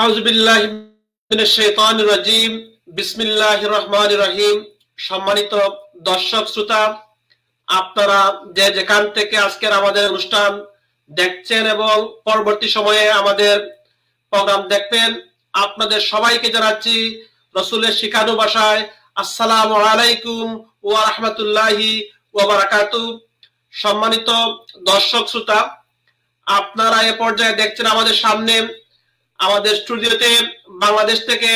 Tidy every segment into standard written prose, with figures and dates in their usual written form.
আউযু বিল্লাহি মিনাশ শাইতানির রাজিম। বিসমিল্লাহির রহমানির রহিম। সম্মানিত দর্শক শ্রোতা, আপনারা যে যেখান থেকে আজকের আমাদের অনুষ্ঠান দেখছেন এবং পরবর্তী সময়ে আমাদের প্রোগ্রাম দেখবেন, আপনাদের সবাইকে জানাচ্ছি রাসূলের শিখানো ভাষায় আসসালামু আলাইকুম ওয়া রাহমাতুল্লাহি ওয়া বারাকাতুহু। সম্মানিত দর্শক শ্রোতা, আপনারা এ পর্যায়ে দেখছেন আমাদের সামনে আমাদের স্টুডিওতে বাংলাদেশ থেকে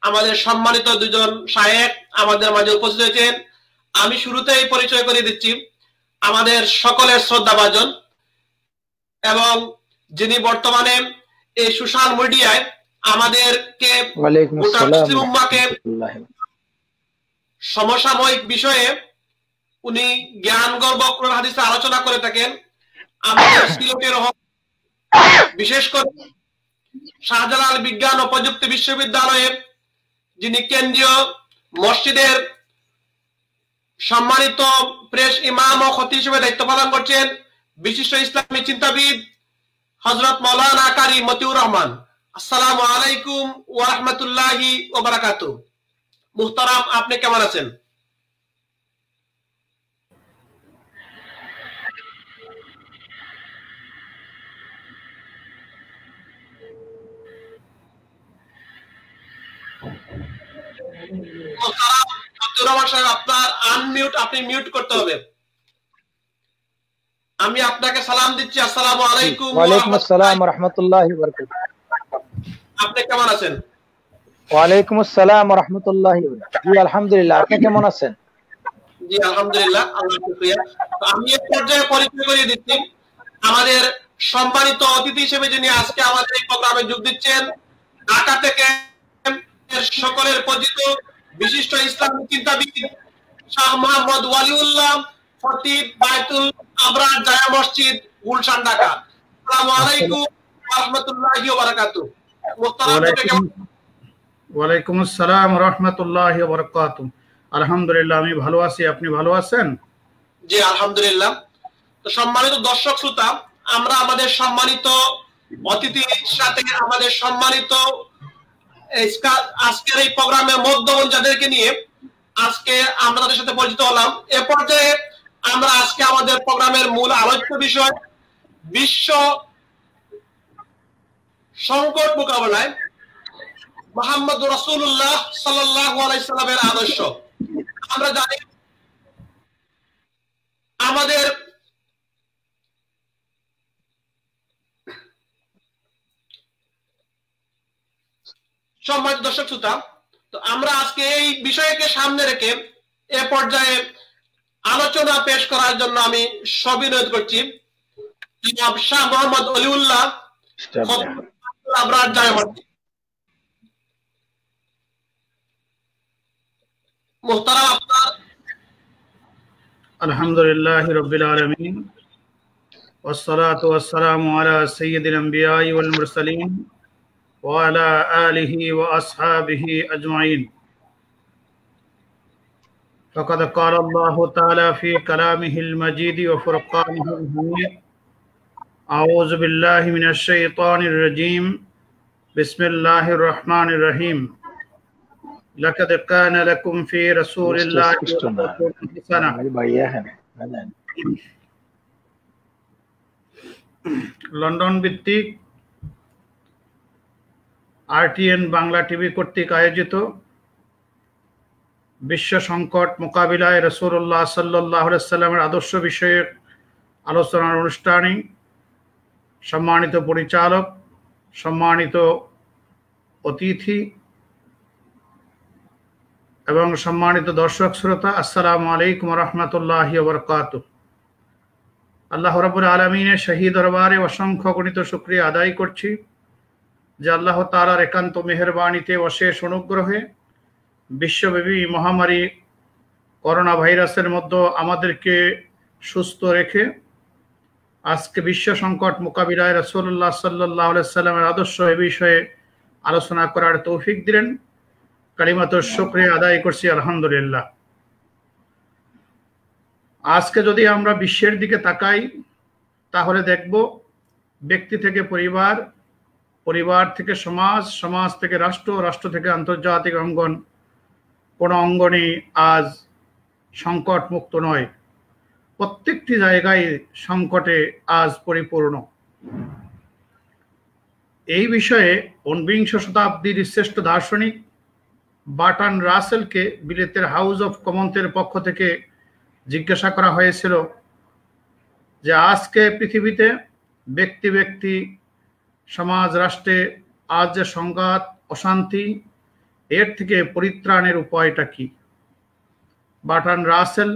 আমাদের সম্মানিত দুজন শায়েখ আমাদের মাঝে উপস্থিত হয়েছেন। আমি শুরুতেই পরিচয় করে দিচ্ছি আমাদের সকলের শ্রদ্ধাভাজন এবং যিনি বর্তমানে এই সোশ্যাল মিডিয়ায় আমাদেরকে গোটা মুসলিম উম্মাহকে সমসাময়িক বিষয়ে উনি জ্ঞান গর্ব কোরআন হাদিসে আলোচনা করে থাকেন। আমাদের সিলেটের বিশেষ করে শাহজালাল বিজ্ঞান ও প্রযুক্তি বিশ্ববিদ্যালয়ের যিনি কেন্দ্রীয় মসজিদের সম্মানিত প্রেস ইমাম ও খতিব হিসেবে দায়িত্ব পালন করছেন বিশিষ্ট ইসলামী চিন্তাবিদ হযরত মাওলানা কারি মতিউর রহমান। আসসালামু আলাইকুম ওয়া রাহমাতুল্লাহি ওয়া বারাকাতুহু। মুহতারাম, আপনি কেমন আছেন? আপনার আনমিউট, আপনি মিউট করতে হবে। আমি আপনাকে সালাম দিচ্ছি। আসসালামু আলাইকুম। ওয়া আলাইকুম আসসালাম ওয়া রাহমাতুল্লাহি ওয়া বারাকাতুহু। আপনি কেমন আছেন? ওয়া আলাইকুম আসসালাম ওয়া রাহমাতুল্লাহি ওয়া বারাকাতুহু। জি আলহামদুলিল্লাহ, আপনি কেমন আছেন? জি আলহামদুলিল্লাহ, আল্লাহর শুকরিয়া। তো আমি এই পর্যায়ে পরিচয় করিয়ে দিচ্ছি আমাদের সম্মানিত অতিথি হিসেবে যিনি আজকে আমাদের এই প্রোগ্রামে যোগ দিচ্ছেন, ঢাকা থেকে সকলের পরিচিত বিশিষ্ট ইসলামী চিন্তাবিদ শাহ মোহাম্মদ ওয়ালিউল্লাহ, খতিব বায়তুল আবরার জামে মসজিদ, গুলশান, ঢাকা। আসসালামু আলাইকুম ওয়া রাহমাতুল্লাহি ওয়া বারাকাতুহু। ওয়া আলাইকুম আসসালাম ওয়া রাহমাতুল্লাহি ওয়া বারাকাতুহু। আলহামদুলিল্লাহ, আমি ভালো আছি। আপনি ভালো আছেন? জি আলহামদুলিল্লাহ। তো সম্মানিত দর্শক শ্রোতা, আমরা আমাদের সম্মানিত অতিথির সাথে আমাদের সম্মানিত আজকের এই প্রোগ্রামের মধ্যমন যাদেরকে নিয়ে আজকে আমরা তাদের সাথে পরিচিত হলাম। এ পর্যায়ে আমরা আজকে আমাদের প্রোগ্রামের মূল আলোচ্য বিষয় বিশ্ব সংকট মোকাবেলায় মুহাম্মদ রাসূলুল্লাহ সাল্লাল্লাহু আলাইহি সাল্লামের আদর্শ। আমরা জানি আমাদের সম্মানিত দর্শক শ্রোতা, তো আমরা আজকে এই বিষয়কে সামনে রেখে এ পর্যায়ে আলোচনা পেশ করার জন্য আমি সবিনয় করছি জনাব শাহ মোহাম্মদ ওয়ালিউল্লাহ আবরার জামে মসজিদ। মুহতারাম, আপনার। আলহামদুলিল্লাহি রাব্বিল আলামিন ওয়াসসালাতু ওয়াসসালামু আলা সাইয়্যিদিল আমবিয়াই ওয়াল মুরসালিন ওয়া আলা আলিহি ওয়া আসহাবিহি আজমাইন। ফাকাদ ক্বালা আল্লাহু তাআলা ফি কালামিহিল মাজিদ ওয়া ফুরকানিহিল হামিদ। আউযু বিল্লাহি মিনাশ শাইতানির রাজীম। বিসমিল্লাহির রহমানির রহিম। লাকাদ কানা লাকুম ফি রাসূলিল্লাহি উসওয়াতুন হাসানাহ। লন্ডন ভিত্তিক RTN বাংলা টিভি কর্তৃক আয়োজিত বিশ্ব সংকট মোকাবিলায় রাসূলুল্লাহ সাল্লাল্লাহু আলাইহি ওয়াসাল্লামের আদর্শ বিষয়ক আলোচনার অনুষ্ঠানে সম্মানিত পরিচালক, সম্মানিত অতিথি এবং সম্মানিত দর্শক শ্রোতা, আসসালামু আলাইকুম ওয়া রাহমাতুল্লাহি ওয়া বারাকাতুহু। আল্লাহ রাব্বুল আলামিনের শাহী দরবারে অসংখ্য গণিত শুকরিয়া আদায় করছি যে আল্লাহ তাআলার একান্ত মেহেরবানিতে অশেষ অনুগ্রহে বিশ্বব্যাপী মহামারী করোনা ভাইরাসের মধ্যে আমাদেরকে সুস্থ রেখে আজকে বিশ্ব সংকট মোকাবিলায় রাসূলুল্লাহ সাল্লাল্লাহু আলাইহি ওয়াসাল্লামের আদর্শ এ বিষয়ে আলোচনা করার তৌফিক দিলেন। কালিমাতুশ শুকরিয়া আদায় করছি আলহামদুলিল্লাহ। আজকে যদি আমরা বিশ্বের দিকে তাকাই তাহলে দেখব ব্যক্তি থেকে পরিবার, পরিবার থেকে সমাজ, সমাজ থেকে রাষ্ট্র, রাষ্ট্র থেকে আন্তর্জাতিক অঙ্গন, কোনো অঙ্গনই আজ সংকট মুক্ত নয়। প্রত্যেকটি জায়গায় সংকটে আজ পরিপূর্ণ। এই বিষয়ে ঊনবিংশ শতাব্দীর শ্রেষ্ঠ দার্শনিক বার্ট্রান্ড রাসেলকে বিলেতের হাউস অফ কমন্সের পক্ষ থেকে জিজ্ঞাসা করা হয়েছিল যে আজকে পৃথিবীতে ব্যক্তি ব্যক্তি, সমাজ, রাষ্ট্রে আজ যে সংঘাত, অশান্তি, এর থেকে পরিত্রাণের উপায়টা কি? বার্ট্রান্ড রাসেল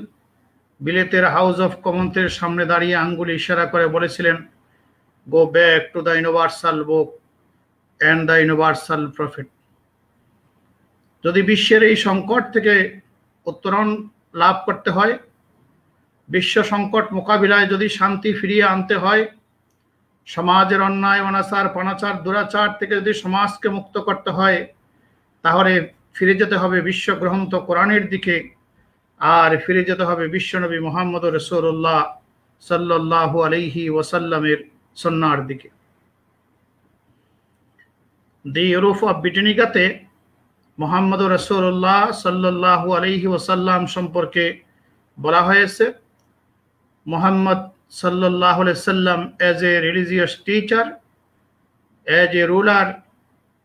বিলেতের হাউস অফ কমন্সের সামনে দাঁড়িয়ে আঙ্গুলে ইশারা করে বলেছিলেন, গো back to the universal book and the universal profit. যদি বিশ্বের এই সংকট থেকে উত্তরণ লাভ করতে হয়, বিশ্ব সংকট মোকাবিলায় যদি শান্তি ফিরিয়ে আনতে হয়, সমাজের অন্যায়, অনাচার, পানাচার, দুরাচার থেকে যদি সমাজকে মুক্ত করতে হয়, তাহলে ফিরে যেতে হবে বিশ্বগ্রন্থ কোরআনের দিকে, আর ফিরে যেতে হবে বিশ্বনবী মুহাম্মদ রাসূলুল্লাহ সাল্লাল্লাহু আলাইহি ওয়াসাল্লামের সুন্নাহর দিকে। দি ইউরোপ অফ ব্রিটানিকাতে মুহাম্মদ রাসূলুল্লাহ সাল্লাল্লাহু আলাইহি ওয়াসাল্লাম সম্পর্কে বলা হয়েছে, Muhammad sallallahu alaihi wasallam as a religious teacher, as a ruler,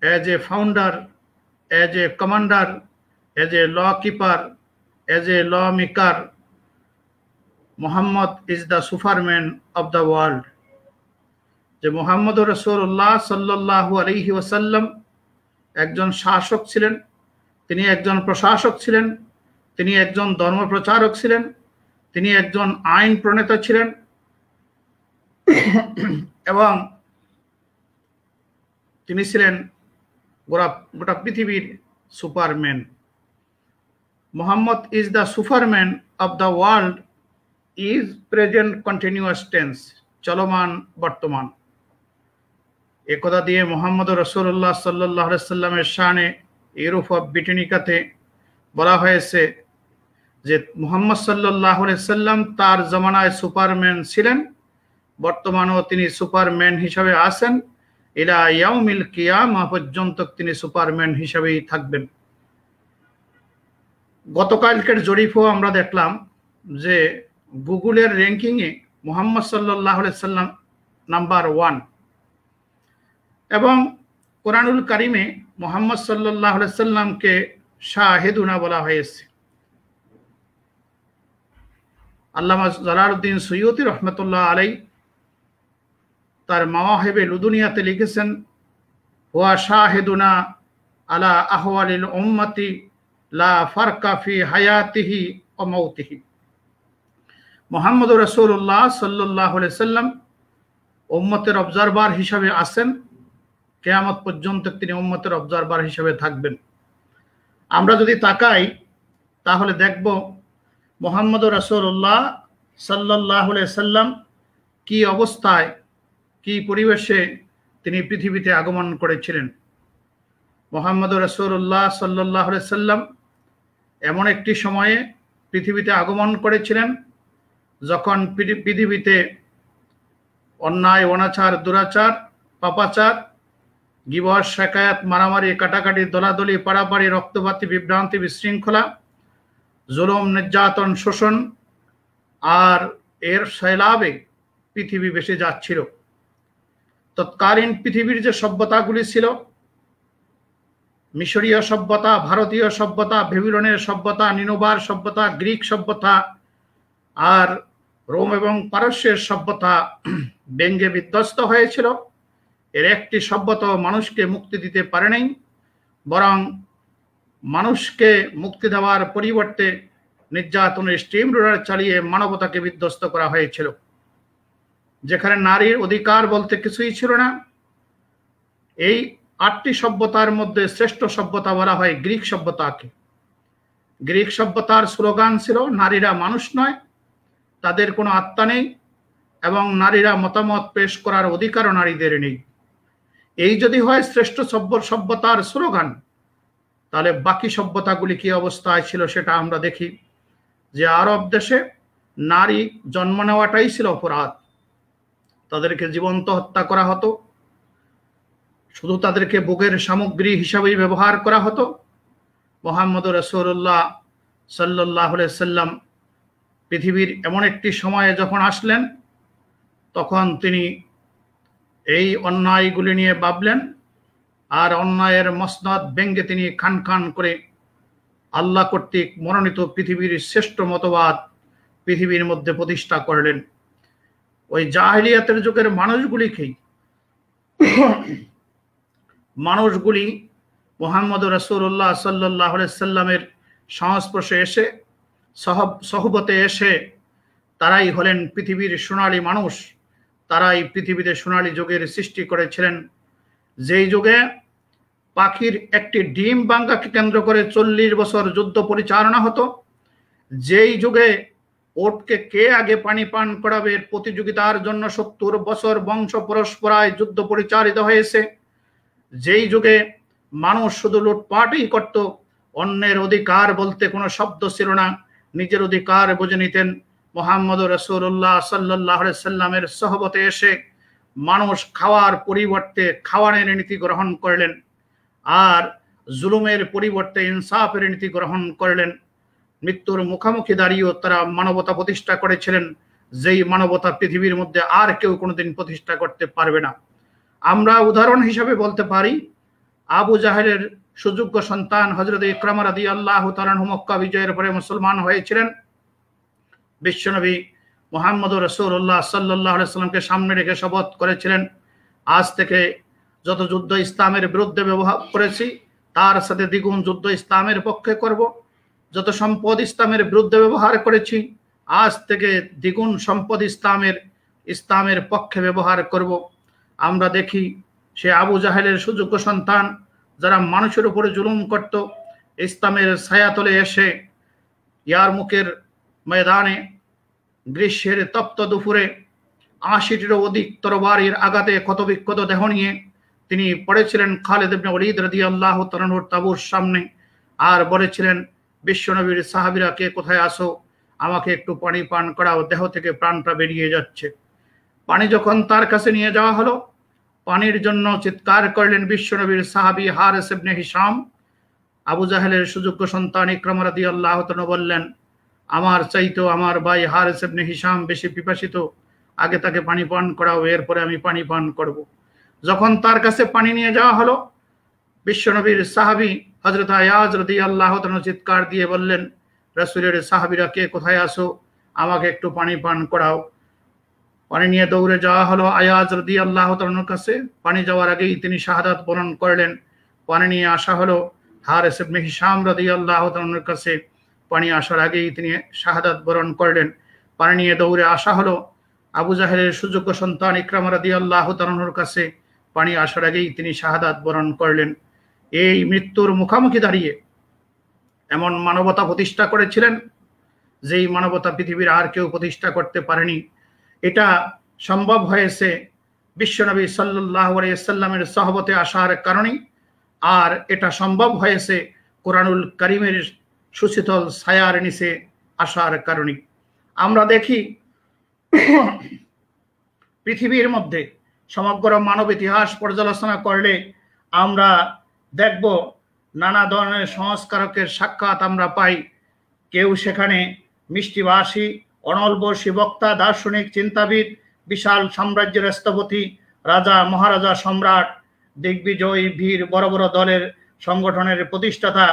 as a founder, as a commander, as a lawkeeper, as a lawmaker, Muhammad is the superman of the world. যে মুহাম্মদ রাসূলুল্লাহ সাল্লাল্লাহু আলাইহি ওয়াসাল্লাম একজন শাসক ছিলেন, তিনি একজন প্রশাসক ছিলেন, তিনি একজন ধর্মপ্রচারক ছিলেন, তিনি একজন আইন প্রণেতা ছিলেন এবং তিনি ছিলেন গোটা পৃথিবীর Superman. Muhammad is the Superman of the world is present continuous tense, চলমান বর্তমান। একথা দিয়ে মুহাম্মদ রাসূলুল্লাহ সাল্লাল্লাহু আলাইহি সাল্লামের শানে ইউরোপ অফ ব্রিটানিকাতে বলা হয়েছে যে মুহাম্মদ সাল্লাল্লাহু আলাইহি সাল্লাম তার জামানায় সুপারম্যান ছিলেন, বর্তমানেও তিনি সুপারম্যান হিসাবে আছেন, ইলা ইয়াউমিল কিয়ামা পর্যন্ত তিনি সুপারম্যান হিসাবেই থাকবেন। গতকালকের জরিপও আমরা দেখলাম যে গুগলের র্যাঙ্কিংয়ে মুহাম্মদ সাল্লাল্লাহু আলাইহি সাল্লাম নাম্বার 1 এবং কোরআনুল কারিমে মুহাম্মদ সাল্লাল্লাহু আলাইহি সাল্লামকে শাহিদুনা বলা হয়েছে। আল্লামা জালালউদ্দিন সুয়ুতি রহমতুল্লাহ আলাই তার মাওয়াহিবে লুদুনিয়াতে লিখেছেন, হুয়া শাহিদুনা আলা আহওয়ালিল উম্মতি লা ফারকা ফি হায়াতিহি ওয়া মাউতিহি। মুহাম্মদুর রাসূলুল্লাহ সাল্লাল্লাহু আলাইহি সাল্লাম উম্মতের অবজারভার হিসাবে আছেন, কিয়ামত পর্যন্ত তিনি উম্মতের অবজারভার হিসাবে থাকবেন। আমরা যদি তাকাই তাহলে দেখব মুহাম্মদুর রাসূলুল্লাহ সাল্লাল্লাহু আলাইহি সাল্লাম কি অবস্থায়, কি পরিবেশে তিনি পৃথিবীতে আগমন করেছিলেন। মুহাম্মদুর রাসূলুল্লাহ সাল্লাল্লাহু আলাইহি সাল্লাম এমন একটি সময়ে পৃথিবীতে আগমন করেছিলেন যখন পৃথিবীতে অন্যায়, অনাচার, দুরাচার, পাপাচার, গীবত, শাকায়াত, মারামারি, কাটাকাটি, দলাদলি, পাড়াপাড়ি, রক্তপাতি, বিভ্রান্তি, বিশৃঙ্খলা, জুলুম, নির্যাতন, শোষণ আর এর সয়লাবে পৃথিবী ভেসে যাচ্ছিল। তৎকালীন পৃথিবীর যে সভ্যতাগুলি ছিল, মিশরীয় সভ্যতা, ভারতীয় সভ্যতা, বেবিলনের সভ্যতা, নিনোবার সভ্যতা, গ্রিক সভ্যতা আর রোম এবং পারস্যের সভ্যতা ব্যঙ্গে বিধ্বস্ত হয়েছিল। এর একটি সভ্যতা মানুষকে মুক্তি দিতে পারে নাই, বরং মানুষকে মুক্তি দেওয়ার পরিবর্তে নির্যাতনের স্টিম রোলার চালিয়ে মানবতাকে বিধ্বস্ত করা হয়েছিল। যেখানে নারীর অধিকার বলতে কিছুই ছিল না। এই 8টি সভ্যতার মধ্যে শ্রেষ্ঠ সভ্যতা বলা হয় গ্রিক সভ্যতাকে। গ্রিক সভ্যতার স্লোগান ছিল, নারীরা মানুষ নয়, তাদের কোনো আত্মা নেই এবং নারীরা মতামত পেশ করার অধিকারও নারীদের নেই। এই যদি হয় শ্রেষ্ঠ সভ্যতার স্লোগান, তাহলে বাকি সভ্যতাগুলি কি অবস্থায় ছিল সেটা আমরা দেখি। যে আরব দেশে নারী জন্ম নেওয়াটাই ছিল অপরাধ, তাদেরকে জীবন্ত হত্যা করা হতো। শুধু তাদেরকে ভোগের সামগ্রী হিসাবেই ব্যবহার করা হতো। মুহাম্মদ রাসূলুল্লাহ সাল্লাল্লাহু আলাইহি সাল্লাম পৃথিবীর এমন একটি সময়ে যখন আসলেন, তখন তিনি এই অন্যায়গুলি নিয়ে ভাবলেন, আর অন্যায়ের মসনদ ভেঙ্গে তিনি খান খান করে আল্লাহ কর্তৃক মনোনীত পৃথিবীর শ্রেষ্ঠ মতবাদ পৃথিবীর মধ্যে প্রতিষ্ঠা করলেন। ওই জাহেলিয়াতের যুগের মানুষগুলি মুহাম্মদ রাসূলুল্লাহ সাল্লাল্লাহু আলাইহি সাল্লামের সংস্পর্শে এসে, সহবতে এসে তারাই হলেন পৃথিবীর সোনালী মানুষ। তারাই পৃথিবীতে সোনালী যুগের সৃষ্টি করেছিলেন, যেই যুগে পাখির একটি ডিম ভাঙ্গাকে কেন্দ্র করে 40 বছর যুদ্ধ পরিচালনা হতো, যেই যুগে ওটকে কে আগে পানি পান করাবে প্রতিযোগিতার জন্য 70 বছর বংশ পরস্পরায় যুদ্ধ পরিচালিত হয়েছে, যেই যুগে মানুষ শুধু লুটপাটই করত, অন্যের অধিকার বলতে কোনো শব্দ ছিল না, নিজের অধিকার বুঝে নিতেন। মুহাম্মদ রাসূলুল্লাহ সাল্লাল্লাহু আলাইহি সাল্লামের সহবতে এসে মানুষ খাওয়ার পরিবর্তে খাওয়ানোর নীতি গ্রহণ করলেন, আর জুলুমের পরিবর্তে ইনসাফের নীতি গ্রহণ করলেন। মৃত্যুর মুখোমুখি দাঁড়িয়েও তারা মানবতা প্রতিষ্ঠা করেছিলেন, যেই মানবতা পৃথিবীর মধ্যে আর কেউ কোনোদিন প্রতিষ্ঠা করতে পারবে না। আমরা উদাহরণ হিসাবে বলতে পারি, আবু জাহেলের সুযোগ্য সন্তান হযরত ইকরামা রাদিয়াল্লাহু তাআলা আনহু মক্কা বিজয়ের পরে মুসলমান হয়েছিলেন। বিশ্বনবী মুহাম্মদ রাসূলুল্লাহ সাল্লাল্লাহু আলাইহি সাল্লামকে সামনে রেখে শপথ করেছিলেন, আজ থেকে যত যুদ্ধ ইসলামের বিরুদ্ধে ব্যবহার করেছি তার সাথে দ্বিগুণ যুদ্ধ ইসলামের পক্ষে করব। যত সম্পদ ইসলামের বিরুদ্ধে ব্যবহার করেছি আজ থেকে দ্বিগুণ সম্পদ ইসলামের পক্ষে ব্যবহার করব। আমরা দেখি সে আবু জাহেলের সুযোগ্য সন্তান যারা মানুষের উপরে জুলুম করত, ইসলামের ছায়াতলে এসে ইয়ারমুকের ময়দানে গ্রীষ্মের তপ্ত দুপুরে 80টিরও অধিক তরবারির আঘাতে ক্ষতবিক্ষত দেহ নিয়ে তিনি পড়েছিলেন খালিদ ইবনে ওয়ালিদ রাদিয়াল্লাহু তাআলা আনহুর তাঁবুর সামনে, আর বলেছিলেন, বিশ্বনবীর সাহাবীরা কে কোথায় আসো, আমাকে একটু পানি পান করাও, দেহ থেকে প্রাণটা বেরিয়ে যাচ্ছে। পানি যখন তার কাছে নিয়ে যাওয়া হলো, পানির জন্য চিৎকার করলেন বিশ্বনবীর সাহাবী হারিস ইবনে হিশাম। আবু জাহেলের সুযোগ্য সন্তান ইকরামা রাদিয়াল্লাহু তাআলা বললেন, আমার চাইতো আমার ভাই হারিস ইবনে হিশাম বেশি পিপাসিত, আগে তাকে পানি পান করাও, এরপরে আমি পানি পান করব। যখন তার কাছে পানি নিয়ে যাওয়া হলো, বিশ্বনবীর সাহাবী হযরত আয়াজ রাদিয়াল্লাহু তাআলা চিৎকার দিয়ে বললেন, রাসূলের সাহাবীরা কে কোথায় আসো, আমাকে একটু পানি পান করাও। পানি নিয়ে দৌড়ে যাওয়া হলো আয়াজ রাদিয়াল্লাহু তাআলার কাছে। পানি যাওয়ার আগেই তিনি শাহাদাত বরণ করলেন। পানি নিয়ে আসা হলো হারিস ইবনে হিশাম রাদিয়াল্লাহু তাআলার কাছে। পানি আসার আগেই তিনি শাহাদাত বরণ করলেন। পানি নিয়ে দৌড়ে আসা হলো আবু জাহেলের সুযোগ্য সন্তান ইকরামা রাদিয়াল্লাহু তাআলার কাছে। পানি আসার আগেই তিনি শাহাদাত বরণ করলেন। এই মৃত্যুর মুখোমুখি দাঁড়িয়ে এমন মানবতা প্রতিষ্ঠা করেছিলেন, যেই মানবতা পৃথিবীর আর কেউ প্রতিষ্ঠা করতে পারেনি। এটা সম্ভব হয়েছে বিশ্বনবী সাল্লাল্লাহু আলাইহি সাল্লামের সহবতে আসার কারণে, আর এটা সম্ভব হয়েছে কোরআনুল কারীমের সুশীতল ছায়ার নিচে আসার কারণে। আমরা দেখি পৃথিবীর মধ্যে সমগ্র মানব ইতিহাস পর্যালোচনা করলে আমরা দেখব নানা ধরনের সংস্কারকের সাক্ষাৎ আমরা পাই। কেউ সেখানে মিষ্টিভাষী, অনলবর্ষী বক্তা, দার্শনিক, চিন্তাবিদ, বিশাল সাম্রাজ্যের স্থপতি, রাজা, মহারাজা, সম্রাট, দিগ্বিজয়ী, বীর, বড় বড় দলের সংগঠনের প্রতিষ্ঠাতা,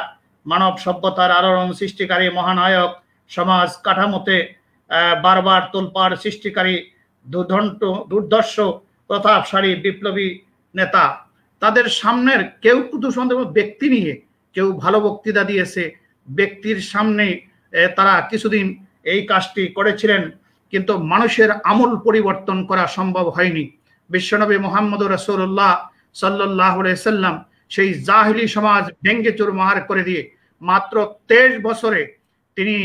মানব সভ্যতার আলোড়ন সৃষ্টিকারী মহানায়ক, সমাজ কাঠামোতে বারবার তোলপাড় সৃষ্টিকারী দুর্ধর্ষ প্রতাপশালী বিপ্লবী নেতা, তাদের সামনের কেউ শুধু ব্যক্তি নিয়ে কেউ ভালো বক্তৃতা দিয়েছে, ব্যক্তির সামনে তারা কিছুদিন এই কাজটি করেছিলেন, কিন্তু মানুষের আমূল পরিবর্তন করা সম্ভব হয়নি। বিশ্বনবী মুহাম্মদ রাসূলুল্লাহ সাল্লাল্লাহু আলাইহি সাল্লাম সেই জাহিলি সমাজ ভেঙ্গে চুরমার করে দিয়ে মাত্র 23 বছরে তিনি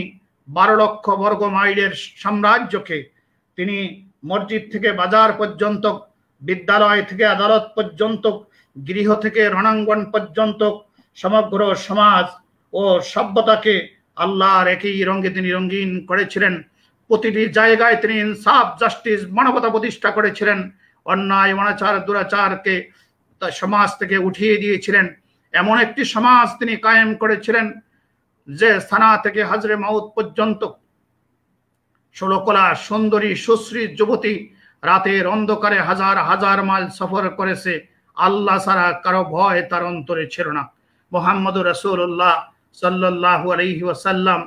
12 লক্ষ বর্গ মাইলের সাম্রাজ্যকে তিনি মসজিদ থেকে বাজার পর্যন্ত, বিদ্যালয় থেকে আদালত পর্যন্ত, গৃহ থেকে রণাঙ্গন পর্যন্ত সমগ্র সমাজ ও সভ্যতাকে আল্লাহর একই রঙে তিনি রঙিন করেছিলেন। প্রতিটি জায়গায় তিনি ইনসাফ, জাস্টিস, মানবতা প্রতিষ্ঠা করেছিলেন। অন্যায়, অনাচার, দুরাচারকে সমাজ থেকে উঠিয়ে দিয়েছিলেন। এমন একটি সমাজ তিনি কায়েম করেছিলেন যে থানা থেকে হাজরে মাউত পর্যন্ত 16 কলা সুন্দরী সুশ্রী যুবতী রাতের অন্ধকারে হাজার হাজার মাইল সফর করেছে। আল্লাহ ছাড়া কারো ভয় তার অন্তরে ছিল না। মুহাম্মদুর রাসূলুল্লাহ সাল্লাল্লাহু আলাইহি ওয়াসাল্লাম।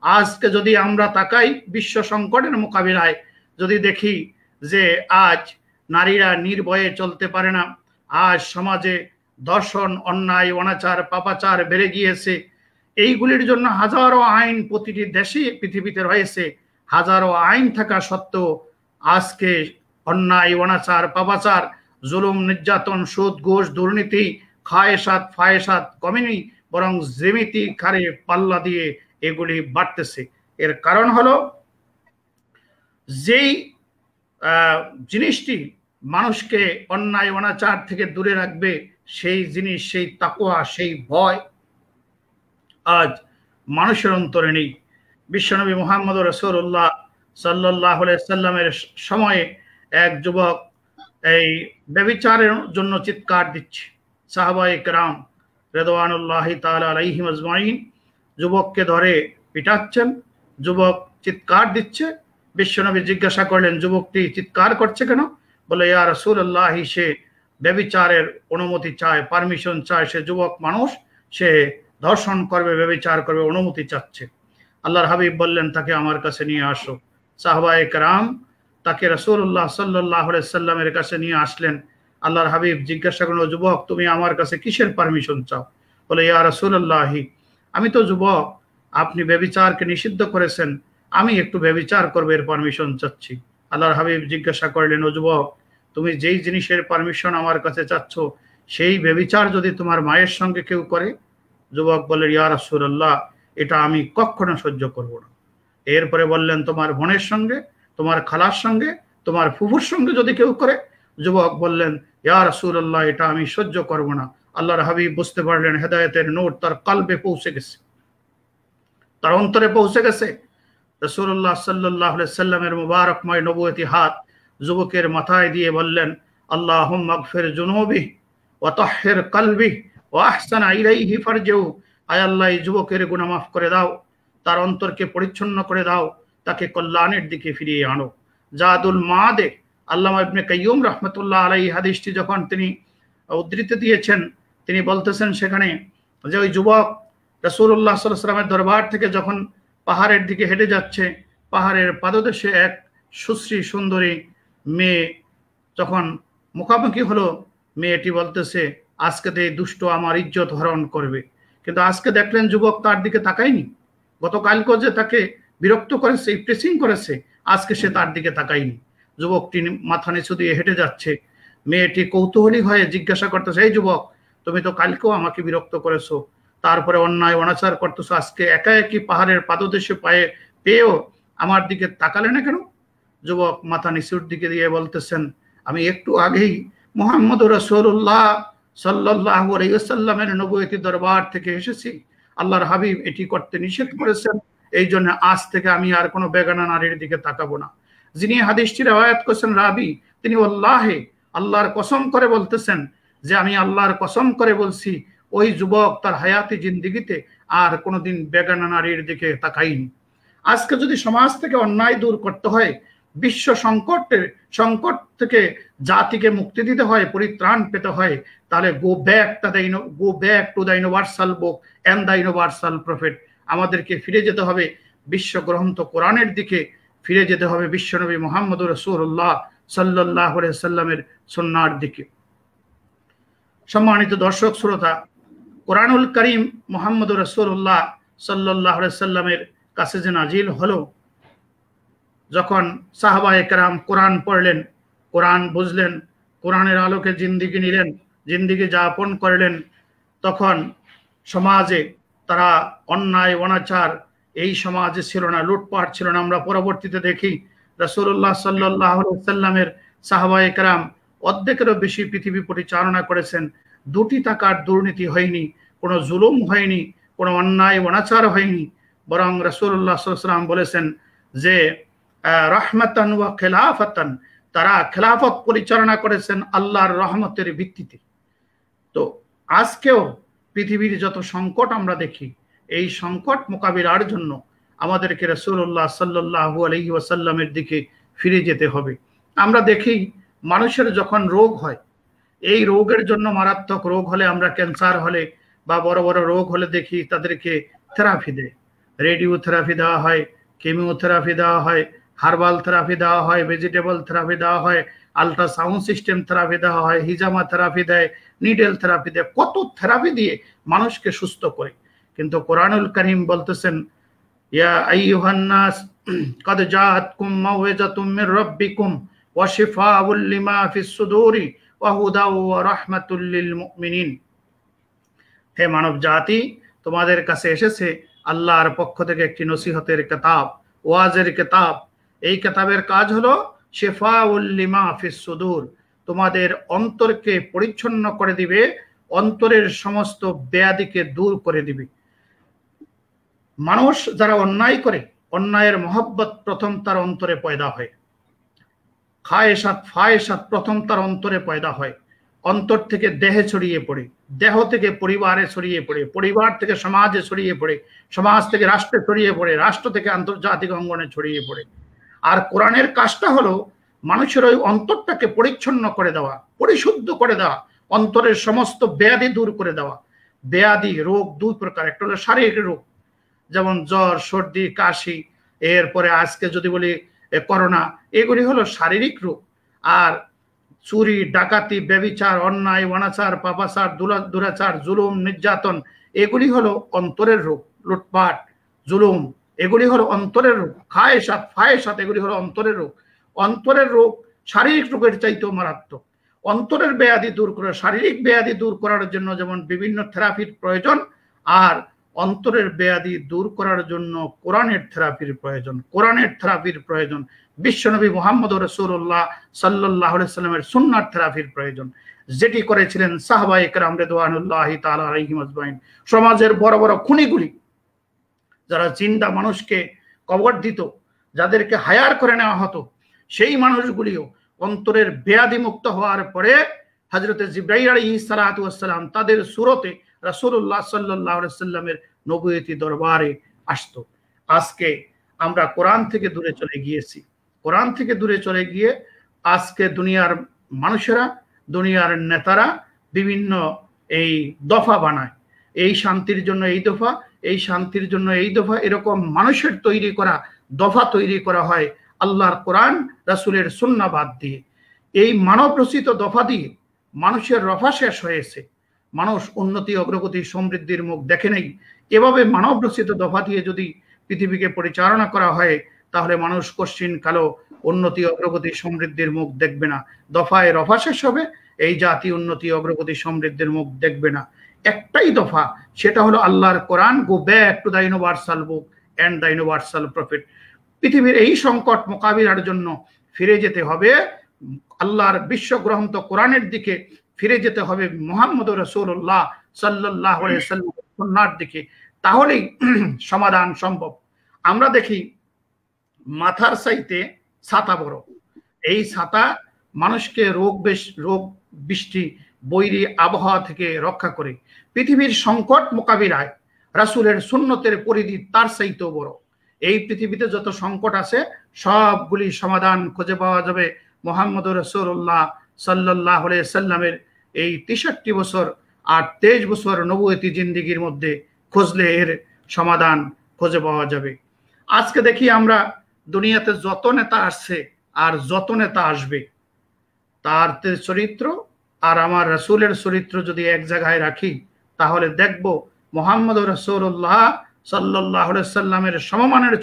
আজকে যদি আমরা তাকাই বিশ্ব সংকটের মোকাবিলায়, যদি দেখি যে আজ নারীরা নির্ভয়ে চলতে পারে না, আজ সমাজে ধর্ষণ, অন্যায়, অনাচার, পাপাচার বেড়ে গিয়েছে। এইগুলির জন্য হাজারো আইন প্রতিটি দেশে পৃথিবীতে রয়েছে। হাজারো আইন থাকা সত্ত্বেও আজকে অন্যায়, অনাচার, পাপাচার, জুলুম, নির্যাতন, সুদ, ঘুষ, দুর্নীতি, খায়েসাত, ফায়েসাত কমেনি, বরং জ্যামিতি হারে পাল্লা দিয়ে এগুলি বাড়তেছে। এর কারণ হলো যেই জিনিসটি মানুষকে অন্যায় অনাচার থেকে দূরে রাখবে, সেই জিনিস, সেই তাকওয়া, সেই ভয় আজ মানুষের অন্তরে নেই। বিশ্বনবী মুহাম্মদ রাসূলুল্লাহ সাল্লাল্লাহু আলাইহি সাল্লামের সময়ে এক যুবক এই ব্যভিচারের জন্য চিৎকার দিচ্ছে। সাহাবায়ে কেরাম রিদওয়ানুল্লাহি তাআলা আলাইহিম আজমাইন যুবককে ধরে পিটাচ্ছেন। যুবক চিৎকার দিচ্ছে। বিশ্বনবী জিজ্ঞাসা করলেন, যুবকটি চিৎকার করছে কেন? বলে, ইয়া রাসূলুল্লাহ, সে ব্যভিচারের অনুমতি চায়, পারমিশন চায়। সে যুবক মানুষ, সে ধর্ষণ করবে, ব্যভিচার করবে, অনুমতি চাচ্ছে। আল্লাহর হাবিব বললেন, তাকে আমার কাছে নিয়ে আসো। সাহাবায়ে কেরাম তাকে রাসূলুল্লাহ সাল্লাল্লাহু আলাইহি সাল্লামের কাছে নিয়ে আসলেন। আল্লাহর হাবিব জিজ্ঞাসা করলেন, যুবক, তুমি আমার কাছে কিসের পারমিশন চাও? বলে, ইয়া রাসূলুল্লাহ, আমি তো যুবক, আপনি ব্যভিচারকে নিষিদ্ধ করেছেন, আমি একটু ব্যভিচার করবো, এর পারমিশন চাচ্ছি। আল্লাহর হাবিব জিজ্ঞাসা করলেন, ও যুবক, তুমি যেই জিনিসের পারমিশন আমার কাছে চাচ্ছ, সেই ব্যভিচার যদি তোমার মায়ের সঙ্গে কেউ করে? যুবক বললেন, ইয়া রাসূলুল্লাহ, এটা আমি কখনো সহ্য করব না। এরপরে বললেন, তোমার বোনের সঙ্গে, তোমার খালার সঙ্গে, তোমার ফুফুর সঙ্গে যদি কেউ করে? যুবক বললেন, ইয়া রাসূলুল্লাহ, এটা আমি সহ্য করব না। আল্লাহর হাবিব বুঝতে পারলেন হেদায়েতের নূর তার কলবে পৌঁছে গেছে, তার অন্তরে পৌঁছে গেছে। রাসূলুল্লাহ সাল্লাল্লাহু আলাইহি সাল্লামের মুবারকময় নবুয়তি হাত যুবকের মাথায় দিয়ে বললেন, আল্লাহুম্মা গফির জুনুবি ওয়া তাহহির কলবি ওয়া আহসান ইলাইহি ফারজু। আয় আল্লাহ, এই যুবকের গুনাহ মাফ করে দাও, তার অন্তরকে পরিচ্ছন্ন করে দাও, তাকে কল্যাণের দিকে ফিরিয়ে আনো। জাদুল মাদে আল্লামা ইবনে কাইয়ুম রাহমাতুল্লাহ আলাইহি হাদিসটি যখন তিনি উদ্ধৃতি দিয়েছেন, তিনি বলতেছেন সেখানে যে ওই যুবক রাসূলুল্লাহ সাল্লাল্লাহু আলাইহি ওয়াসাল্লামের দরবার থেকে যখন পাহাড়ের দিকে হেঁটে যাচ্ছে, পাহাড়ের পাদদেশে এক সুশ্রী সুন্দরী মেয়ে যখন মুখামুখি হলো, মেয়েটি বলতেছে, আজকে তো এই দুষ্ট আমার ইজ্জত হরণ করবে। কিন্তু আজকে দেখলেন যুবক তার দিকে তাকায়নি। গতকালকে যে তাকে বিরক্ত করেছে, প্রেসিং করেছে, আজকে সে তার দিকে তাকায়নি। যুবকটি মাথা নিচু দিয়ে হেঁটে যাচ্ছে। মেয়েটি কৌতূহলী হয়ে জিজ্ঞাসা করতেছে, এই যুবক, তুমি তো কালকেও আমাকে বিরক্ত করেছো, তারপরে অন্যায় অনাচার করতেছো, আজকে একা একই পাহাড়ের পাদদেশে পেয়েও আমার দিকে তাকালে না কেন? যুবক মাথা নিচুর দিকে দিয়ে বলতেছেন, আমি একটু আগেই মুহাম্মদুর রাসূলুল্লাহ সাল্লাল্লাহু আলাইহি ওয়াসাল্লামের নবুয়তি দরবার থেকে এসেছি। আল্লাহর হাবিব এটি করতে নিষেধ করেছেন, এই জন্য আজ থেকে আমি আর কোনো বেগানা নারীর দিকে তাকাবো না। যিনি হাদিসটি রওয়ায়াত করেছেন রাবি, তিনি ওয়াল্লাহি, আল্লাহর কসম করে বলতেছেন যে আমি আল্লাহর কসম করে বলছি, ওই যুবক তার হায়াতি জিন্দেগিতে আর কোনোদিন বেগানা নারীর দিকে তাকায়নি। আজকে যদি সমাজ থেকে অন্যায় দূর করতে হয়, বিশ্ব সংকট থেকে জাতিকে মুক্তি দিতে হয়, পরিত্রাণ পেতে হয়, তাহলে go back to the universal book and the universal prophet. আমাদেরকে ফিরে যেতে হবে বিশ্বগ্রন্থ কোরআনের দিকে, ফিরে যেতে হবে বিশ্বনবী মুহাম্মদুর রাসূলুল্লাহ সাল্লাল্লাহু আলাইহি সাল্লামের সুন্নাহর দিকে। সম্মানিত দর্শক শ্রোতা, কোরআনুল কারীম মুহাম্মদুর রাসূলুল্লাহ সাল্লাল্লাহু আলাইহি সাল্লামের কাছে যে নাজিল হলো, যখন সাহাবায়ে কেরাম কোরআন পড়লেন, কোরআন বুঝলেন, কোরআনের আলোকে জিন্দিগি নিলেন, জিন্দিগি যাপন করলেন, তখন সমাজে তারা অন্যায় অনাচার এই সমাজে ছিল না, লুটপাট ছিল না। আমরা পরবর্তীতে দেখি রাসূলুল্লাহ সাল্লাল্লাহু আলাইহি সাল্লামের সাহাবায়ে কেরাম অর্ধেকেরও বেশি পৃথিবী পরিচালনা করেছেন। 2টি টাকার দুর্নীতি হয়নি, কোনো জুলুম হয়নি, কোনো অন্যায় অনাচার হয়নি, বরং রাসূলুল্লাহ সাল্লাল্লাহু আলাইহি ওয়াসাল্লাম বলেছেন যে রাহমাতান ওয়া খিলাফাতান, তারা খেলাফত পরিচালনা করেছেন আল্লাহর রহমতের ভিত্তিতে। তো আজকেও পৃথিবীর যত সংকট আমরা দেখি, এই সংকট মোকাবিলার জন্য আমাদেরকে রাসূলুল্লাহ সাল্লাল্লাহু আলাইহি ওয়াসাল্লামের দিকে ফিরে যেতে হবে। আমরা দেখি মানুষের যখন রোগ হয়, এই রোগের জন্য মারাত্মক রোগ হলে, আমরা ক্যান্সার হলে বা বড় বড় রোগ হলে দেখি তাদেরকে থেরাপি দেয়, রেডিওথেরাপি দেওয়া হয়, কেমিওথেরাপি দেওয়া হয়, হার্বাল থেরাপি দেওয়া হয়, ভেজিটেবল থেরাপি দেওয়া হয়, আল্ট্রাসাউন্ড সিস্টেম থেরাপি দেওয়া হয়, হিজামা থেরাপি দেয়, নিডেল থেরাপি দেয়, কত থেরাপি দিয়ে মানুষকে সুস্থ করে। কিন্তু কোরআনুল কারীম বলতেছেন, ইয়া আইয়ুহান নাস কাদ জাআতকুম মাউইযাতুম মির রাব্বিকুম ওয়া শিফাউল লিমা ফিস সুদুরি ওয়া হুদা ওয়া রাহমাতুল লিল মুমিনিন। হে মানব জাতি, তোমাদের কাছে এসেছে আল্লাহর পক্ষ থেকে একটি নসিহতের কিতাব, ওয়াজের কিতাব। এই কিতাবের কাজ হলো শিফাউল লিমা ফিস সুদুর, তোমাদের অন্তরকে পরিচ্ছন্ন করে দিবে, অন্তরের সমস্ত ব্যাধিকে দূর করে দিবে। মানুষ যারা অন্যায় করে, অন্যায়ের মহব্বত প্রথম তার অন্তরে পয়দা হয়, খায়েশাত ফায়েশাত প্রথম তার অন্তরে পয়দা হয়, অন্তর থেকে দেহে ছড়িয়ে পড়ে, দেহ থেকে পরিবারে ছড়িয়ে পড়ে, পরিবার থেকে সমাজে ছড়িয়ে পড়ে, সমাজ থেকে রাষ্ট্রে ছড়িয়ে পড়ে, রাষ্ট্র থেকে আন্তর্জাতিক অঙ্গনে ছড়িয়ে পড়ে। আর কোরআনের কাজটা হলো মানুষের ওই অন্তরটাকে পরিচ্ছন্ন করে দেওয়া, পরিশুদ্ধ করে দেওয়া, অন্তরের সমস্ত ব্যাধি দূর করে দেওয়া। ব্যাধি রোগ দুই প্রকার, একটা হলো শারীরিক রোগ, যেমন জ্বর, সর্দি, কাশি, এরপরে আজকে যদি বলি করোনা, এগুলি হলো শারীরিক রোগ। আর চুরি, ডাকাতি, ব্যভিচার, অন্যায়, অনাচার, পাপাচার, দুরাচার, জুলুম, নির্যাতন, এগুলি হলো অন্তরের রোগ। লুটপাট, জুলুম, এগুলি হলো অন্তরের রোগ। খায়েশাত ফায়েশাত, এগুলি হলো অন্তরের রোগ। অন্তরের রোগ শারীরিক রোগের চাইতেও মারাত্মক। অন্তরের ব্যাধি দূর করে, শারীরিক ব্যাধি দূর করার জন্য যেমন বিভিন্ন থেরাপির প্রয়োজন, আর অন্তরের ব্যাধি দূর করার জন্য কোরআনের থেরাপির প্রয়োজন, কোরআনের থেরাপির প্রয়োজন। বিশ্বনবী মুহাম্মদ রাসূলুল্লাহ সাল্লাল্লাহু আলাইহি সাল্লামের সুন্নাত থেরাপির প্রয়োজন, যেটি করেছিলেন সাহাবায়ে কেরাম রিদওয়ানুল্লাহি তাআলা আলাইহিম আজমাইন। সমাজের বড় বড় খুনিগুলি, যারা জিন্দা মানুষকে কবর দিত, যাদেরকে হায়ার করে নেওয়া হতো, সেই মানুষগুলিও অন্তরের ব্যাধি মুক্ত হওয়ার পরে হযরতে জিবরাইল আলাইহিস সালাতু ওয়াস সালাম তাদের সুরতে রাসূলুল্লাহ সাল্লাল্লাহু আলাইহি সাল্লামের নবুয়তি দরবারে আসতো। আজকে আমরা কোরআন থেকে দূরে চলে গিয়েছি। কোরআন থেকে দূরে চলে গিয়ে আজকে দুনিয়ার মানুষেরা, দুনিয়ার নেতারা বিভিন্ন এই দফা বানায়, এই শান্তির জন্য এই দফা, এই শান্তির জন্য এই দফা, এরকম মানুষের তৈরি করা দফা তৈরি করা হয় আল্লাহর কোরআন রাসূলের সুন্নাহ বাদ দিয়ে। এই মানব রচিত দফা দিয়ে মানুষের রফা শেষ হয়েছে, মানুষ উন্নতি, অগ্রগতি, সমৃদ্ধির মুখ দেখে নেই। এভাবে মানব রচিত দফা দিয়ে যদি পৃথিবীকে পরিচালনা করা হয়, তাহলে মানুষ কশ্চিন কালো উন্নতি, অগ্রগতি, সমৃদ্ধির মুখ দেখবে না। দফায় রফা শেষ হবে, এই জাতি উন্নতি, অগ্রগতি, সমৃদ্ধির মুখ দেখবে না। একটাই দফা, সেটা হলো আল্লাহর Quran, go back to the universal book and the universal prophet. পৃথিবীর এই সংকট মোকাবিলার জন্য ফিরে যেতে হবে আল্লাহর বিশ্বগ্রন্থ কোরআনের দিকে, ফিরে যেতে হবে মুহাম্মদ রাসূলুল্লাহ সাল্লাল্লাহু আলাইহি ওয়াসাল্লামের সুন্নাহর দিকে, তাহলেই সমাধান সম্ভব। আমরা দেখি মাথার চাইতে ছাতা বড়। এই ছাতা মানুষকে রোগ বৃষ্টি, বৈরী আবহাওয়া থেকে রক্ষা করে। পৃথিবীর সংকট মোকাবিলায় রাসূলের সুন্নতের পরিধি তার চাইতেও বড়। এই পৃথিবীতে যত সংকট আছে, সবগুলি সমাধান খুঁজে পাওয়া যাবে মুহাম্মদ রাসূলুল্লাহ সাল্লাল্লাহু আলাইহি সাল্লামের এই 63 বছর আর 23 বছর নবুয়তি জিন্দেগির মধ্যে খুঁজলে এর সমাধান খুঁজে পাওয়া যাবে। আজকে দেখি আমরা দুনিয়াতে যত নেতা আসছে আর যত নেতা আসবে, তার চরিত্র আর আমার রাসূলের চরিত্র যদি এক জায়গায় রাখি, তাহলে দেখব মুহাম্মদ রাসূলুল্লাহ সাল্লাল্লাহু আলাইহি সাল্লামের সমমানের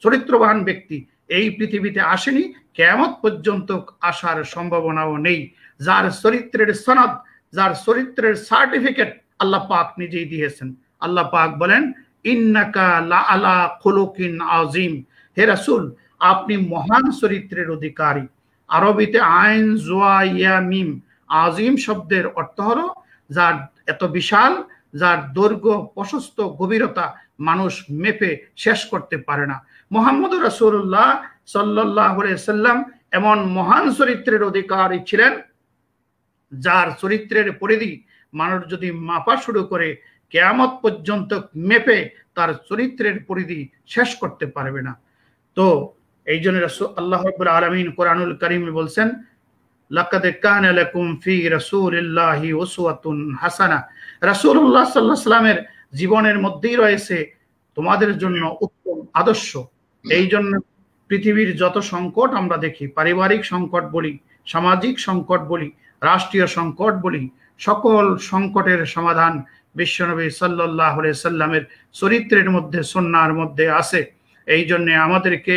চরিত্রবান ব্যক্তি এই পৃথিবীতে আসেনি, কিয়ামত পর্যন্ত আসার সম্ভাবনাও নেই। যার চরিত্রের সনদ, যার চরিত্রের সার্টিফিকেট আল্লাহ পাক নিজেই দিয়েছেন। আল্লাহ পাক বলেন, ইন্নাকা লা আলা খুলুকিন আযীম, হে রাসূল আপনি মহান চরিত্রের অধিকারী। আরবিতে আইন জোয়া ইয়া মিম, আযীম শব্দের অর্থ হলো যার এত বিশাল, যার দৈর্ঘ্য, প্রশস্ত, গভীরতা মানুষ মেপে শেষ করতে পারে না। মুহাম্মদ রাসূলুল্লাহ সাল্লাল্লাহু আলাইহি সাল্লাম এমন মহান চরিত্রের অধিকারী ছিলেন, যার চরিত্রের পরিধি মানুষ যদি মাপা শুরু করে কিয়ামত পর্যন্ত মেপে তার চরিত্রের পরিধি শেষ করতে পারবে না। তো এই জন্য আল্লাহ রাব্বুল আলামিন কোরআনুল কারীমে বলছেন, লাকাদ কানা লাকুম ফি রাসূলিল্লাহি উসওয়াতুন হাসানাহ, রাসূলুল্লাহ সাল্লাল্লাহু আলাইহি ওয়াসাল্লামের জীবনের মধ্যেই রয়েছে তোমাদের জন্য উত্তম আদর্শ। এই জন্য পৃথিবীর যত সংকট আমরা দেখি, পারিবারিক সংকট বলি, সামাজিক সংকট বলি, রাষ্ট্রীয় সংকট বলি, সকল সংকটের সমাধান বিশ্বনবী সাল্লাল্লাহু আলাইহি সাল্লামের চরিত্রের মধ্যে, সুন্নাহর মধ্যে আছে। এই জন্য আমাদেরকে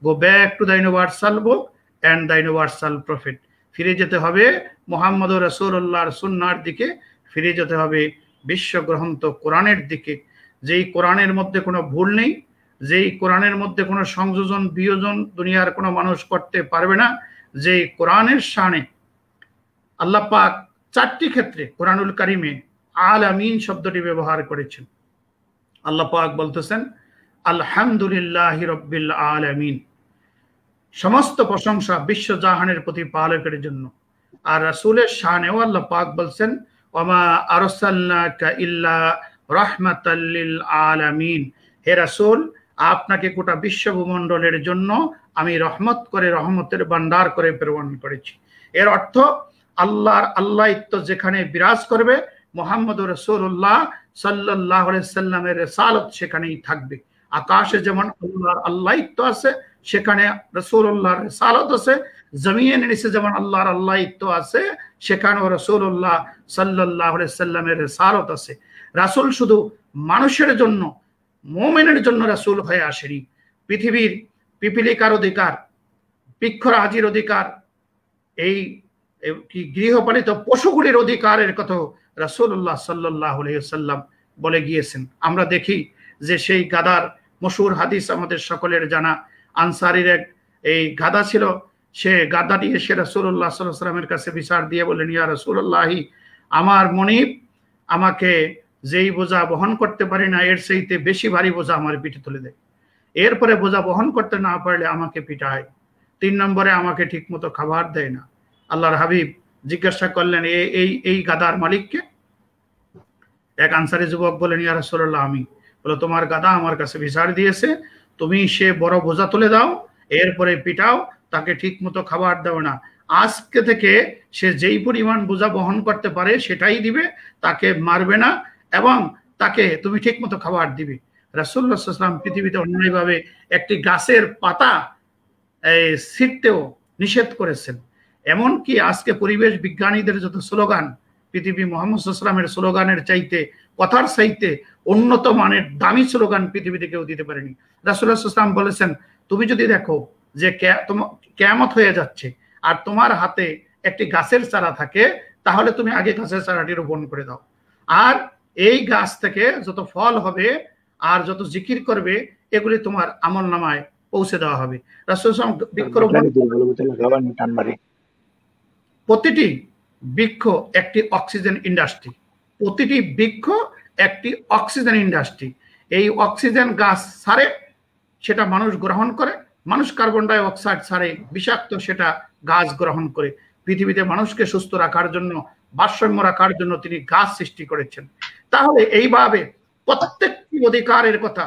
গো back to the universal book and the universal prophet, ফিরে যেতে হবে মুহাম্মদ রাসূলুল্লাহর সুন্নাহর দিকে, ফিরে যেতে হবে বিশ্বগ্রন্থ কোরআনের দিকে, যেই কোরআনের মধ্যে কোনো ভুল নেই, যেই কোরআনের মধ্যে কোনো সংযোজন বিয়োজন দুনিয়ার কোনো মানুষ করতে পারবে না, যেই কোরআনের শানে আল্লাহ পাক 4টি ক্ষেত্রে কোরআনুল কারীমে আলামিন শব্দটি ব্যবহার করেছেন। আল্লাহ পাক বলতেছেন আলহামদুলিল্লাহি রাব্বিল আলামিন, সমস্ত প্রশংসা বিশ্বজাহানের প্রতিপালকের জন্য। আর রাসূলের শানেও আল্লাহ পাক বলছেন ওয়ামা আরসালনাকা ইল্লা রাহমাতাল লিল আলামিন, হে রাসূল আপনাকে গোটা বিশ্বভূমণ্ডলের জন্য আমি রহমত করে, রহমতের ভান্ডার করে প্রেরণ করেছি। এর অর্থ আল্লাহর আল্লাহিত্ব যেখানে বিরাজ করবে, মুহাম্মদুর রাসূলুল্লাহ সাল্লাল্লাহু আলাইহি সাল্লামের রিসালাত সেখানেই থাকবে। আকাশে যেমন আল্লাহর আল্লাহিত্ব আছে, সেখানে রাসূলুল্লাহর রিসালাত আছে। জমিনের নিচে যেমন আল্লাহর আল্লাহিত্ব আছে, সেখানেও রাসূলুল্লাহ সাল্লাল্লাহু আলাইহি সাল্লামের রিসালাত আছে। রাসূল শুধু মানুষের জন্য, মুমিনের জন্য রাসূল হয়ে আসেনি। পৃথিবীর পিপিলিকার অধিকার, বৃক্ষরাজির অধিকার, এই গৃহপালিত পশুগুলির অধিকারের কথা রাসূলুল্লাহ সাল্লাল্লাহু আলাইহি ওয়াসাল্লাম বলে গিয়েছেন। আমরা দেখি যে সেই গাদার মশহুর হাদিস আমাদের সকলের জানা, আনসারীর এক এই গাদা ছিল, সে গাদাটি এসে রাসূলুল্লাহ সাল্লাল্লাহু আলাইহি ওয়াসাল্লামের কাছে বিচার দিয়ে বললেন, ইয়া রাসূলুল্লাহি, আমার মনিব আমাকে যেই বোঝা বহন করতে পারি না, এর চাইতে বেশি ভারী বোঝা আমার পিঠে তুলে দেয়। এরপরে বোঝা বহন করতে না পারলে আমাকে পিটায়। 3 নম্বরে আমাকে ঠিক মতো খাবার দেয় না। আল্লাহর হাবিব জিজ্ঞাসা করলেন, এই গাদার মালিককে? এক আনসারী যুবক বলেন, ইয়া রাসূলুল্লাহ আমি। বলে, তোমার গাদা আমার কাছে বিচার দিয়েছে, তুমি সে বড় বোঝা তুলে দাও, এরপরে পিটাও, তাকে ঠিক মতো খাবার দাও না। আজকে থেকে সে যেই পরিমাণ বোঝা বহন করতে পারে সেটাই দিবে, তাকে মারবে না, এবং তাকে তুমি ঠিক মতো খাবার দিবে। রাসূলুল্লাহ সাল্লাল্লাহু আলাইহি ওয়াসাল্লাম পৃথিবীতে অন্যায়ভাবে একটি গাছের পাতা ছিঁড়তেও নিষেধ করেছেন। এমনকি আজকে পরিবেশ বিজ্ঞানীদের যত স্লোগান, পৃথিবী মুহাম্মদ সাল্লাল্লাহু আলাইহি ওয়াসাল্লামের স্লোগানের চাইতে, কথার চাইতে উন্নত মানের দামি স্লোগান পৃথিবীতে কেউ দিতে পারেনি। রাসূলুল্লাহ সাল্লাল্লাহু আলাইহি ওয়াসাল্লাম বলেছেন, তুমি যদি দেখো যে কিয়ামত হয়ে যাচ্ছে আর তোমার হাতে একটি গাছের চারা থাকে, তাহলে তুমি আগে গাছের চারাটি রোপণ করে দাও, আর এই গাছ থেকে যত ফল হবে আর যত জিকির করবে এগুলি তোমার আমলনামায় পৌঁছে দেওয়া হবে। রাসূলুল্লাহ সাল্লাল্লাহু আলাইহি ওয়াসাল্লাম প্রতিটি বৃক্ষ একটি অক্সিজেন ইন্ডাস্ট্রি, প্রতিটি বৃক্ষ একটি অক্সিজেন ইন্ডাস্ট্রি। এই অক্সিজেন গাছ ছাড়ে, সেটা মানুষ গ্রহণ করে, মানুষ কার্বন ডাই অক্সাইড ছাড়ে, বিষাক্ত সেটা গাছ গ্রহণ করে। পৃথিবীতে মানুষকে সুস্থ রাখার জন্য, ভারসাম্য রাখার জন্য তিনি গাছ সৃষ্টি করেছেন। তাহলে এইভাবে প্রত্যেকটি অধিকারের কথা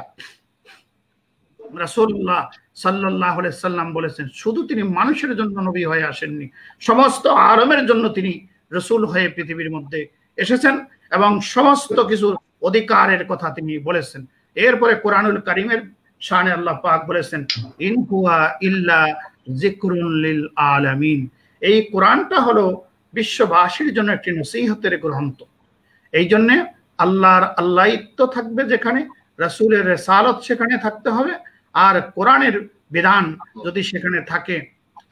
রাসূলুল্লাহ সাল্লাল্লাহু আলাইহি সাল্লাম বলেছেন। শুধু তিনি মানুষের জন্য নবী হয়ে আসেননি, সমস্ত আলমের জন্য তিনি রাসূল হয়ে পৃথিবীর মধ্যে এসেছেন এবং সমস্ত কিছু অধিকারের কথা তিনি বলেছেন। এরপরে কোরআনুল কারীমের শানে আল্লাহ পাক বলেছেন, ইন হুয়া ইল্লা যিকরুন লিল আলামিন, এই কোরআনটা হলো বিশ্ববাসীর জন্য একটি নসিহতের গ্রন্থ। এই জন্য আল্লাহর আল্লাহিত্ব থাকবে যেখানে, রাসূলের রিসালাত সেখানে থাকতে হবে, আর কোরআনের বিধান যদি সেখানে থাকে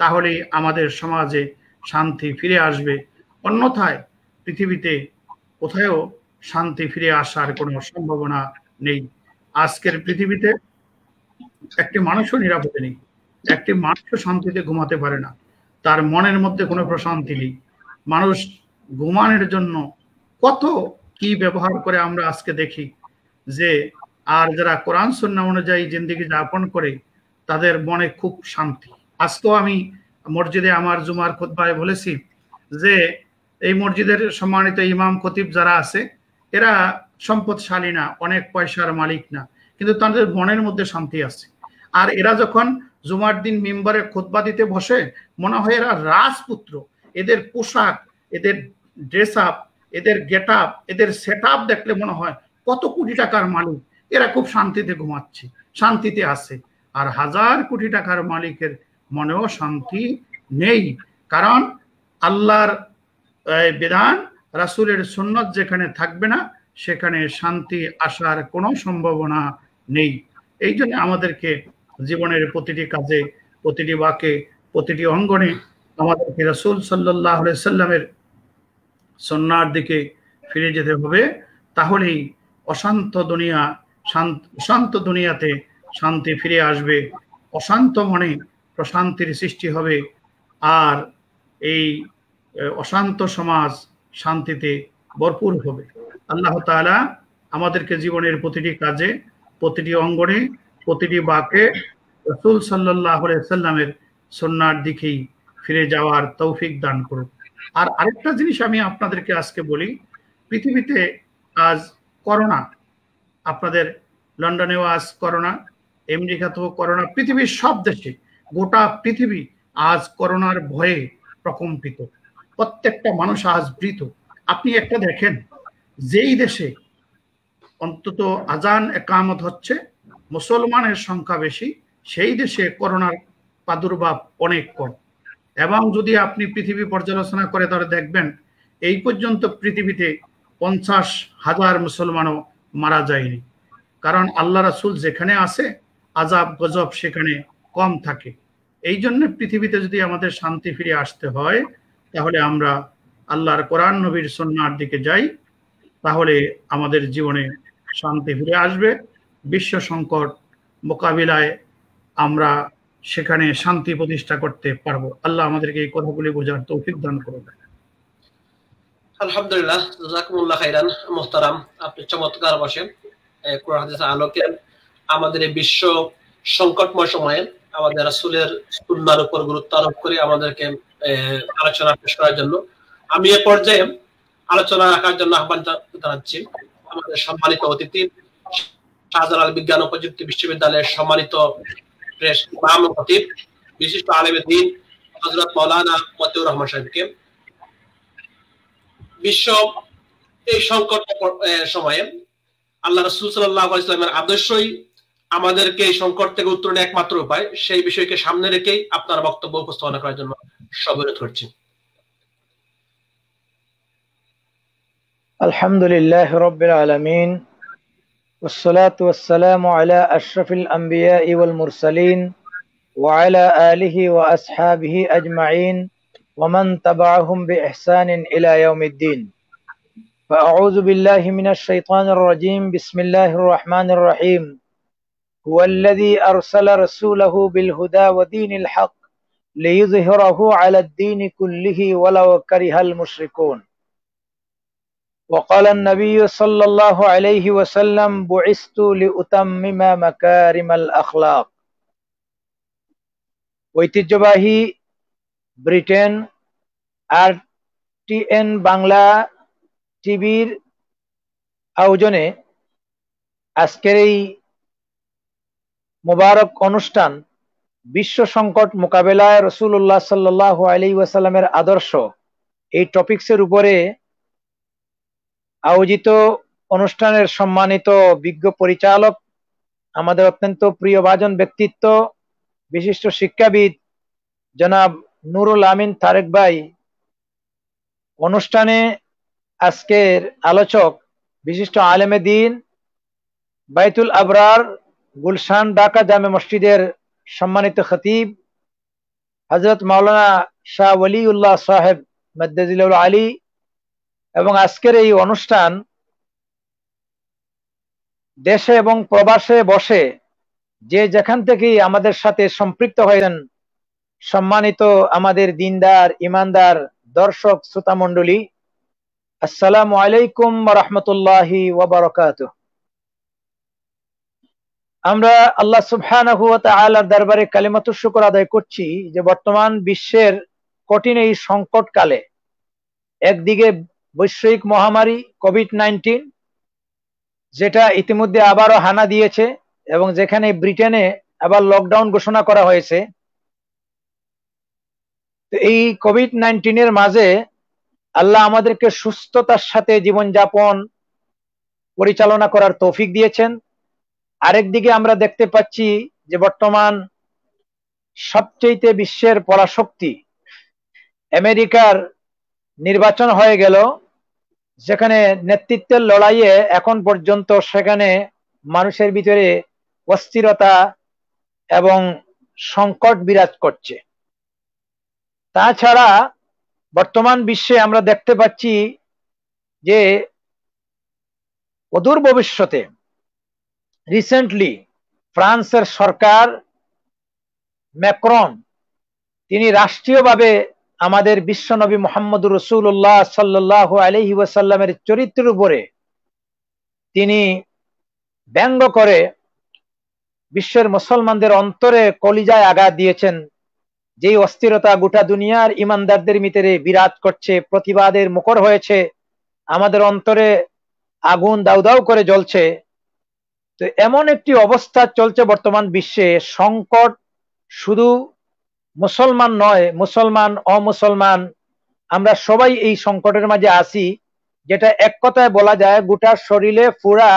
তাহলে আমাদের সমাজে শান্তি ফিরে আসবে। অন্যথায় পৃথিবীতে কোথাও শান্তি ফিরে আসার কোনো সম্ভাবনা নেই। আজকের পৃথিবীতে একটি মানুষও নিরাপদে নেই, একটি মানুষও শান্তিতে ঘুমাতে পারে না, তার মনের মধ্যে কোনো প্রশান্তি নেই। মানুষ ঘুমানোর জন্য কত কি ব্যবহার করে আমরা আজকে দেখি যে, আর যারা কোরআন সুন্নাহ অনুযায়ী জিন্দেগি যাপন করে তাদের মনে খুব শান্তি। আজকেও আমি মসজিদে আমার জুমার খুতবায় বলেছি যে এই মসজিদের সম্মানিত ইমাম খতিব যারা আছে এরা সম্পদশালী না, অনেক পয়সার মালিক না, কিন্তু তাদের মনের মধ্যে শান্তি আছে। আর এরা যখন জুমার দিন মিম্বারে খুতবা দিতে বসে মনে হয় এরা রাজপুত্র। এদের পোশাক, এদের ড্রেস আপ, এদের গেট আপ, এদের সেট আপ দেখলে মনে হয় কত কোটি টাকার মালিক। এরা খুব শান্তিতে ঘুমাচ্ছে, শান্তিতে আছে। আর হাজার কোটি টাকার মালিকের মনেও শান্তি নেই, কারণ আল্লাহর বিধান, রাসূলের সুন্নাত যেখানে থাকবে না সেখানে শান্তি আসার কোনো সম্ভাবনা নেই। এই জন্য আমাদেরকে জীবনের প্রতিটি কাজে, প্রতিটি বাক্যে, প্রতিটি অঙ্গনে আমাদেরকে রাসূল সাল্লাল্লাহু আলাইহি সাল্লামের সুন্নাহর দিকে ফিরে যেতে হবে। তাহলেই শান্ত দুনিয়াতে শান্তি ফিরে আসবে, অশান্ত মনে প্রশান্তির সৃষ্টি হবে, আর এই অশান্ত সমাজ শান্তিতে ভরপুর হবে। আল্লাহ তাআলা আমাদেরকে জীবনের প্রতিটি কাজে, প্রতিটি অঙ্গনে, প্রতিটি বাক্যে রাসূল সাল্লাল্লাহু আলাইহি সাল্লামের সুন্নাহর দিকেই ফিরে যাওয়ার তৌফিক দান করুন। আর আরেকটা জিনিস আমি আপনাদেরকে আজকে বলি, পৃথিবীতে আজ করোনা, আপনাদের লন্ডনেও আজ করোনা, আমেরিকাতেও করোনা, পৃথিবীর সব দেশে, গোটা পৃথিবী আজ করোনার ভয়ে প্রকম্পিত। প্রত্যেকটা মানুষ আজ ভীত। আপনি একটা দেখেন, যেই দেশে অন্তত আজান একামত হচ্ছে, মুসলমানের সংখ্যা বেশি, সেই দেশে করোনার প্রাদুর্ভাব অনেক কম। এবং যদি আপনি পৃথিবী পর্যালোচনা করে তাহলে দেখবেন এই পর্যন্ত পৃথিবীতে 50,000 মুসলমানও মারা যায়নি, কারণ আল্লাহ রাসূল যেখানে আছে আযাব গজব সেখানে কম থাকে। এই জন্য পৃথিবীতে যদি আমাদের শান্তি ফিরে আসতে হয় তাহলে আমরা আল্লাহর কোরআন নবীর সুন্নাহর দিকে যাই, তাহলে আমাদের জীবনে শান্তি ফিরে আসবে। বিশ্ব সংকট মোকাবিলায় আমরা সেখানে শান্তি প্রতিষ্ঠা করতে পারবো। আল্লাহ আমাদেরকে এই কথাগুলি বোঝার তৌফিক দান করুন। আলহামদুলিল্লাহ, জাযাকুমুল্লাহ খাইরান। মুহতারাম, আপনি চমৎকার ভাবে কোরআন হাদিসের আলোকে আমাদের এই বিশ্ব সংকটময় সময়ে আমাদের রাসূলের সুন্নাহর উপর গুরুত্ব আরোপ করে আমাদেরকে আলোচনা পেশ করার জন্য আমি এই পর্যায়ে আলোচনা রাখার জন্য আহ্বান জানাচ্ছি আমাদের সম্মানিত অতিথি, শাহজালাল বিজ্ঞান ও প্রযুক্তি বিশ্ববিদ্যালয়ের সম্মানিত ইমাম ও খতিব, বিশিষ্ট আলেমে দ্বীন হযরত মাওলানা মতিউর রহমান সাহেবকে। বিশ্ব এই সংকট সময়ে আল্লাহ রাসূল সাল্লাল্লাহু আলাইহি ওয়াসাল্লামের আদর্শই আমাদেরকে এই সংকট থেকে উত্তরণের একমাত্র উপায়। সেই বিষয়কে সামনে রেখেই আপনার বক্তব্য উপস্থাপনা করার জন্য সবিরত করছি। আলহামদুলিল্লাহ রাব্বিল আলামিন, والصلاة والسلام على أشرف الأنبياء والمرسلين وعلى آله وأصحابه أجمعين ومن تبعهم بإحسان إلى يوم الدين. فأعوذ بالله من الشيطان الرجيم. بسم الله الرحمن الرحيم. هو الذي أرسل رسوله بالهدى ودين الحق ليظهره على الدين كله ولو كره المشركون. وقال النبي صلى الله عليه وسلم بعثت لأتمم مكارم الأخلاق. ঐতিহ্যবাহী ব্রিটেন RTN বাংলা টিভির আয়োজনে আজকের এই মোবারক অনুষ্ঠান বিশ্ব সংকট মোকাবেলায় রাসূলুল্লাহ সাল্লাল্লাহু আলাইহি ওয়াসাল্লামের আদর্শ, এই টপিকসের উপরে আয়োজিত অনুষ্ঠানের সম্মানিত বিজ্ঞ পরিচালক, আমাদের অত্যন্ত প্রিয় ভাজন ব্যক্তিত্ব, বিশিষ্ট শিক্ষাবিদ জনাব নুরুল আমিন তারেক ভাই, অনুষ্ঠানে আজকের আলোচক বিশিষ্ট আলেমে দ্বীন, বাইতুল আবরার গুলশান ঢাকা জামে মসজিদের সম্মানিত খতিব হযরত মাওলানা শাহ ওয়ালিউল্লাহ সাহেব মাদ্দাজিলুল আলী, এবং আজকের এই অনুষ্ঠান দেশে এবং প্রবাসে বসে যে যেখান থেকেই আমাদের সাথে সম্পৃক্ত হয়েছেন সম্মানিত আমাদের দিনদার ইমানদার দর্শক শ্রোতা মণ্ডলী, আসসালামু আলাইকুম ওয়া রাহমাতুল্লাহি ওয়া বারাকাতুহু। আমরা আল্লাহ সুবহানাহু ওয়া তাআলার দরবারে কালিমাতুশ শুকর আদায় করছি যে বর্তমান বিশ্বের কঠিন এই সংকট কালে একদিকে বৈশ্বিক মহামারী কোভিড-19, যেটা ইতিমধ্যে আবারও হানা দিয়েছে এবং যেখানে ব্রিটেনে আবার লকডাউন ঘোষণা করা হয়েছে। এই কোভিড-19 এর মাঝে আল্লাহ আমাদেরকে সুস্থতার সাথে জীবনযাপন পরিচালনা করার তৌফিক দিয়েছেন। আরেকদিকে আমরা দেখতে পাচ্ছি যে বর্তমান সবচেয়ে বিশ্বের পরাশক্তি আমেরিকার নির্বাচন হয়ে গেল, যেখানে নেতৃত্বের লড়াইয়ে এখন পর্যন্ত সেখানে মানুষের ভিতরে অস্থিরতা এবং সংকট বিরাজ করছে। তাছাড়া বর্তমান বিশ্বে আমরা দেখতে পাচ্ছি যে অদূর ভবিষ্যতে রিসেন্টলি ফ্রান্সের সরকার ম্যাক্রন তিনি রাষ্ট্রীয়ভাবে আমাদের বিশ্বনবী মুহাম্মদুর রাসূলুল্লাহ সাল্লাল্লাহু আলাইহি ওয়াসাল্লামের চরিত্রের উপরে তিনি ব্যঙ্গ করে বিশ্বের মুসলমানদের অন্তরে কলিজায় আঘাত দিয়েছেন। যেই অস্থিরতা গোটা দুনিয়ার ইমানদারদের ভিতরে বিরাজ করছে, প্রতিবাদের মুখর হয়েছে, আমাদের অন্তরে আগুন দাউ দাউ করে জ্বলছে। তো এমন একটি অবস্থা চলছে বর্তমান বিশ্বে, সংকট শুধু মুসলমান নয়, মুসলমান অমুসলমান আমরা সবাই এই সংকটের মাঝে আছি, যেটা এক কথায় বলা যায় গোটা শরীরে পুরা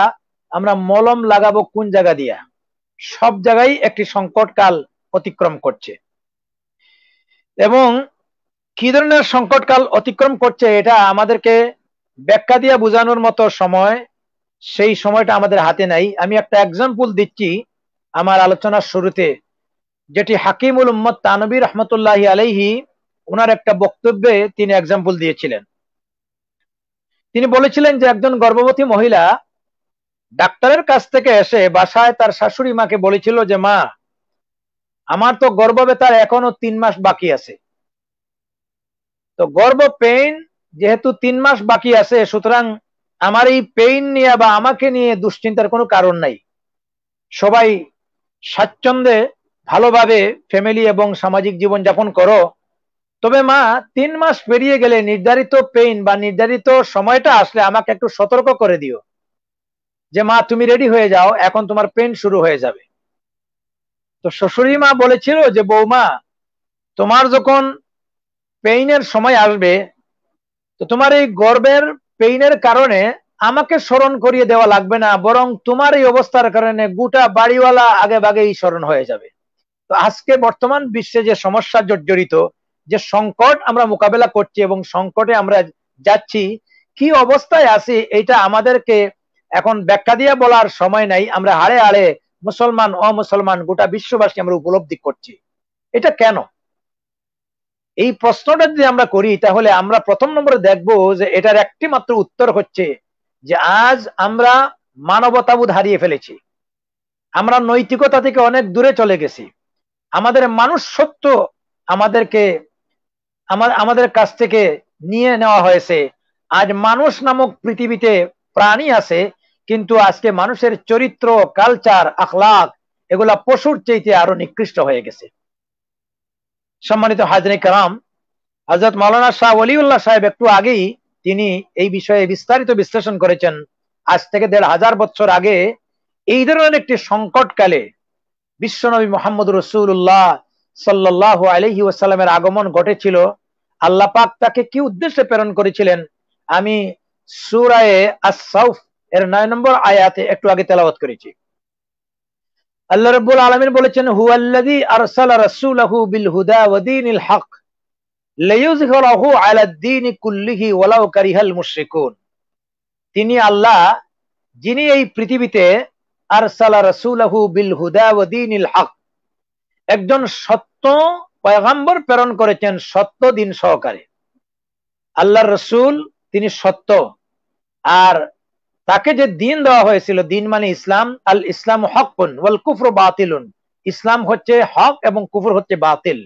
আমরা মলম লাগাবো কোন জায়গা দিয়া, সব জায়গায় একটি সংকট কাল অতিক্রম করছে। এবং কি ধরনের সংকট কাল অতিক্রম করছে এটা আমাদেরকে ব্যাখ্যা দিয়ে বোঝানোর মতো সময় সেই সময়টা আমাদের হাতে নাই। আমি একটা এক্সাম্পল দিচ্ছি আমার আলোচনার শুরুতে, যেটি হাকিমুল উম্মত তানবী রহমতুল্লাহি আলাইহি ওনার একটা বক্তব্যে তিনি এক্সাম্পল দিয়েছিলেন। তিনি বলেছিলেন যে একজন গর্ভবতী মহিলা ডাক্তারের কাছ থেকে এসে বাসায় তার শাশুড়ি মাকে বলেছিল যে মা, আমার তো গর্ভব্যথার এখনো 3 মাস বাকি আছে। তো গর্ভ পেইন যেহেতু 3 মাস বাকি আছে, সুতরাং আমার এই পেইন নিয়ে বা আমাকে নিয়ে দুশ্চিন্তার কোনো কারণ নাই, সবাই স্বাচ্ছন্দ্যে ভালোভাবে ফ্যামিলি এবং সামাজিক জীবন যাপন করো। তবে মা 3 মাস পেরিয়ে গেলে নির্ধারিত পেইন বা নির্ধারিত সময়টা আসলে আমাকে একটু সতর্ক করে দিও যে মা তুমি রেডি হয়ে যাও, এখন তোমার পেইন শুরু হয়ে যাবে। তো শ্বশুরি মা বলেছিল যে বৌমা, তোমার যখন পেইনের সময় আসবে তো তোমার এই গর্ভের পেইনের কারণে আমাকে স্মরণ করিয়ে দেওয়া লাগবে না, বরং তোমার এই অবস্থার কারণে গোটা বাড়িওয়ালা আগে ভাগেই স্মরণ হয়ে যাবে। তো আজকে বর্তমান বিশ্বে যে সমস্যা জর্জরিত, যে সংকট আমরা মোকাবেলা করছি এবং সংকটে আমরা যাচ্ছি, কি অবস্থায় আছি এটা আমাদেরকে এখন ব্যাখ্যা দিয়ে বলার সময় নাই। আমরা হাড়ে হাড়ে মুসলমান অমুসলমান গোটা বিশ্ববাসী আমরা উপলব্ধি করছি। এটা কেন? এই প্রশ্নটা যদি আমরা করি তাহলে আমরা প্রথম নম্বরে দেখবো যে এটার একটি মাত্র উত্তর হচ্ছে যে আজ আমরা মানবতাবোধ হারিয়ে ফেলেছি, আমরা নৈতিকতা থেকে অনেক দূরে চলে গেছি, আমাদের মানুষ সত্য আমাদের কাছ থেকে নিয়ে নেওয়া হয়েছে। আজ মানুষ নামক পৃথিবীতে প্রাণী আছে, কিন্তু আজকে মানুষের চরিত্র, কালচার, আখলাক এগুলা পশুর চাইতে আরো নিকৃষ্ট হয়ে গেছে। সম্মানিত হাজরে কারাম, হযরত মাওলানা শাহ ওলিউল্লাহ সাহেব একটু আগেই তিনি এই বিষয়ে বিস্তারিত বিশ্লেষণ করেছেন। আজ থেকে 1500 বছর আগে এই ধরনের একটি সংকটকালে বিশ্বনবী মুহাম্মদ রাসূলুল্লাহ সাল্লাল্লাহু আলাইহি ওয়াসাল্লামের আগমন ঘটেছিল। আল্লাহ পাক তাকে কি উদ্দেশ্যে প্রেরণ করেছিলেন আমি সূরা আস-সাউফ এর 9 নম্বর আয়াতে একটু আগে তেলাওয়াত করেছি। আল্লাহ রাব্বুল আলামিন বলেছেন, হুয়াল্লাযী আরসালা রাসূলাহু বিল হুদা ওয়া দীনিল হক লিইয়ুযহিরাহু আলাদ দীনি কুল্লিহি ওয়ালাউ কারিহাল মুশরিকুন। তিনি আল্লাহ যিনি এই পৃথিবীতে আরসালা রাসূলাহু বিল হুদা ওয়া দীনিল হক, একজন সত্য পয়গম্বর প্রেরণ করেছেন সত্য দিন সহকারে। আল্লাহর রাসূল তিনি সত্য, আর তাকে যে দিন দেওয়া হয়েছিল, দিন মানে ইসলাম, আল ইসলাম হকুন ওয়াল কুফরু বাতিলুন, ইসলাম হচ্ছে হক এবং কুফর হচ্ছে বাতিল।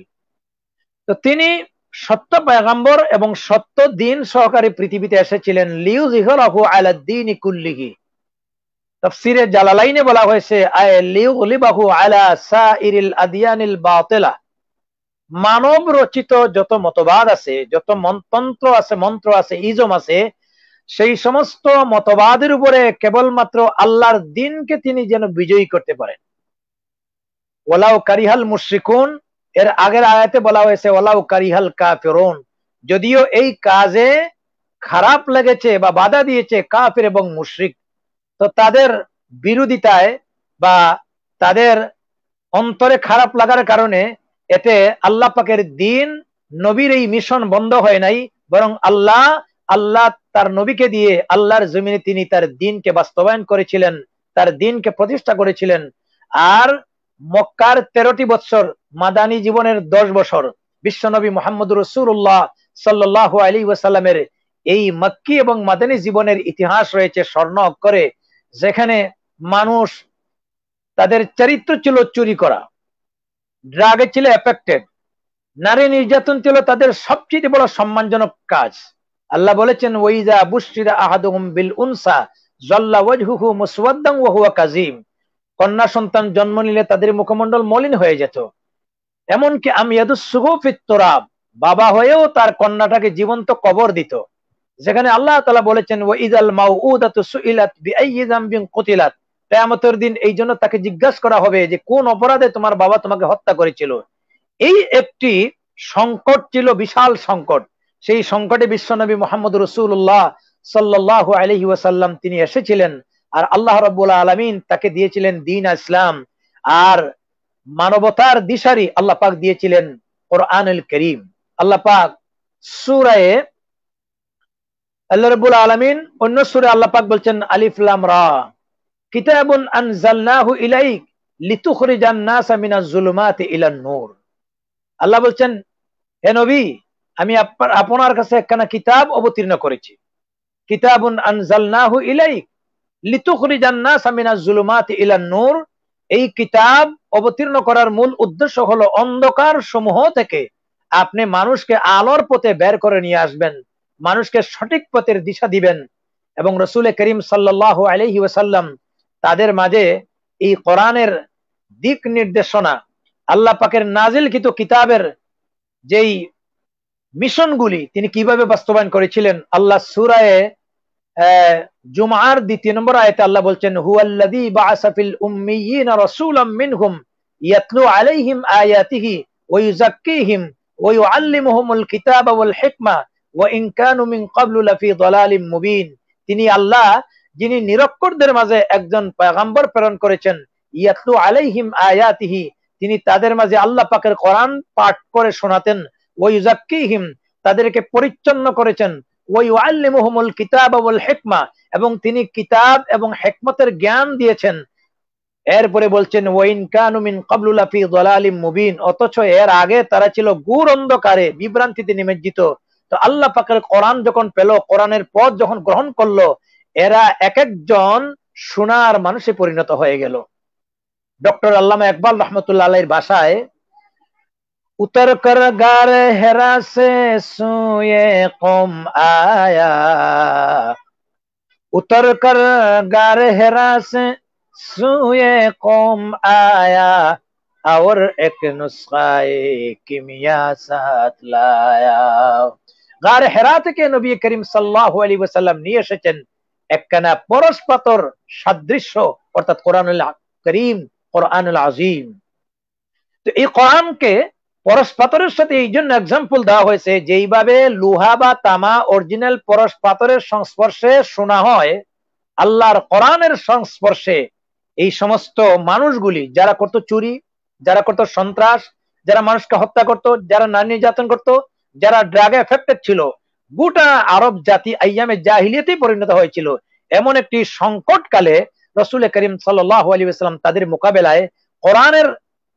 তো তিনি সত্য পয়গম্বর এবং সত্য দিন সহকারে পৃথিবীতে এসেছিলেন। লিইয়ুযহিরাহু আলাদ দীনি কুল্লিহি, তাফসীরে জালালাইনে বলা হয়েছে আয় লিইয়ুগলিবাহু আলা সাইরিল আদিয়ানিল বাতিলা, মানব রচিত যত মতবাদ আছে, যত মন্ত্র আছে, ইজম আছে, সেই সমস্ত মতবাদের উপরে কেবলমাত্র আল্লাহর দ্বীনকে তিনি যেন বিজয়ী করতে পারেন। ওয়ালাউ কারিহাল মুশরিকুন, এর আগের আয়াতে বলা হয়েছে ওয়ালাউ কারিহাল কাফিরুন, যদিও এই কাজে খারাপ লেগেছে বা বাধা দিয়েছে কাফির এবং মুশরিক, তো তাদের বিরোধিতায় বা তাদের অন্তরে খারাপ লাগার কারণে এতে আল্লাহ পাকের দ্বীন, নবীর এই মিশন বন্ধ হয় নাই, বরং আল্লাহ তার নবীকে দিয়ে আল্লাহর জমিনে তিনি তার দ্বীনকে বাস্তবায়ন করেছিলেন, তার দ্বীনকে প্রতিষ্ঠা করেছিলেন। আর মক্কার 13টি বছর, মাদানী জীবনের 10 বছর, বিশ্বনবী মুহাম্মদ রাসূলুল্লাহ সাল্লাল্লাহু আলাইহি ওয়াসাল্লামের এই মক্কি এবং মাদানী জীবনের ইতিহাস রয়েছে স্বর্ণ অক্ষরে, যেখানে মানুষ তাদের চরিত্র ছিল চুরি করা, ড্রাগে ছিল এফেক্টেড, নারী নির্যাতন ছিল তাদের সবচেয়ে বড় সম্মানজনক কাজ। আল্লাহ বলেছেন ওয়াইজা বুশরিরা আহাদুহুম বিল উনসা যাল্লা ওয়াজহুহু মুসওয়াদ্দান ওয়া হুয়া কাযীম, কন্যা সন্তান জন্ম নিলে তাদের মুখমণ্ডল মলিন হয়ে যেত, এমনকি আমিয়াদুসসুহু ফিত তুরাব, বাবা হয়েও তার কন্যাটাকে জীবন্ত কবর দিত। যেখানে আল্লাহ তাআলা বলেছেন ওয়াইযাল মাউউদাতু সুইলাত বিআইয়ি যামবিন কুতিলাত, কিয়ামতের দিন এই জন্য তাকে জিজ্ঞাসা করা হবে যে কোন অপরাধে তোমার বাবা তোমাকে হত্যা করেছিল। এই একটি সংকট ছিল, বিশাল সংকট। সেই সংকটে বিশ্বনবী মুহাম্মদ রাসূলুল্লাহ সাল্লাল্লাহু আলাইহি ওয়াসাল্লাম তিনি এসেছিলেন, আর আল্লাহ রাব্বুল আলামিন তাকে দিয়েছিলেন দ্বীন ইসলাম, আর মানবতার দিশারি আল্লাহ পাক দিয়েছিলেন কোরআনুল কারীম। আল্লাহ পাক সূরা আল্লাহ রাব্বুল আলামিন অন্য সূরা আল্লাহ পাক বলছেন আলিফ লাম রা কিতাবুন আনজালনাহু ইলাইক লিতুখরিজান নাসা মিনাজ যুলুমাতি ইলান নূর। আল্লাহ বলছেন হে নবী, আমি আপনার কাছে একখানা কিতাব অবতীর্ণ করেছি, কিতাবুন আনজালনাহু ইলাইক লিতুখরিজান নাসা মিনাজ যুলুমাতি ইলান নূর। এই কিতাব অবতীর্ণ করার মূল উদ্দেশ্য হলো অন্ধকার সমূহ থেকে আপনি মানুষকে আলোর পথে বের করে নিয়ে আসবেন, মানুষকে সঠিক পথের দিশা দিবেন। এবং রাসূল করিম সাল্লাল্লাহু আলাইহি ওয়াসাল্লাম তাদের মাঝে এই কোরআনের দিক নির্দেশনা, আল্লাহ পাকের নাজিলকৃত কিতাবের যেই মিশনগুলি তিনি কিভাবে বাস্তবায়ন করেছিলেন। আল্লাহ সূরা জুমার 2 নম্বর আয়াতে আল্লাহ বলছেন হুয়াল্লাযী বাআসা ফিল উম্মিয়িনা রাসূলাম মিনহুম ইয়াতলু আলাইহিম আয়াতিহি ওয়া ইউযাক্কিহিম ওয়া ইউআল্লিমুহুমুল কিতাবা ওয়াল হিকমা ওয়া ইন কানু মিন ক্বাবলু লাফি যালালিম মুবিন। তিনি আল্লাহ যিনি নিরক্ষরদের মাঝে একজন পয়গম্বর প্রেরণ করেছেন, ইয়াতলু আলাইহিম আয়াতিহি, তিনি তাদের মাঝে আল্লাহ পাকের কোরআন পাঠ করে শোনাতেন, ওয়া ইউযাক্কিহিম, তাদেরকে পরিচ্ছন্ন করেছেন, ওয়া ইউআল্লিমুহুমুল কিতাবা ওয়াল হিকমা, এবং তিনি কিতাব এবং হিকমতের জ্ঞান দিয়েছেন। এরপরে বলছেন ওয়া ইন কানু মিন ক্বাবলু লাফি যালালিম মুবিন, অথচ এর আগে তারা ছিল ঘোর অন্ধকারে, বিভ্রান্তিতে নিমজ্জিত। তো আল্লাহ পাকের কোরআন যখন পেল, কোরআনের পথ যখন গ্রহণ করলো, এরা এক একজন সোনার মানুষে পরিণত হয়ে গেল। ডক্টর আল্লামা ইকবাল রহমতুল্লাহ আলাইহির ভাষায় उतर कर गार हेरा से सोए कौम आया, उतर कर गार हेरा से सोए कौम आया, और एक नुस्खाए किमिया साथ लाया। গার হেরা থেকে নবী করিম সাল্লাল্লাহু আলাইহি ওয়াসাল্লাম নিয়ে এসেছেন একখানা পরশ পাথর সাদৃশ্য, অর্থাৎ কোরআনুল কারীম, কোরআনুল আযীম। তো এই কোরআনকে পরশ পাথরের সাথে এই জন্য এক্সাম্পল দেওয়া হয়েছে, যেইভাবে লোহা বা তামা অরিজিনাল পরশ পাথরের সংস্পর্শে শোনা হয়, আল্লাহর কোরআনের সংস্পর্শে এই সমস্ত মানুষগুলি যারা করত চুরি, যারা করত সন্ত্রাস, যারা মানুষকে হত্যা করত, যারা নারী নির্যাতন করত, যারা ড্রাগে এফেক্টেড ছিল, গোটা আরব জাতি আইয়ামে জাহিলিয়াতেই পরিণত হয়েছিল। এমন একটি সংকটকালে রাসূল করিম সাল্লাল্লাহু আলাইহি ওয়াসাল্লাম তাদের মোকাবেলায় কোরআনের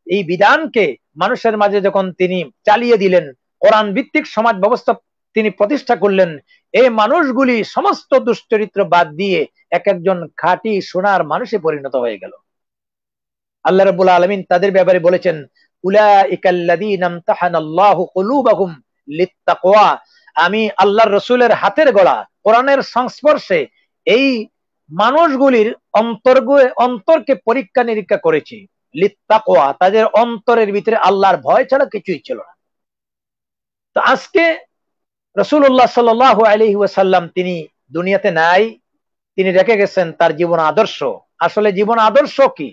এই বিধানকে মানুষের মাঝে যখন তিনি চালিয়ে দিলেন, কোরআন ভিত্তিক সমাজ ব্যবস্থা তিনি প্রতিষ্ঠা করলেন, এই মানুষগুলি সমস্ত দুশ্চরিত্র বাদ দিয়ে এক একজন খাঁটি সোনার মানুষে পরিণত হয়ে গেল। আল্লাহ রাব্বুল আলামিন তাদের ব্যাপারে বলেছেন উলাইকাল্লাযীনা ইমতাহানাল্লাহু কুলুবাহুম লিত্তাকওয়া, আমি আল্লাহর রাসূলের হাতের গড়া কোরআনের সংস্পর্শে এই মানুষগুলির অন্তরকে পরীক্ষা নিরীক্ষা করেছি। লিত্তাকওয়া, তাদের অন্তরের ভিতরে আল্লাহর ভয় ছাড়া কিছুই ছিল না। তো আজকে রাসূলুল্লাহ সাল্লাল্লাহু আলাইহি ওয়াসাল্লাম তিনি দুনিয়াতে নাই, তিনি রেখে গেছেন তার জীবন আদর্শ। আসলে জীবন আদর্শ কি?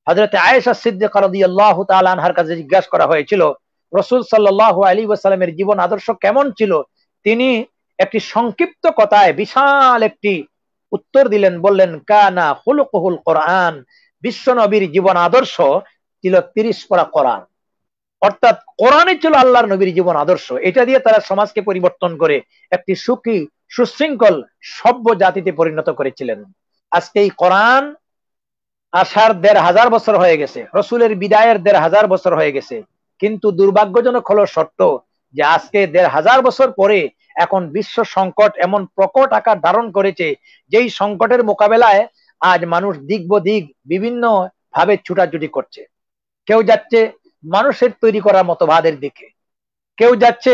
হযরত আয়েশা সিদ্দিকা রাদিয়াল্লাহু তাআলা আনহার কাছে জিজ্ঞাসা করা হয়েছিল রাসূল সাল্লাল্লাহু আলাইহি ওয়াসাল্লামের জীবন আদর্শ কেমন ছিল। তিনি একটি সংক্ষিপ্ত কথায় বিশাল একটি উত্তর দিলেন, বললেন কানা খুলুকুহুল কোরআন, বিশ্ব নবীর জীবন আদর্শ ছিল 30 পারা কোরআন। অর্থাৎ কোরআনই ছিল আল্লাহর নবীর জীবন আদর্শ। এটা দিয়ে তারা সমাজকে পরিবর্তন করে একটি সুখী সুশৃঙ্খল সভ্য জাতিতে পরিণত করেছিলেন। আজকে এই কোরআন আসার 1500 বছর হয়ে গেছে, রসুলের বিদায়ের 1500 বছর হয়ে গেছে, কিন্তু দুর্ভাগ্যজনক হলো সত্য যে আজকে 1500 বছর পরে এখন বিশ্ব সংকট এমন প্রকট আকার ধারণ করেছে, যেই সংকটের মোকাবেলায় আজ মানুষ দিক বদিক বিভিন্ন ভাবে ছুটাছুটি করছে। কেউ যাচ্ছে মানুষের তৈরি করা মতবাদের দিকে, কেউ যাচ্ছে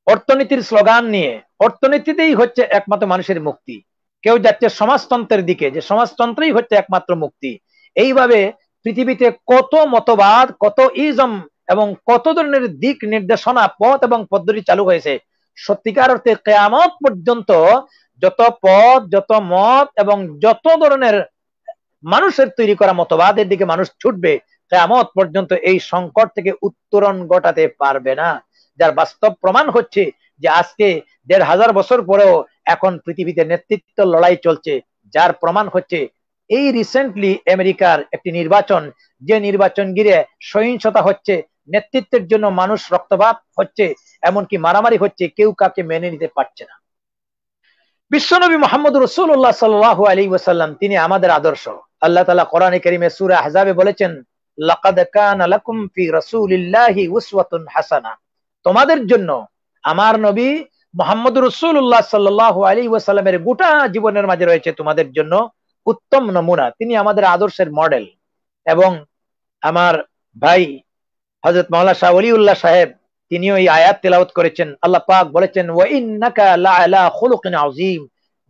অর্থনীতির স্লোগান নিয়ে, অর্থনীতিতেই হচ্ছে একমাত্র মানুষের মুক্তি, কেউ যাচ্ছে সমাজতন্ত্রের দিকে, যে সমাজতন্ত্রই হচ্ছে একমাত্র মুক্তি। এইভাবে পৃথিবীতে কত মতবাদ, কত ইজম এবং কত ধরনের দিক নির্দেশনা, পথ এবং পদ্ধতি চালু হয়েছে। সত্যিকার অর্থে কিয়ামত পর্যন্ত যত পথ, যত মত এবং যত ধরনের মানুষের তৈরি করা মতবাদের দিকে মানুষ ছুটবে, কিয়ামত পর্যন্ত এই সংকট থেকে উত্তরণ ঘটাতে পারবে না। যার বাস্তব প্রমাণ হচ্ছে যে আজকে 1500 বছর পরেও এখন পৃথিবীতে নেতৃত্ব লড়াই চলছে, যার প্রমাণ হচ্ছে এই রিসেন্টলি আমেরিকার একটি নির্বাচন, যে নির্বাচন ঘিরে সহিংসতা হচ্ছে, নেতৃত্বের জন্য মানুষ রক্তপাত হচ্ছে, এমনকি মারামারি হচ্ছে, কেউ কাকে মেনে নিতে পারছে না। বিশ্বনবী মুহাম্মদ রাসূলুল্লাহ সাল্লাল্লাহু আলাইহি ওয়াসাল্লাম তিনি আমাদের আদর্শ। আল্লাহ তাআলা কোরআনে কারীমে সূরা আহজাবে বলেছেন লাকাদ কানা লাকুম ফি রাসূলিল্লাহি উসওয়াতুন হাসানাহ, তোমাদের জন্য আমার নবী মুহাম্মদ রাসূলুল্লাহ সাল্লাল্লাহু আলাইহি ওয়াসাল্লামের গোটা জীবনের মাঝে রয়েছে তোমাদের জন্য উত্তম নমুনা। তিনি আমাদের আদর্শের মডেল। এবং আমার ভাই হযরত মাওলানা শাহ ওলিউল্লাহ সাহেব তিনিও এই আয়াত তেলাওয়াত করেছেন। আল্লাহ পাক বলেছেন ওয়া ইন্নাকা লাআলা খুলুকিন আযীম,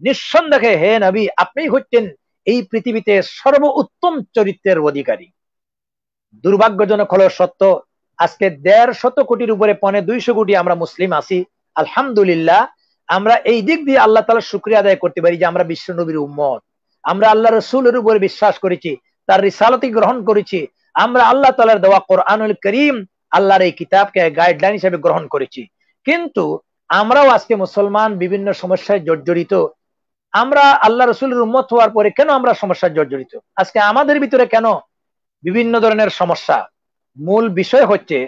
নিঃসন্দেহে হে নবী আপনি হচ্ছেন এই পৃথিবীতে সর্বোত্তম চরিত্রের অধিকারী। দুর্ভাগ্যজনক হলো সত্য, আজকে 150 কোটির উপরে 250 কোটি আমরা মুসলিম আছি। আলহামদুলিল্লাহ, আমরা এই দিক দিয়ে আল্লাহ তাআলার শুকরিয়া আদায় করতে পারি যে আমরা বিশ্ব নবীর উম্মত, আমরা আল্লাহ রাসূলের উপরে বিশ্বাস করেছি, তার রিসালাতকে গ্রহণ করেছি, আমরা আল্লাহ তাআলার দেওয়া কোরআনুল কারীম, আল্লাহর এই কিতাবকে গাইডলাইন হিসেবে গ্রহণ করেছি। কিন্তু আমরাও আজকে মুসলমান বিভিন্ন সমস্যায় জর্জরিত। আমরা আল্লাহ রাসূলের উম্মত হওয়ার পরে কেন আমরা সমস্যায় জর্জরিত? আজকে আমাদের ভিতরে কেন বিভিন্ন ধরনের সমস্যা? মূল বিষয় হচ্ছে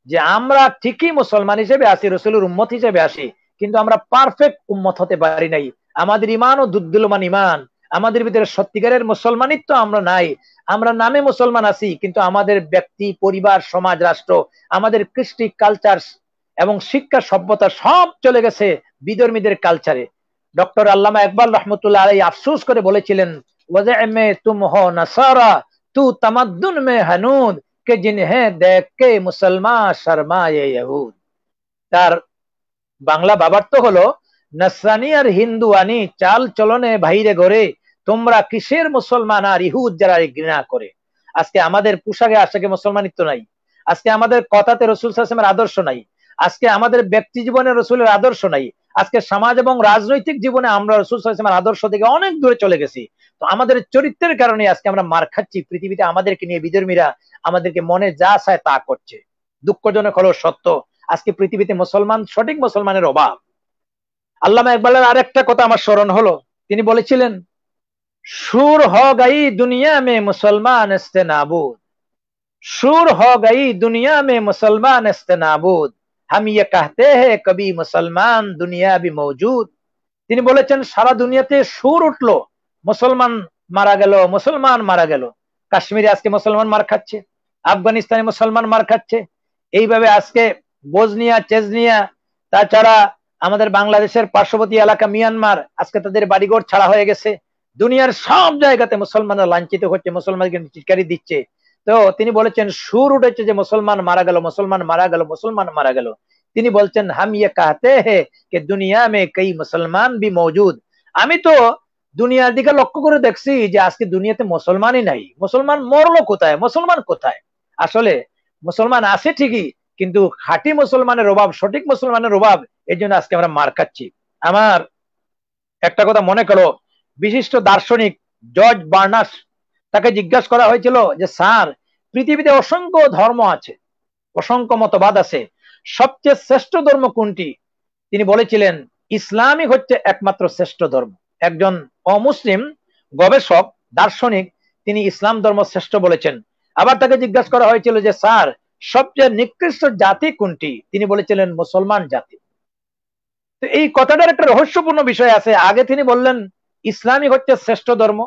যে আমরা ঠিকই মুসলমান হিসেবে আসি, রাসূলের উম্মত হিসেবে আসি, কিন্তু আমরা পারফেক্ট উম্মত হতে পারি নাই। আমাদের ইমানও দুদ্দুলমান ইমান, আমাদের ভিতরে সত্যিকারের মুসলমানিত্ব আমরা নাই। আমরা নামে মুসলমান আছি, কিন্তু আমাদের ব্যক্তি, পরিবার, সমাজ, রাষ্ট্র, আমাদের কৃষ্টি, কালচার এবং শিক্ষা, সভ্যতা সব চলে গেছে বিধর্মীদের কালচারে। ডক্টর আল্লামা ইকবাল রহমতুল্লাহ আলাইহি আফসোস করে বলেছিলেন ওয়াজে তুম হো নাসারা তু তামাদ্দুন মে হানুদ কে জিনহে দেখ কে মুসলমান শর্মায়ে ইহুদ। তার বাংলা বাবার্থ হলো নাসরানি আর হিন্দুয়ানি চাল চলনে বাইরে গড়ে তোমরা কিসের মুসলমান আর ইহুদ যারা ঘৃণা করে। আজকে আমাদের পোশাকে আশাকে মুসলমানিত্ব নাই, আজকে আমাদের কথাতে রাসূল সাল্লাল্লাহু আলাইহি ওয়াসাল্লামের আদর্শ নাই, আজকে আমাদের ব্যক্তি জীবনে রাসূলের আদর্শ নাই, আজকে সমাজ এবং রাজনৈতিক জীবনে আমরা রাসূল সাল্লাল্লাহু আলাইহি ওয়াসাল্লামের আদর্শ থেকে অনেক দূরে চলে গেছি। তো আমাদের চরিত্রের কারণে আজকে আমরা মার খাচ্ছি। পৃথিবীতে আমাদেরকে নিয়ে বিধর্মীরা আমাদেরকে মনে যা চায় তা করছে। দুঃখজনক হলো সত্য, আজকে পৃথিবীতে মুসলমান, সঠিক মুসলমানের অভাব। আল্লামা ইকবালের আরেকটা কথা আমার স্মরণ হলো, তিনি বলেছিলেন সুর হ গাই দুনিয়া মে মুসলমান ইস্তে নাবুদ, সুর হ গাই দুনিয়া মে মুসলমান ইস্তে নাবুদ, হাম ইয়ে কাহতে হ্যায় কবি মুসলমান দুনিয়া ভি মৌজুদ। তিনি বলেছেন সারা দুনিয়াতে সুর উঠলো, মুসলমান মারা গেল, মুসলমান মারা গেল। কাশ্মীরে আজকে মুসলমান মার খাচ্ছে, আফগানিস্তানে মুসলমান মার খাচ্ছে, এইভাবে আজকে বজনিয়া, চেজনিয়া, তাছাড়া আমাদের বাংলাদেশের পার্শ্ববর্তী এলাকা মিয়ানমার, আজকে তাদের বাড়িঘর ছাড়া হয়ে গেছে। দুনিয়ার সব জায়গাতে মুসলমানরা লাঞ্ছিত হচ্ছে, মুসলমানকে চিৎকারি দিচ্ছে। তো তিনি বলেছেন সুর উঠেছে যে মুসলমান মারা গেল, মুসলমান মারা গেল, মুসলমান মারা গেল। তিনি বলছেন হাম ইয়ে কাহতে হ্যায় কে দুনিয়া মে কই মুসলমান ভি মৌজুদ। আমি তো দুনিয়ার দিকে লক্ষ্য করে দেখছি যে আজকে দুনিয়াতে মুসলমানই নাই। মুসলমান মরলো কোথায়? মুসলমান কোথায়? আসলে মুসলমান আছে ঠিকই, কিন্তু খাঁটি মুসলমানের অভাব, সঠিক মুসলমানের অভাব, এই জন্য আজকে আমরা মার খাচ্ছি। আমার একটা কথা মনে করো, বিশিষ্ট দার্শনিক জর্জ বার্নাস, তাকে জিজ্ঞাসা করা হয়েছিল যে স্যার, পৃথিবীতে অসংখ্য ধর্ম আছে, অসংখ্য মতবাদ আছে, সবচেয়ে শ্রেষ্ঠ ধর্ম কোনটি? তিনি বলেছিলেন ইসলামই হচ্ছে একমাত্র শ্রেষ্ঠ ধর্ম। একজন অমুসলিম গবেষক দার্শনিক তিনি ইসলাম ধর্ম শ্রেষ্ঠ বলেছেন। আবার তাকে জিজ্ঞাসা করা হয়েছিল যে স্যার, সবচেয়ে নিকৃষ্ট জাতি কোনটি? তিনি বলেছিলেন মুসলমান জাতি। তো এই কথাটার একটা রহস্যপূর্ণ বিষয় আছে। আগে তিনি বললেন ইসলামই হচ্ছে শ্রেষ্ঠ ধর্ম,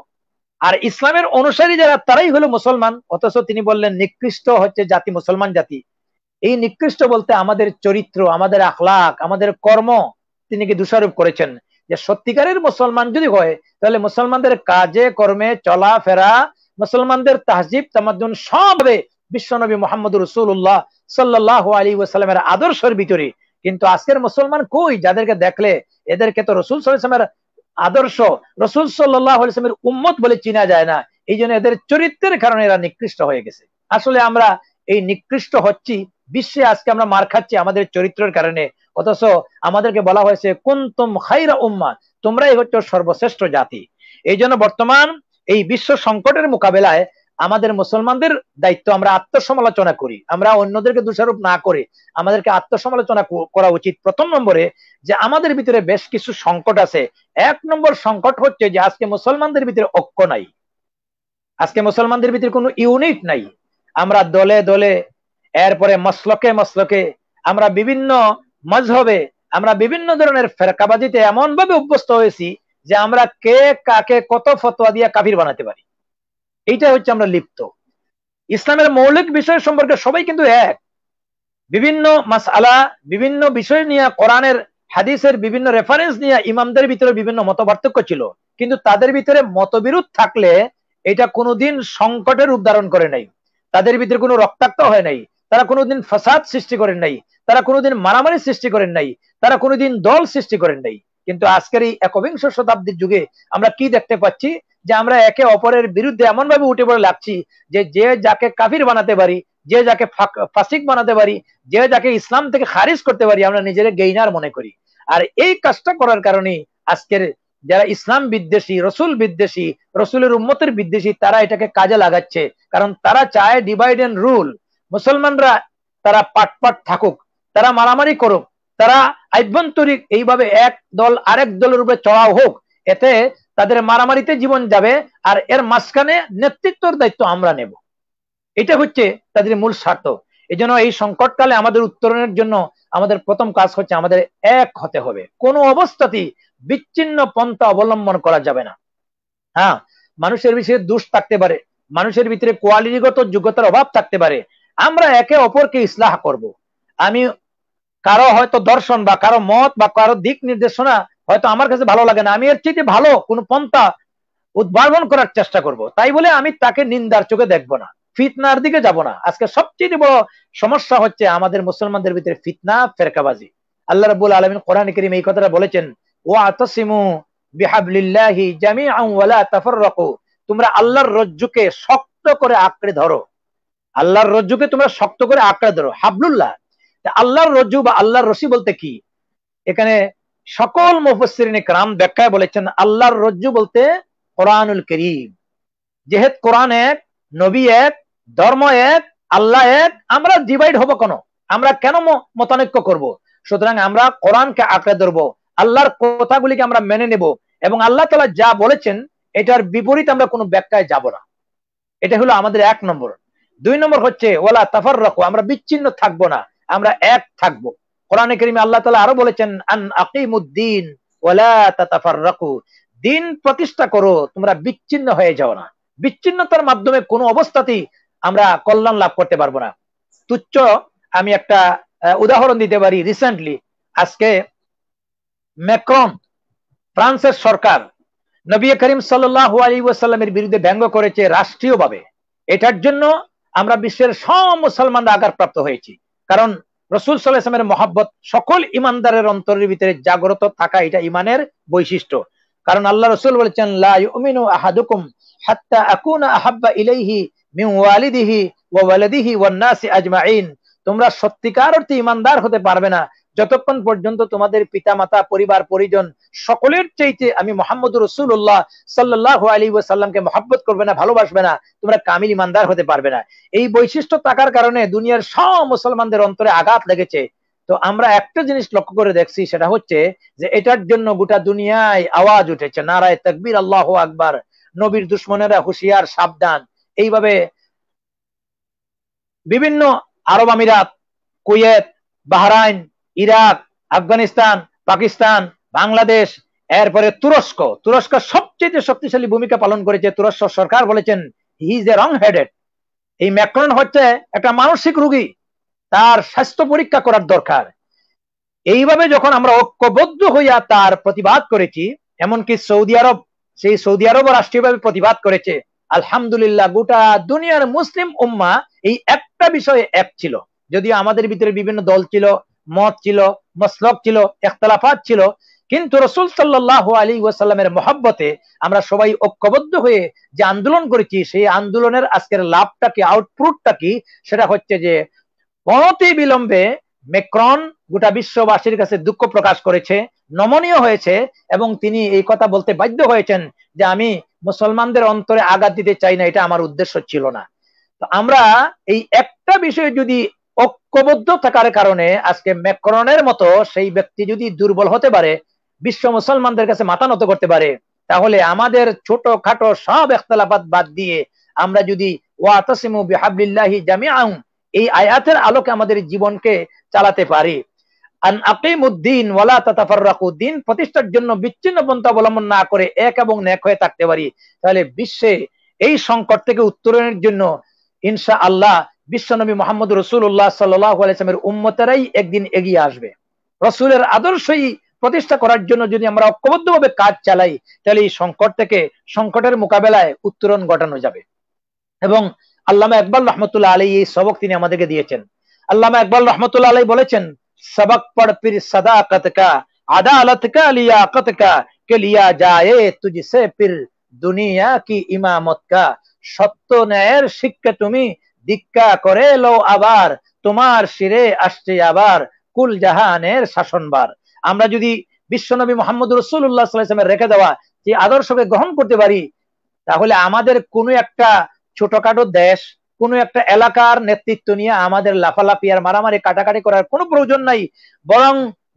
আর ইসলামের অনুসারী যারা তারাই হলো মুসলমান, অথচ তিনি বললেন নিকৃষ্ট হচ্ছে জাতি মুসলমান জাতি। এই নিকৃষ্ট বলতে আমাদের চরিত্র, আমাদের আখলাক, আমাদের কর্ম তিনি কি দোষারোপ করেছেন। যে সত্যিকারের মুসলমান যদি হয় তাহলে মুসলমানদের কাজে কর্মে চলাফেরা, মুসলমানদের তাহজিব তামাদ্দুন সবে বিশ্বনবী মুহাম্মদ রাসূলুল্লাহ সাল্লাল্লাহু আলাইহি ওয়াসাল্লামের আদর্শের ভিতরে। কিন্তু আজকের মুসলমান কই? যাদেরকে দেখলে এদেরকে তো রাসূল সাল্লাল্লাহু আলাইহি ওয়াসাল্লামের আদর্শ, রাসূল সাল্লাল্লাহু আলাইহি ওয়াসাল্লামের উম্মত বলে চিনা যায় না। এই জন্য এদের চরিত্রের কারণে এরা নিকৃষ্ট হয়ে গেছে। আসলে আমরা এই নিকৃষ্ট হচ্ছি, বিশ্বে আজকে আমরা মার খাচ্ছি আমাদের চরিত্রের কারণে। অথচ আমাদেরকে বলা হয়েছে কুনতুম খায়রা উম্মাহ, তোমরাই হচ্ছে সর্বশ্রেষ্ঠ জাতি। এই জন্য বর্তমান এই বিশ্ব সংকটের মোকাবেলায় আমাদের মুসলমানদের দায়িত্ব আমরা আত্মসমালোচনা করি, আমরা অন্যদেরকে দোষারোপ না করে আমাদেরকে আত্মসমালোচনা করা উচিত। প্রথম নম্বরে যে আমাদের ভিতরে বেশ কিছু সংকট আছে। এক নম্বর সংকট হচ্ছে যে আজকে মুসলমানদের ভিতরে ঐক্য নাই, আজকে মুসলমানদের ভিতরে কোনো ইউনিট নাই। আমরা দলে দলে, এরপরে মসলকে মসলকে, আমরা বিভিন্ন মজহবে, আমরা বিভিন্ন ধরনের ফেরকাবাজিতে এমন ভাবে অভ্যস্ত হয়েছি যে আমরা কে কাকে কত ফতোয়া দিয়ে কাফির বানাতে পারি, এইটা হচ্ছে আমরা লিপ্ত। ইসলামের মৌলিক বিষয় সম্পর্কে সবাই কিন্তু এক। বিভিন্ন মাসআলা, বিভিন্ন বিষয় নিয়ে কোরআনের হাদিসের বিভিন্ন রেফারেন্স নিয়ে ইমামদের ভিতরে বিভিন্ন মতপার্থক্য ছিল, কিন্তু তাদের ভিতরে মতবিরোধ থাকলে এটা কোনোদিন সংকটের রূপ ধারণ করে নাই, তাদের ভিতরে কোনো রক্তাক্ত হয় নাই, তারা কোনোদিন ফাসাদ সৃষ্টি করেন নাই, তারা কোনোদিন মারামারি সৃষ্টি করেন নাই, তারা কোনোদিন দল সৃষ্টি করেন নাই। কিন্তু আজকের এই একবিংশ শতাব্দীর যুগে আমরা কি দেখতে পাচ্ছি যে আমরা একে অপরের বিরুদ্ধে এমন ভাবে উঠে পড়ে লাগছি যে যে যাকে কাফির বানাতে পারি, যে যাকে ফাসিক বানাতে পারি, যে যাকে ইসলাম থেকে খারিজ করতে পারি, আমরা নিজেরা গেইনার মনে করি। আর এই কাজটা করার কারণে আজকের যারা ইসলাম বিদ্বেষী, রসুল বিদ্বেষী, রসুলের উম্মতের বিদ্বেষী, তারা এটাকে কাজে লাগাচ্ছে। কারণ তারা চায় ডিভাইড এন্ড রুল, মুসলমানরা তারা পাট পাট থাকুক, তারা মারামারি করুক, তারা আভ্যন্তরিক এইভাবে এক দল আরেক দলের উপরে চড়াও হোক, এতে তাদের মারামারিতে জীবন যাবে, আর এর মাঝখানে নেতৃত্বের দায়িত্ব আমরা নেব। এটা হচ্ছে তাদের মূল স্বার্থ। এই জন্য এই সংকটকালে আমাদের উত্তরণের জন্য আমাদের প্রথম কাজ হচ্ছে আমাদের এক হতে হবে। কোনো অবস্থাতেই বিচ্ছিন্ন পন্থা অবলম্বন করা যাবে না। হ্যাঁ, মানুষের ভিতরে দোষ থাকতে পারে, মানুষের ভিতরে কোয়ালিটিগত যোগ্যতার অভাব থাকতে পারে, আমরা একে অপরকে ইসলাহ করব। আমি কারো হয়তো দর্শন বা কারো মত বা কারো দিক নির্দেশনা হয়তো আমার কাছে ভালো লাগে না, আমি এর চেয়ে ভালো কোন পন্থা উদ্ভাবন করার চেষ্টা করব। তাই বলে আমি তাকে নিন্দার চোখে দেখবো না, ফিতনার দিকে যাব না। আজকে সবচেয়ে বড় সমস্যা হচ্ছে আমাদের মুসলমানদের ভিতরে ফিতনা, ফেরকাবাজি। আল্লাহ রাব্বুল আলামিন কোরআনে কারীমে এই কথাটা বলেছেন, ওয়াতাসিমু বিহাবলিল্লাহি জামিআন ওয়ালা তাফাররাকু, তোমরা আল্লাহর রজ্জুকে শক্ত করে আঁকড়ে ধরো, আল্লাহর রজ্জুকে তোমরা শক্ত করে আঁকড়ে ধরো। হাবলুল্লাহ, আল্লাহর রজ্জু বা আল্লাহর রশি বলতে কি? এখানে সকল মুফাসসিরিনে কেরাম ব্যাখ্যায় বলেছেন আল্লাহর রজ্জু বলতে কোরআনুল কারীম। যেহেতু কোরআন এক, নবী এক, ধর্ম এক, আল্লাহ এক, আমরা ডিভাইড হব কেন? আমরা কেন মতানৈক্য করব? সুতরাং আমরা কোরআনকে আঁকড়ে ধরবো, আল্লাহর কথাগুলিকে আমরা মেনে নেব, এবং আল্লাহ তাআলা যা বলেছেন এটার বিপরীত আমরা কোনো ব্যাখ্যায় যাব না। এটা হলো আমাদের এক নম্বর। দুই নম্বর হচ্ছে ওয়ালা তাফাররাকু, আমরা বিচ্ছিন্ন থাকবো না, আমরা এক থাকবো। কোরআনে কারীমে আল্লাহ তাআলা আরো বলেছেন আন আকিমুদ্দিন ওয়ালা তাতাফাররাকু, দিন প্রতিষ্ঠা করো, তোমরা বিচ্ছিন্ন হয়ে যাও না। বিচ্ছিন্নতার মাধ্যমে কোনো অবস্থাতেই আমরা কল্যাণ লাভ করতে পারবো না। তুচ্ছ আমি একটা উদাহরণ দিতে পারি। রিসেন্টলি আজকে ম্যাক্রন, ফ্রান্সের সরকার, নবী করিম সাল্লাল্লাহু আলাইহি ওয়াসাল্লামের বিরুদ্ধে ব্যঙ্গ করেছে রাষ্ট্রীয়ভাবে। এটার জন্য আমরা বিশ্বের সব মুসলমানরা আঘাতপ্রাপ্ত হয়েছি। কারণ রাসূল সাল্লাল্লাহু আলাইহি ওয়াসাল্লামের মহব্বত সকল ইমানদারের অন্তরের ভিতরে জাগ্রত থাকা, এটা ইমানের বৈশিষ্ট্য। কারণ আল্লাহ রাসূল বলেছেন লা ইউমিনু আহাদুকুম হাত্তা আকুনা আহাব্বা ইলাইহি মিন ওয়ালিদিহি ওয়া ওয়ালাদিহি ওয়ান নাসি আজমাইন তোমরা সত্যিকার অর্থে ইমানদার হতে পারবে না যতক্ষণ পর্যন্ত তোমাদের পিতামাতা পরিবার পরিজন সকলের চাইতে আমি মুহাম্মদুর রাসূলুল্লাহ সাল্লাল্লাহু আলাইহি ওয়াসাল্লামকে মহব্বত করবে না, ভালোবাসবে না, তোমরা কামিল ইমানদার হতে পারবে না। এই বৈশিষ্ট্য থাকার কারণে দুনিয়ার সব মুসলমানদের অন্তরে আঘাত লেগেছে। তো আমরা একটা জিনিস লক্ষ্য করে দেখছি, সেটা হচ্ছে যে এটার জন্য গোটা দুনিয়ায় আওয়াজ উঠেছে, নারায়ে তাকবীর, আল্লাহু আকবার, নবীর দুশমনেরা হুঁশিয়ার, সাবধান। এইভাবে বিভিন্ন আরব আমিরাত, Kuwait, Bahrain, Iraq, Afghanistan, Pakistan, Bangladesh, এরপরে তুরস্ক সবচেয়ে শক্তিশালী ভূমিকা পালন করেছে। তুরস্ক সরকার বলেছেন he is a wrong headed, এই ম্যাক্রন হচ্ছে একটা মানসিক রোগী, তার স্বাস্থ্য পরীক্ষা করার দরকার। এইভাবে যখন আমরা ঐক্যবদ্ধ হইয়া তার প্রতিবাদ করেছি, এমনকি সৌদি আরব রাষ্ট্রীয়ভাবে প্রতিবাদ করেছে। আলহামদুলিল্লাহ, গোটা দুনিয়ার মুসলিম উম্মাহ এই একটা বিষয়ে এক ছিল। যদিও আমাদের ভিতরে বিভিন্ন দল ছিল, মত ছিল, মাসলাক ছিল, ইখতিলাফাত ছিল, কিন্তু রাসূল সাল্লাল্লাহু আলাইহি ওয়াসাল্লামের মহব্বতে আমরা সবাই ঐক্যবদ্ধ হয়ে যে আন্দোলন করেছি, সেই আন্দোলনের আজকের লাভটা কি, আউটপুটটা কি, সেটা হচ্ছে যে অনতি বিলম্বে ম্যাক্রন গোটা বিশ্ববাসীর কাছে দুঃখ প্রকাশ করেছে, নমনীয় হয়েছে এবং তিনি এই কথা বলতে বাধ্য হয়েছেন যে আমি মুসলমানদের অন্তরে আঘাত দিতে চাই না, এটা আমার উদ্দেশ্য ছিল না। তো আমরা এই একটা বিষয়ে যদি ঐক্যবদ্ধ থাকার কারণে আজকে ম্যাক্রনের মতো সেই ব্যক্তি যদি দুর্বল হতে পারে, বিশ্ব মুসলমানদের কাছে মাথা নত করতে পারে, তাহলে আমাদের ছোটখাটো সব ইখতিলাফাত বাদ দিয়ে আমরা যদি ওয়াতাসিমু বিহাবলিল্লাহি জামিআন এই আয়াতের আলোকে আমাদের জীবনকে চালাতে পারি, আন আকিমুদ্দিন ওয়ালা তাতাফাররাকু, দিন প্রতিষ্ঠার জন্য বিচ্ছিন্ন পন্থা অবলম্বন না করে এক এবং নেক হয়ে থাকতে পারি, তাহলে বিশ্বে এই সংকট থেকে উত্তরণের জন্য ইনশাআল্লাহ বিশ্বনবী মুহাম্মদ রাসূলুল্লাহ সাল্লাল্লাহু আলাইহি ওয়াসাল্লামের উম্মতেরাই একদিন এগিয়ে আসবে। রাসূলের আদর্শই প্রতিষ্ঠা করার জন্য যদি আমরা ঐক্যবদ্ধভাবে কাজ চালাই, তাহলে এই সংকট থেকে, সংকটের মোকাবেলায় উত্তরণ ঘটানো যাবে। এবং আল্লামা ইকবাল রহমতুল্লাহ আলাইহি এই সবক তিনি আমাদেরকে দিয়েছেন। আল্লামা ইকবাল রহমতুল্লাহ আলাইহি বলেছেন, सबक पढ़ फिर सदाकत का, अदालत का, लियाकत का, के लिया जाए तुझसे फिर दुनिया की इमामत का। সত্য ন্যায়ের শিক্ষা তুমি দীক্ষা করে লো আবার, তোমার শিরে আসছে আবার কুল জাহানের শাসনবার। আমরা যদি বিশ্বনবী মুহাম্মদ রাসূলুল্লাহ সাল্লাল্লাহু আলাইহি ওয়াসাল্লামের রেখে দেওয়া যে আদর্শকে গ্রহণ করতে পারি, তাহলে আমাদের কোনো একটা ছোটখাটো দেশ, কোনো একটা এলাকার নেতৃত্ব নিয়ে আমাদের লাফালাফি আর মারামারি কাটাকাটি করার কোনো প্রয়োজন নাই। বরং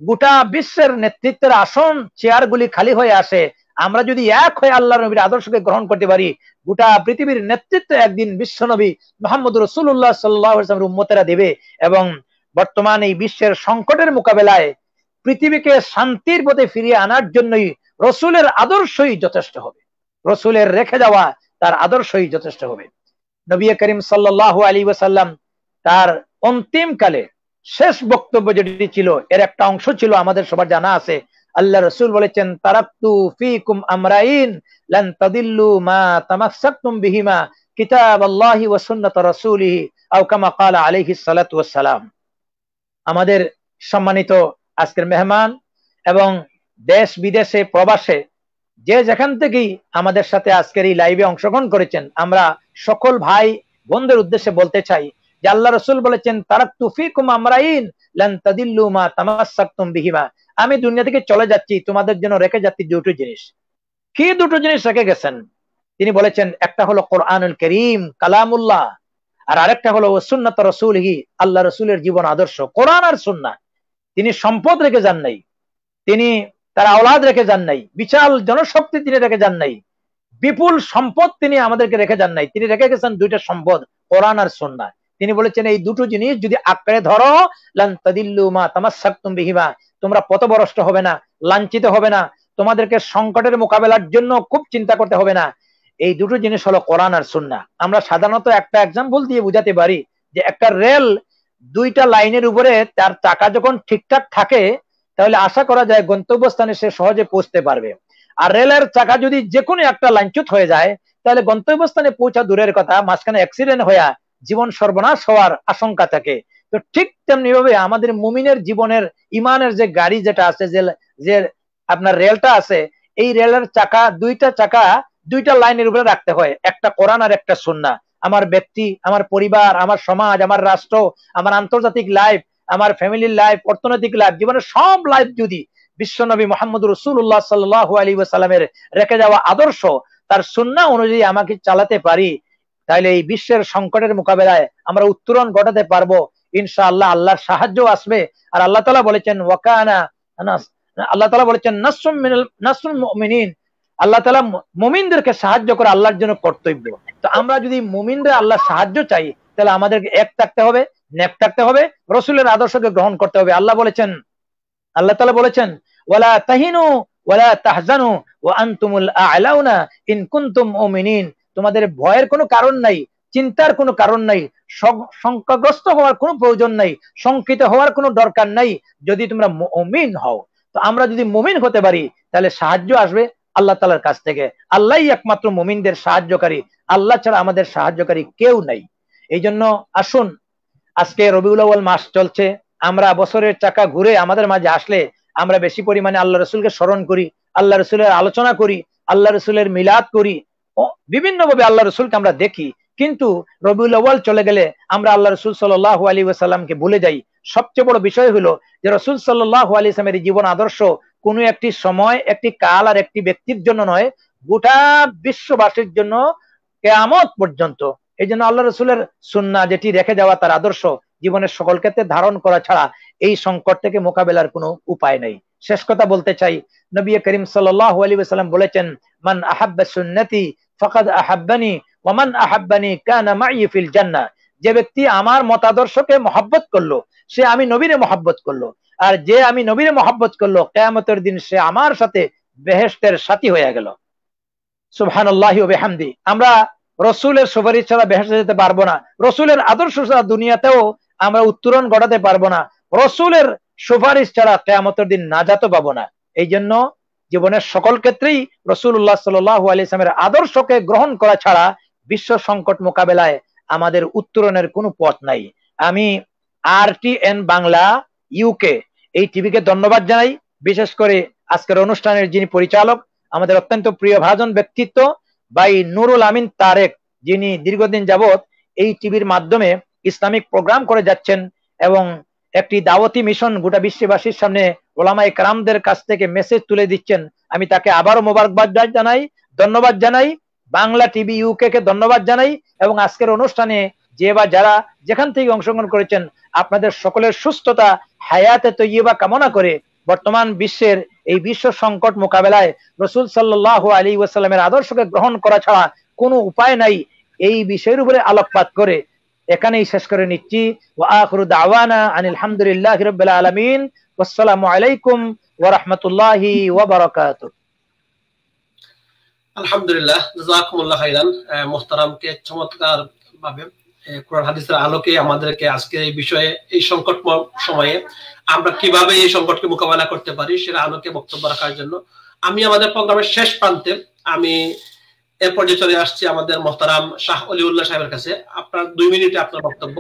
গোটা বিশ্বের নেতৃত্বের আসন, চেয়ারগুলি খালি হয়ে আসে। আমরা যদি এক হয়ে আল্লাহর নবীর আদর্শকে গ্রহণ করতে পারি, গোটা পৃথিবীর নেতৃত্ব একদিন বিশ্বনবী মুহাম্মদ রাসূলুল্লাহ সাল্লাল্লাহু আলাইহি ওয়াসাল্লামের উম্মতেরা দেবে। এবং বর্তমান এই বিশ্বের সংকটের মোকাবেলায় পৃথিবীকে শান্তির পথে ফিরিয়ে আনার জন্যই রসুলের আদর্শই যথেষ্ট হবে, রসুলের রেখে যাওয়া তার আদর্শই যথেষ্ট হবে। নবী করিম সাল্লাল্লাহু আলাইহি ওয়াসাল্লাম তার অন্তিম কালে শেষ বক্তব্য যেটি ছিল, এর একটা অংশ ছিল আমাদের সবার জানা আছে। আল্লাহ রাসূল বলেছেন, তারাকতু ফীকুম আমরাইন লান তাদিল্লু মা তামাসসাকতুম বিহিমা, কিতাবাল্লাহি ওয়া সুন্নাত রাসূলিহি আও কামা ক্বালা আলাইহিস সালাতু ওয়াস সালাম। আমাদের সম্মানিত আজকের মেহমান এবং দেশ বিদেশে প্রবাসে যে যেখান থেকেই আমাদের সাথে আজকের এই লাইভে অংশগ্রহণ করেছেন, আমরা সকল ভাই বোনদের উদ্দেশ্যে বলতে চাই যে আল্লাহ রাসূল বলেছেন, তারাকতু ফীকুম আমরাইন লান তাদিল্লু মা তামাসসাকতুম বিহিমা, আমি দুনিয়া থেকে চলে যাচ্ছি, তোমাদের জন্য রেখে যাচ্ছি দুটো জিনিস। কি দুটো জিনিস রেখে গেছেন? তিনি বলেছেন, একটা হলো কোরআনুল কারীম কালামুল্লাহ, আর আরেকটা হলো সুন্নাত রাসূলিহি, আল্লাহ রাসূলের জীবন আদর্শ, কোরআন আর সুন্নাহ। তিনি সম্পদ রেখে যান নাই, তিনি তার আওলাদ রেখে যান নাই, বিশাল জনশক্তি তিনি রেখে যান নাই, বিপুল সম্পদ তিনি আমাদেরকে রেখে যান নাই, তিনি রেখে গেছেন দুইটা সম্পদ, কোরআন আর সুন্নাহ। তিনি বলেছেন, এই দুটো জিনিস যদি আঁকড়ে ধরো, লান তাদিল্লু মা তামাসসাকতুম বিহিমা, তোমরা পথভ্রষ্ট হবে না, লাঞ্ছিত হবে না, তোমাদেরকে সংকটের মোকাবেলার জন্য খুব চিন্তা করতে হবে না। এই দুটো জিনিস হলো কোরআন আর সুন্নাহ। আমরা সাধারণত একটা এক্সাম্পল দিয়ে বুঝাতে পারি যে একটা রেল দুইটা লাইনের উপরে তার চাকা যখন ঠিকঠাক থাকে, তাহলে আশা করা যায় গন্তব্যস্থানে সে সহজে পৌঁছতে পারবে। আর রেলের চাকা যদি যে কোনো একটা লাইনচ্যুত হয়ে যায়, তাহলে গন্তব্যস্থানে পৌঁছা দূরের কথা, মাঝখানে অ্যাক্সিডেন্ট হয়ে জীবন সর্বনাশ হওয়ার আশঙ্কা থাকে। তো ঠিক তেমনি ভাবে আমাদের মুমিনের জীবনের ইমানের যে গাড়ি যেটা আছে, যে আপনার রেলটা আছে, এই রেলের চাকা দুইটা লাইনের উপরে রাখতে হয়, একটা কোরআন আর একটা সুন্নাহ। আমার ব্যক্তি, আমার পরিবার, আমার সমাজ, আমার রাষ্ট্র, আমার আন্তর্জাতিক লাইফ, আমার ফ্যামিলির লাইফ, অর্থনৈতিক লাইফ, জীবনের সব লাইফ যদি বিশ্বনবী মুহাম্মদ রাসূলুল্লাহ সাল্লাল্লাহু আলাইহি ওয়াসাল্লামের রেখে যাওয়া আদর্শ, তার সুন্নাহ অনুযায়ী আমাকে চালাতে পারি, তাহলে এই বিশ্বের সংকটের মোকাবেলায় আমরা উত্তরণ ঘটাতে পারবো ইনশাআল্লাহ। আল্লাহর সাহায্য আসবে। আর আল্লাহ তাআলা বলেছেন ওয়াকানা, আল্লাহ তাআলা বলেছেন নাসরুল মুমিনিন, আল্লাহ তাআলা মুমিনদেরকে সাহায্য করা আল্লাহর জন্য কর্তব্য। তো আমরা যদি মুমিনদের আল্লাহর সাহায্য চাই, তাহলে আমাদেরকে এক থাকতে হবে, নেক থাকতে হবে, রাসূলের আদর্শকে গ্রহণ করতে হবে। আল্লাহ তাআলা বলেছেন ওয়ালা তাহিনু ওয়ালা তাহজানু ওয়া আনতুমুল আ'লাউনা ইন কুনতুম মুমিনিন। তোমাদের ভয়ের কোনো কারণ নাই, চিন্তার কোনো কারণ নাই, শঙ্কাগ্রস্ত হওয়ার কোনো প্রয়োজন নাই, শঙ্কিত হওয়ার কোনো দরকার নাই যদি তোমরা মুমিন হও। তো আমরা যদি মুমিন হতে পারি, তাহলে সাহায্য আসবে আল্লাহ তাআলার কাছ থেকে। আল্লাহই একমাত্র মুমিনদের সাহায্যকারী, আল্লাহ ছাড়া আমাদের সাহায্যকারী কেউ নাই। এই জন্য আসুন, আজকে রবিউল আউয়াল মাস চলছে, আমরা বছরের চাকা ঘুরে আমাদের মাঝে আসলে আমরা বেশি পরিমাণে আল্লাহ রসুলকে স্মরণ করি, আল্লাহ রসুলের আলোচনা করি, আল্লাহ রসুলের মিলাদ করি, বিভিন্ন ভাবে আল্লাহ রসুলকে আমরা দেখি। কিন্তু রবিউল আউয়াল চলে গেলে আমরা আল্লাহ রসুল সাল্লাল্লাহু আলাইহি ওয়াসাল্লামকে ভুলে যাই। সবচেয়ে বড় বিষয় হলো যে রসুল সাল্লাল্লাহু আলাইহি ওয়াসাল্লামের জীবন আদর্শ কোনো একটি সময়, একটি কাল আর একটি ব্যক্তির জন্য নয়, গোটা বিশ্ববাসীর জন্য কিয়ামত পর্যন্ত। এই জন্য আল্লাহ রসুলের সুন্নাহ যেটি রেখে যাওয়া, তার আদর্শ জীবনের সকল ক্ষেত্রে ধারণ করা ছাড়া এই সংকট থেকে মোকাবেলার কোনো উপায় নেই। শেষ কথা বলতে চাই, নবী করিম সাল্লাল্লাহু আলাইহি ওয়াসাল্লাম বলেছেন মান আহাব্বা সুন্নতি ফাকাদ আহাব্বানি ওয়া মান আহাব্বানি কানা মাই ফিল জান্নাহ। যে ব্যক্তি আমার মতাদর্শকে মহব্বত করলো, সে আমি নবীরে মহব্বত করলো, আর যে আমি নবীরে মহব্বত করলো, কিয়ামতের দিন সে আমার সাথে বেহেশতের সাথী হয়ে গেল। সুবহানাল্লাহি ওয়া বিহামদি। আমরা রসুলের সুপারিশ ছাড়া বেহেশতে যেতে পারবো না, রসুলের আদর্শ ছাড়া দুনিয়াতেও আমরা উত্তরণ ঘটাতে পারবো না, রসুলের সুপারিশ ছাড়া কিয়ামতের দিন নাজাতও পাবো না। এই জন্য জীবনের সকল ক্ষেত্রেই রাসূলুল্লাহ সাল্লাল্লাহু আলাইহি ওয়াসাল্লামের আদর্শকে গ্রহণ করা ছাড়া বিশ্ব সংকট মোকাবেলায় আমাদের উত্তরণের কোনো পথ নাই। আমি RTN বাংলা UK এই টিভিকে ধন্যবাদ জানাই, বিশেষ করে আজকের অনুষ্ঠানের যিনি পরিচালক, আমাদের অত্যন্ত প্রিয় ভাজন ব্যক্তিত্ব ভাই নুরুল আমিন তারেক, যিনি দীর্ঘদিন যাবৎ এই টিভির মাধ্যমে ইসলামিক প্রোগ্রাম করে যাচ্ছেন এবং একটি দাওয়াতি মিশন গোটা বিশ্ববাসীর সামনে ওলামায়ে কেরামদের কাছ থেকে মেসেজ তুলে দিচ্ছেন। আমি তাকে আবারও মোবারকবাদ জানাই, ধন্যবাদ জানাই, বাংলা টিভি UK কে ধন্যবাদ জানাই। এবং আজকের অনুষ্ঠানে যে বা যারা যেখান থেকে অংশগ্রহণ করেছেন, আপনাদের সকলের সুস্থতা, হায়াতে তৈয়বা কামনা করে বর্তমান বিশ্বের এই বিশ্ব সংকট মোকাবেলায় রাসূল সাল্লাল্লাহু আলাইহি ওয়াসাল্লামের আদর্শকে গ্রহণ করা ছাড়া কোনো উপায় নাই, এই বিষয়ের উপরে আলোকপাত করে এখানেই শেষ করে নিচ্ছি। ওয়া আখিরু দাওয়ানা আনিল হামদুলিল্লাহি রাব্বিল আলামিন। ওয়াসসালামু আলাইকুম ওয়া রাহমাতুল্লাহি ওয়া বারাকাতুহু। আলহামদুলিল্লাহ, জাযাকুমুল্লাহ খাইরান। মুহতারামকে চমৎকার ভাবে কোরআন হাদিসের আলোকে আমাদেরকে আজকে এই বিষয়ে, এই সংকটময় সময়ে আমরা কিভাবে এই সংকটকে মোকাবেলা করতে পারি সেটা আলোকে বক্তব্য রাখার জন্য আমি আমাদের প্রোগ্রামের শেষ প্রান্তে আমি এর পর্যায়ে চলে আসছি আমাদের মুহতারাম শাহ অলিউল্লাহ সাহেবের কাছে। আপনার 2 মিনিটে আপনার বক্তব্য।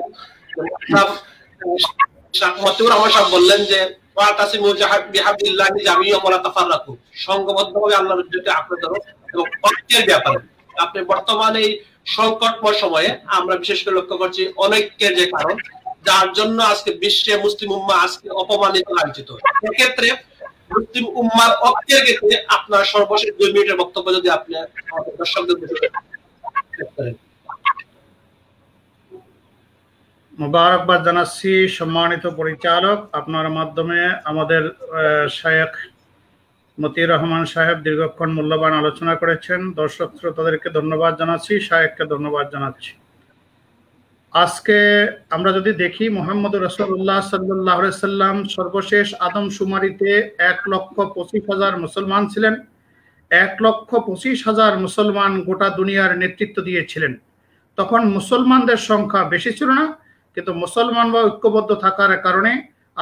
শাহ মতিউর রহমান সাহেব বললেন যে ওয়াতাসিমু বিহাবলিল্লাহি জামিআন ওয়া লা তাফাররাকু, সংঘবদ্ধভাবে আল্লাহর বিরুদ্ধে আঁকড়ে ধরো এবং ঐক্যের ব্যাপারে। আপনি বর্তমানে এই সংকটময় সময়ে আমরা বিশেষ করে লক্ষ্য করছি অনৈক্যের যে কারণ, যার জন্য আজকে বিশ্বে মুসলিম উম্মাহ আজকে অপমানিত লাঞ্ছিত। এক্ষেত্রে মুসলিম উম্মাহর ঐক্যের ক্ষেত্রে আপনার সর্বশেষ 2 মিনিটের বক্তব্য যদি আপনি আমাদের দর্শকদের করেন। মোবারকবাদ জানাচ্ছি সম্মানিত পরিচালক, আপনার মাধ্যমে আমাদের শায়েখ মতিউর রহমান সাহেব দীর্ঘক্ষণ মূল্যবান আলোচনা করেছেন। দর্শক শ্রোতাদেরকে ধন্যবাদ জানাচ্ছি, শায়েখকে ধন্যবাদ জানাচ্ছি। আজকে আমরা যদি দেখি, মুহাম্মদ রাসূলুল্লাহ সাল্লাল্লাহু আলাইহি সাল্লাম সর্বশেষ আদমশুমারিতে 1,25,000 মুসলমান ছিলেন। 1,25,000 মুসলমান গোটা দুনিয়ার নেতৃত্ব দিয়েছিলেন। তখন মুসলমানদের সংখ্যা বেশি ছিল না, কিন্তু মুসলমান বা ঐক্যবদ্ধ থাকার কারণে,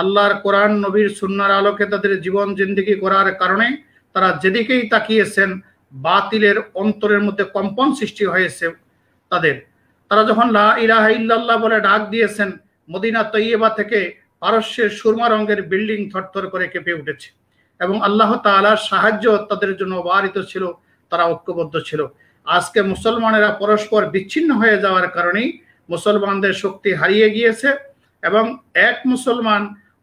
আল্লাহর কোরআন নবীর সুন্নাহর আলোকে তাদের জীবন জিন্দেগি করার কারণে তারা যেদিকেই তাকিয়েছেন বাতিলের অন্তরের মধ্যে কম্পন সৃষ্টি হয়েছে তারা যখন লা ইলাহা ইল্লাল্লাহ বলে ডাক দিয়েছেন, মদিনা তৈয়বা থেকে পারস্যের সুরমা রঙের বিল্ডিং থরথর করে কেঁপে উঠেছে এবং আল্লাহ তাআলার সাহায্য তাদের জন্য অবারিত ছিল, তারা ঐক্যবদ্ধ ছিল। আজকে মুসলমানেরা পরস্পর বিচ্ছিন্ন হয়ে যাওয়ার কারণেই মুসলমানদের শক্তি হারিয়ে গিয়েছে এবং এক মুসলমান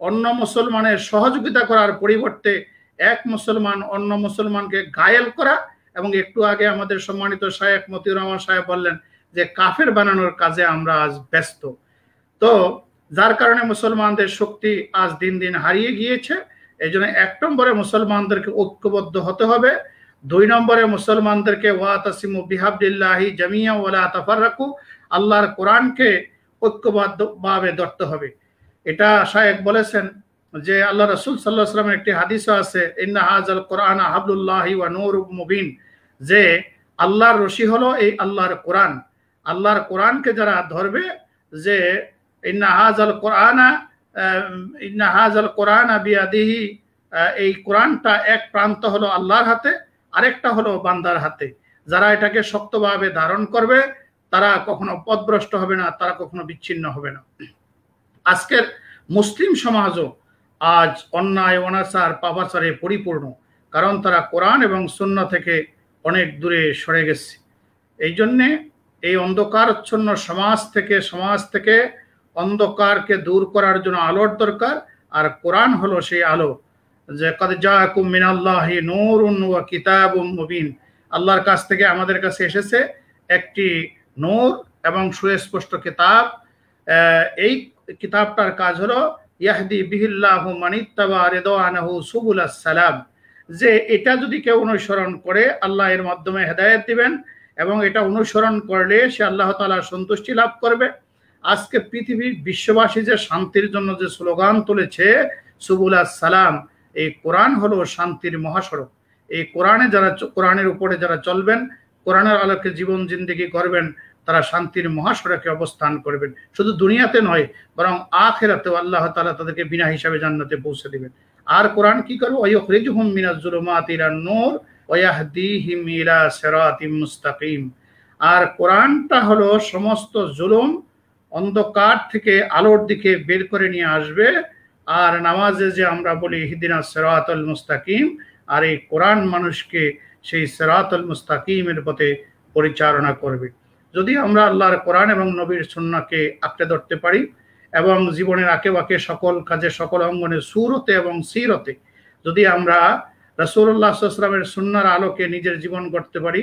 অন্য মুসলমানের সহযোগিতা করার পরিবর্তে এক মুসলমান অন্য মুসলমানকে ঘায়েল করা এবং একটু আগে আমাদের সম্মানিত শায়েখ মতিউর রহমান সাহেব বললেন যে কাফের বানানোর কাজে আমরা আজ ব্যস্ত। তো যার কারণে মুসলমানদের শক্তি আজ দিন দিন হারিয়ে গিয়েছে। এই জন্য 1 নম্বরে মুসলমানদেরকে ঐক্যবদ্ধ হতে হবে। 2 নম্বরে মুসলমানদেরকে ওয়াতাসিমু বিহাবলিল্লাহি জামিয়া ওয়ালা তাফাররাকু, আল্লাহর কোরআনকে ঐক্যবদ্ধভাবে ধরতে হবে। এটা শায়েখ বলেছেন যে আল্লাহ রাসূল সাল্লাল্লাহু আলাইহি ওয়াসাল্লামের একটি হাদিসও আছে, ইন্না হাযাল কোরআন হাবলুল্লাহি ওয়া নূরুম মুবিন, যে আল্লাহর রশি হলো এই আল্লাহর কোরআন। আল্লাহর কোরআনকে যারা ধরবে, যে ইন্না হাযাল কোরআনা বিয়াদিহি, এই কোরআনটা এক প্রান্ত হলো আল্লাহর হাতে, আরেকটা হলো বান্দার হাতে। যারা এটাকে শক্তভাবে ধারণ করবে তারা কখনো পথভ্রষ্ট হবে না, তারা কখনো বিচ্ছিন্ন হবে না। আজকের মুসলিম সমাজও আজ অন্যায় অনাচার পাপাচারে পরিপূর্ণ, কারণ তারা কোরআন এবং সুন্নাহ থেকে অনেক দূরে সরে গেছে। এই জন্যে এই অন্ধকারচ্ছন্ন সমাজ থেকে অন্ধকারকে দূর করার জন্য আলোর দরকার, আর কোরআন হলো সেই আলো। যে কদ জাআকুম মিনাল্লাহি নূরুন ওয়া কিতাবুম মুবিন, আল্লাহর কাছ থেকে আমাদের কাছে এসেছে একটি নূর এবং সুস্পষ্ট কিতাব। এই কিতাবটার কাজ হলো ইয়াহদি বিহিল্লাহু মানিত্তাবা রিদওয়ানাহু সুবুলাস সালাম, যে এটা যদি কেউ অনুসরণ করে আল্লাহ এর মাধ্যমে হেদায়েত দিবেন এবং এটা অনুসরণ করলে সে আল্লাহ তাআলার সন্তুষ্টি লাভ করবে। আজকে পৃথিবীর বিশ্ববাসী যে শান্তির জন্য যে স্লোগান তুলেছে সুবুলাস সালাম, এই কোরআন হলো শান্তির মহাসড়ক। এই কোরআনের উপরে যারা চলবেন, কোরআনের আলোকে জীবন জিন্দেগি করবেন, তারা শান্তির মহাসড়কে অবস্থান করবেন। শুধু দুনিয়াতে নয়, বরং আখিরাতেও আল্লাহ তাআলা তাদেরকে বিনা হিসাবে জান্নাতে পৌঁছে দিবেন। আর কোরআন কি করবে? ওয়ায়ুখরিজুহুম মিনাজ যুলুমাতি ইলান নূর ওয়া ইয়াহদিহিম ইলা সিরাতিম মুস্তাকিম। আর কোরআনটা হলো সমস্ত জুলুম অন্ধকার থেকে আলোর দিকে বের করে নিয়ে আসবে। আর নামাজে যে আমরা বলি ইহদিনাস সিরাতাল মুস্তাকিম, আর এই কোরআন মানুষকে সেই সিরাতাল মুস্তাকিমের পথে পরিচালনা করবে। যদি আমরা আল্লাহর কোরআন এবং নবীর সুন্নাহকে আঁকড়ে ধরতে পারি এবং জীবনের আঁকে বাঁকে সকল কাজে সকল অঙ্গনে সুরতে এবং সিরতে যদি আমরা রাসূলুল্লাহ সাল্লাল্লাহু আলাইহি ওয়াসাল্লামের সুন্নাহর আলোকে নিজের জীবন গড়তে পারি,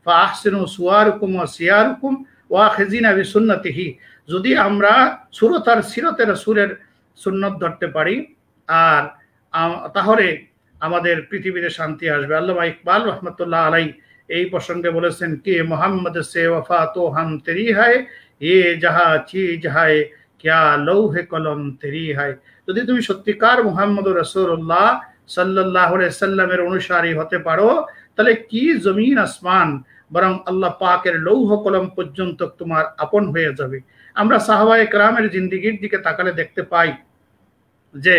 ফা আহসিনু সুওয়ারুকুম ওয়া সিয়ারুকুম ওয়া খিজিনা বিসুন্নতিহি, যদি আমরা সুরত আর সিরতে রাসূলের সুন্নাত ধরতে পারি, আর তাহলে আমাদের পৃথিবীতে শান্তি আসবে। আল্লামা ইকবাল রহমতুল্লাহ আলাইহি এই প্রসঙ্গে বলেছেন কি মোহাম্মদ সে ওয়ফা তো হাম তেরি হায়, এ যাহা চিজ হায় ক্যা লৌহে কলম তেরি হায়। যদি তুমি সত্যিকার মুহাম্মদ রাসূলুল্লাহ সাল্লাল্লাহু আলাইহি সাল্লামের অনুসারী হতে পারো, তাহলে কি জমিন আসমান, বরং আল্লাহ পাকের লৌহ কলম পর্যন্ত তোমার আপন হয়ে যাবে। আমরা সাহাবায়ে কেরামের জিন্দেগির দিকে তাকালে দেখতে পাই যে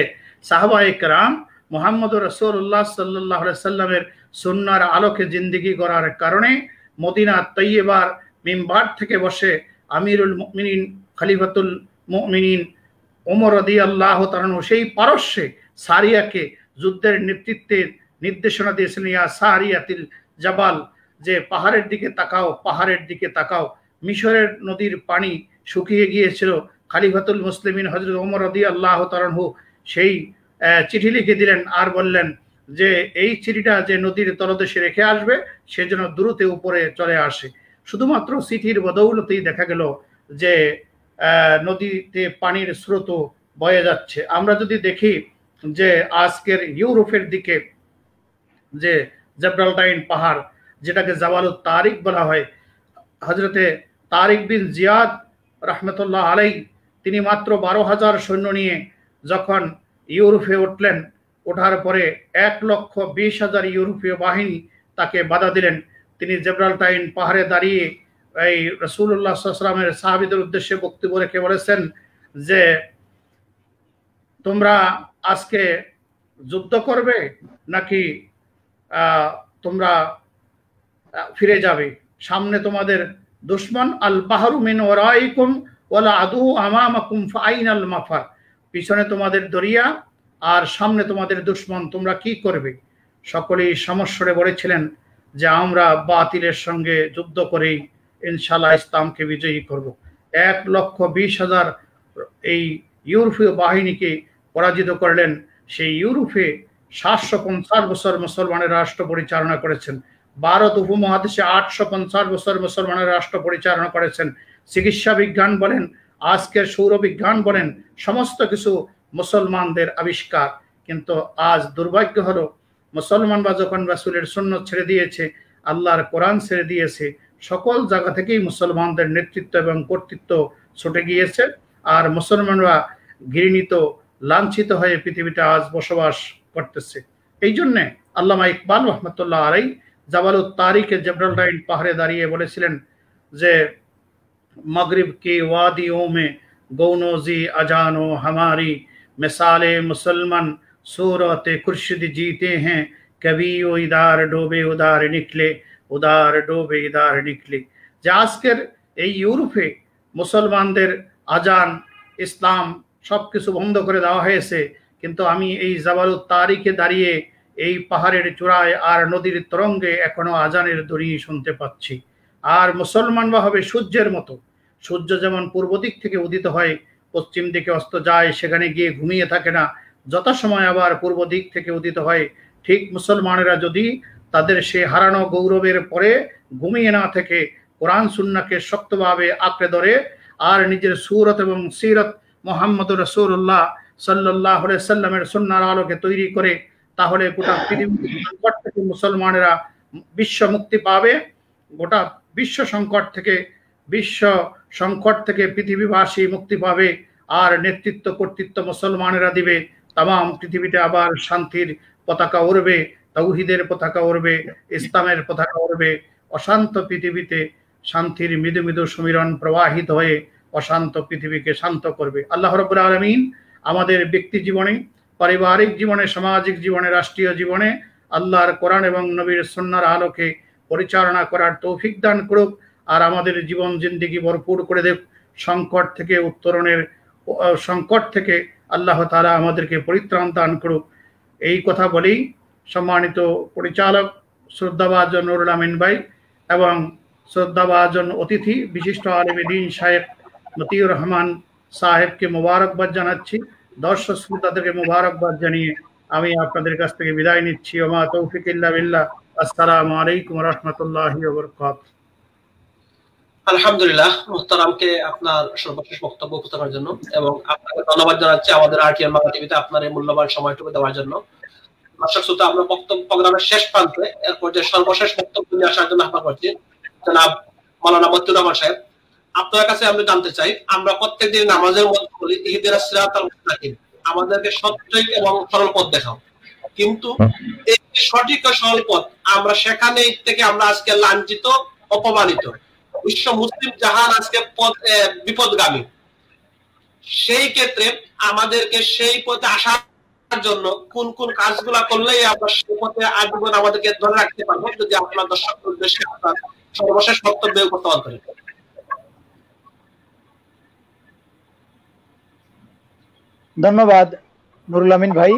সাহাবায়ে কেরাম মুহাম্মদ রাসূলুল্লাহ সাল্লাল্লাহু আলাইহি সাল্লামের সুন্নাহর আলোকে জিন্দেগি করার কারণে মদিনা তৈয়বার মিম্বার থেকে বসে আমিরুল মুমিনিন খলিফাতুল মুমিনিন ওমর রাদিয়াল্লাহু তাআলা সেই পারস্যে সারিয়াকে যুদ্ধের নেতৃত্বের নির্দেশনা দিয়েছেন, ইয়া সারিয়াতিল জাবাল, যে পাহাড়ের দিকে তাকাও, পাহাড়ের দিকে তাকাও। মিশরের নদীর পানি শুকিয়ে গিয়েছিল, খলিফাতুল মুসলিমিন হযরত ওমর রাদিয়াল্লাহু তাআলা সেই চিঠি লিখে দিলেন আর বললেন যে এই চিঠিটা যে নদীর তলদেশে রেখে আসবে সে যেন দ্রুত উপরে চলে আসে। শুধুমাত্র চিঠির বদৌলতেই দেখা গেল যে নদীতে পানির স্রোত বয়ে যাচ্ছে। আমরা যদি দেখি যে আজকের ইউরোপের দিকে যে জিব্রাল্টাইন পাহাড়, যেটাকে জাবালুত তারিক বলা হয়, হযরতে তারিক বিন জিয়াদ রাহমাতুল্লাহ আলাইহি তিনি মাত্র 12,000 সৈন্য নিয়ে যখন ইউরোপে উঠলেন, ওঠার পরে 1,20,000 ইউরোপীয় বাহিনী তাকে বাধা দিলেন। তিনি জিব্রাল্টাইন পাহাড়ে দাঁড়িয়ে এই রাসূলুল্লাহ সাল্লাল্লাহু আলাইহি ওয়াসাল্লামের সাহাবীদের উদ্দেশ্যে বক্তব্য রেখে বলেছেন যে তোমরা আজকে যুদ্ধ করবে নাকি তোমরা ফিরে যাবে? সামনে তোমাদের দুশমন, আল বাহরু মিন ওয়ারাইকুম ওয়ালা আদু আমামাকুম ফাইনাল মাফার, পিছনে তোমাদের দরিয়া আর সামনে তোমাদের দুশমন, তোমরা কি করবে? সকলেই সমস্বরে বলেছিলেন যে আমরা বাতিলের সঙ্গে যুদ্ধ করেই ইনশাআল্লাহ ইসলামকে বিজয়ী করব। 1,20,000 এই ইউরোপীয় বাহিনীকে পরাজিত করলেন। সেই ইউরোপে 750 বছর মুসলমানের রাষ্ট্র পরিচালনা করেছেন। ভারত উপমহাদেশে 850 বছর মুসলমানের রাষ্ট্র পরিচালনা করেছেন। চিকিৎসা বিজ্ঞান বলেন, আজকের সৌর বিজ্ঞান বলেন, সমস্ত কিছু মুসলমানদের আবিষ্কার। কিন্তু আজ দুর্ভাগ্য হলো মুসলমানরা যখন রাসূলের সুন্নাত ছেড়ে দিয়েছে, আল্লাহর কোরআন ছেড়ে দিয়েছে, সকল জায়গা থেকেই মুসলমানদের নেতৃত্ব এবং কর্তৃত্ব ছুটে গিয়েছে। আর মুসলমানরা ঘৃণিত, লাঞ্ছিত হয়ে পৃথিবীতে আজ বসবাস করতেছে। এই জন্যে আল্লামা ইকবাল রহমতুল্লাহ আলাই জাবালুত তারিকে জেব্রাইল পাহাড়ে দাঁড়িয়ে বলেছিলেন যে मगरिब की वादियों में गौनोजी अजानो हमारी मिसाले मुसलमान सूरत खुर्शीद जीते हैं कभी वो इदार डोबे उदार निकले उदार डोबे इदार निकले। যে আজকের এই ইউরোপে মুসলমানদের আজান, ইসলাম সবকিছু বন্ধ করে দেওয়া হয়েছে, কিন্তু আমি এই জাবালুত তারিকে দাঁড়িয়ে এই পাহাড়ের চূড়ায় আর নদীর তরঙ্গে এখনো আজানের ধ্বনি শুনতে পাচ্ছি। আর মুসলমানরা হবে সূর্যের মতো। সূর্য যেমন পূর্ব দিক থেকে উদিত হয়, পশ্চিম দিকে অস্ত যায়, সেখানে গিয়ে ঘুমিয়ে থাকে না, যথাসময় আবার পূর্ব দিক থেকে উদিত হয়। ঠিক মুসলমানেরা যদি তাদের সে হারানো গৌরবের পরে ঘুমিয়ে না থেকে কোরআন সুন্নাহকে শক্তভাবে আঁকড়ে ধরে আর নিজের সুরত এবং সিরত মুহাম্মদুর রাসূলুল্লাহ সাল্লাল্লাহু আলাইহি সাল্লামের সুন্নাহর আলোকে তৈরি করে, তাহলে গোটা পৃথিবীর সংকট থেকে মুসলমানেরা বিশ্ব মুক্তি পাবে। গোটা বিশ্ব সংকট থেকে পৃথিবীবাসী মুক্তি পাবে। আর নেতৃত্ব কর্তৃত্ব মুসলমানেরা দিবে। তাম পৃথিবীতে আবার শান্তির পতাকা উড়বে, তাওহীদের পতাকা উড়বে, ইসলামের পতাকা উড়বে। অশান্ত পৃথিবীতে শান্তির মৃদু মৃদু সমীরণ প্রবাহিত হয়ে অশান্ত পৃথিবীকে শান্ত করবে। আল্লাহ রাব্বুল আলামিন আমাদের ব্যক্তি জীবনে, পারিবারিক জীবনে, সামাজিক জীবনে, রাষ্ট্রীয় জীবনে আল্লাহর কোরআন এবং নবীর সুন্নাহর আলোকে পরিচালনা করার তৌফিক দান করুক। আর আমাদের জীবন জিন্দেগি ভরপুর করে দেব। সংকট থেকে আল্লাহ তাআলা আমাদেরকে পরিত্রাণ দান করুক। এই কথা বলেই সম্মানিত পরিচালক শ্রদ্ধাভাজন নুরুল আমিন ভাই এবং শ্রদ্ধাভাজন অতিথি বিশিষ্ট আলেমে দ্বীন শায়েখ মতিউর রহমান সাহেবকে মোবারকবাদ জানাচ্ছি। দর্শক শ্রোতাদেরকে মোবারকবাদ জানিয়ে আমি আপনাদের কাছ থেকে বিদায় নিচ্ছি। ওমা তৌফিক ইল্লা বিল্লাহ। আসসালামু আলাইকুম ওয়া রাহমাতুল্লাহি ওয়া বারাকাতুহু। আলহামদুলিল্লাহ, মুহতারামকে আপনার সর্বশেষ বক্তব্য উপস্থাপনের জন্য এবং আপনাকে ধন্যবাদ জানাচ্ছি আমাদের আরটিএন বাংলা টিভিতে আপনার এই মূল্যবান সময়টুকু দেওয়ার জন্য। দর্শক শ্রোতা, আমরা বক্তব্য প্রোগ্রামের শেষ প্রান্তে এরপর যে সর্বশেষ বক্তব্য নিয়ে আসার জন্য আহ্বান করছি জনাব মাওলানা মতিউর রহমান সাহেব। আপনার কাছে আমি জানতে চাই, আমরা প্রত্যেকদিন নামাজের মধ্যে বলি ইহদিনাস সিরাতাল মুস্তাকিম, আমাদেরকে সঠিক এবং সরল পথ দেখাও, কিন্তু এই সঠিক ও সরল পথ আমরা সেখানে থেকে আমরা আজকে লাঞ্ছিত, অপমানিত। বিশ্ব মুসলিম জাহান আজকে বিপদগামী। সেই ক্ষেত্রে আমাদেরকে সেই পথে আসার জন্য কোন কোন কাজগুলা করলেই আমরা সেই পথে আজীবন আমাদেরকে ধরে রাখতে পারবো, যদি আপনার দর্শকদের উদ্দেশ্যে আপনার সর্বশেষ বক্তব্য উপস্থাপন করেন। ধন্যবাদ নুরুল আমিন ভাই।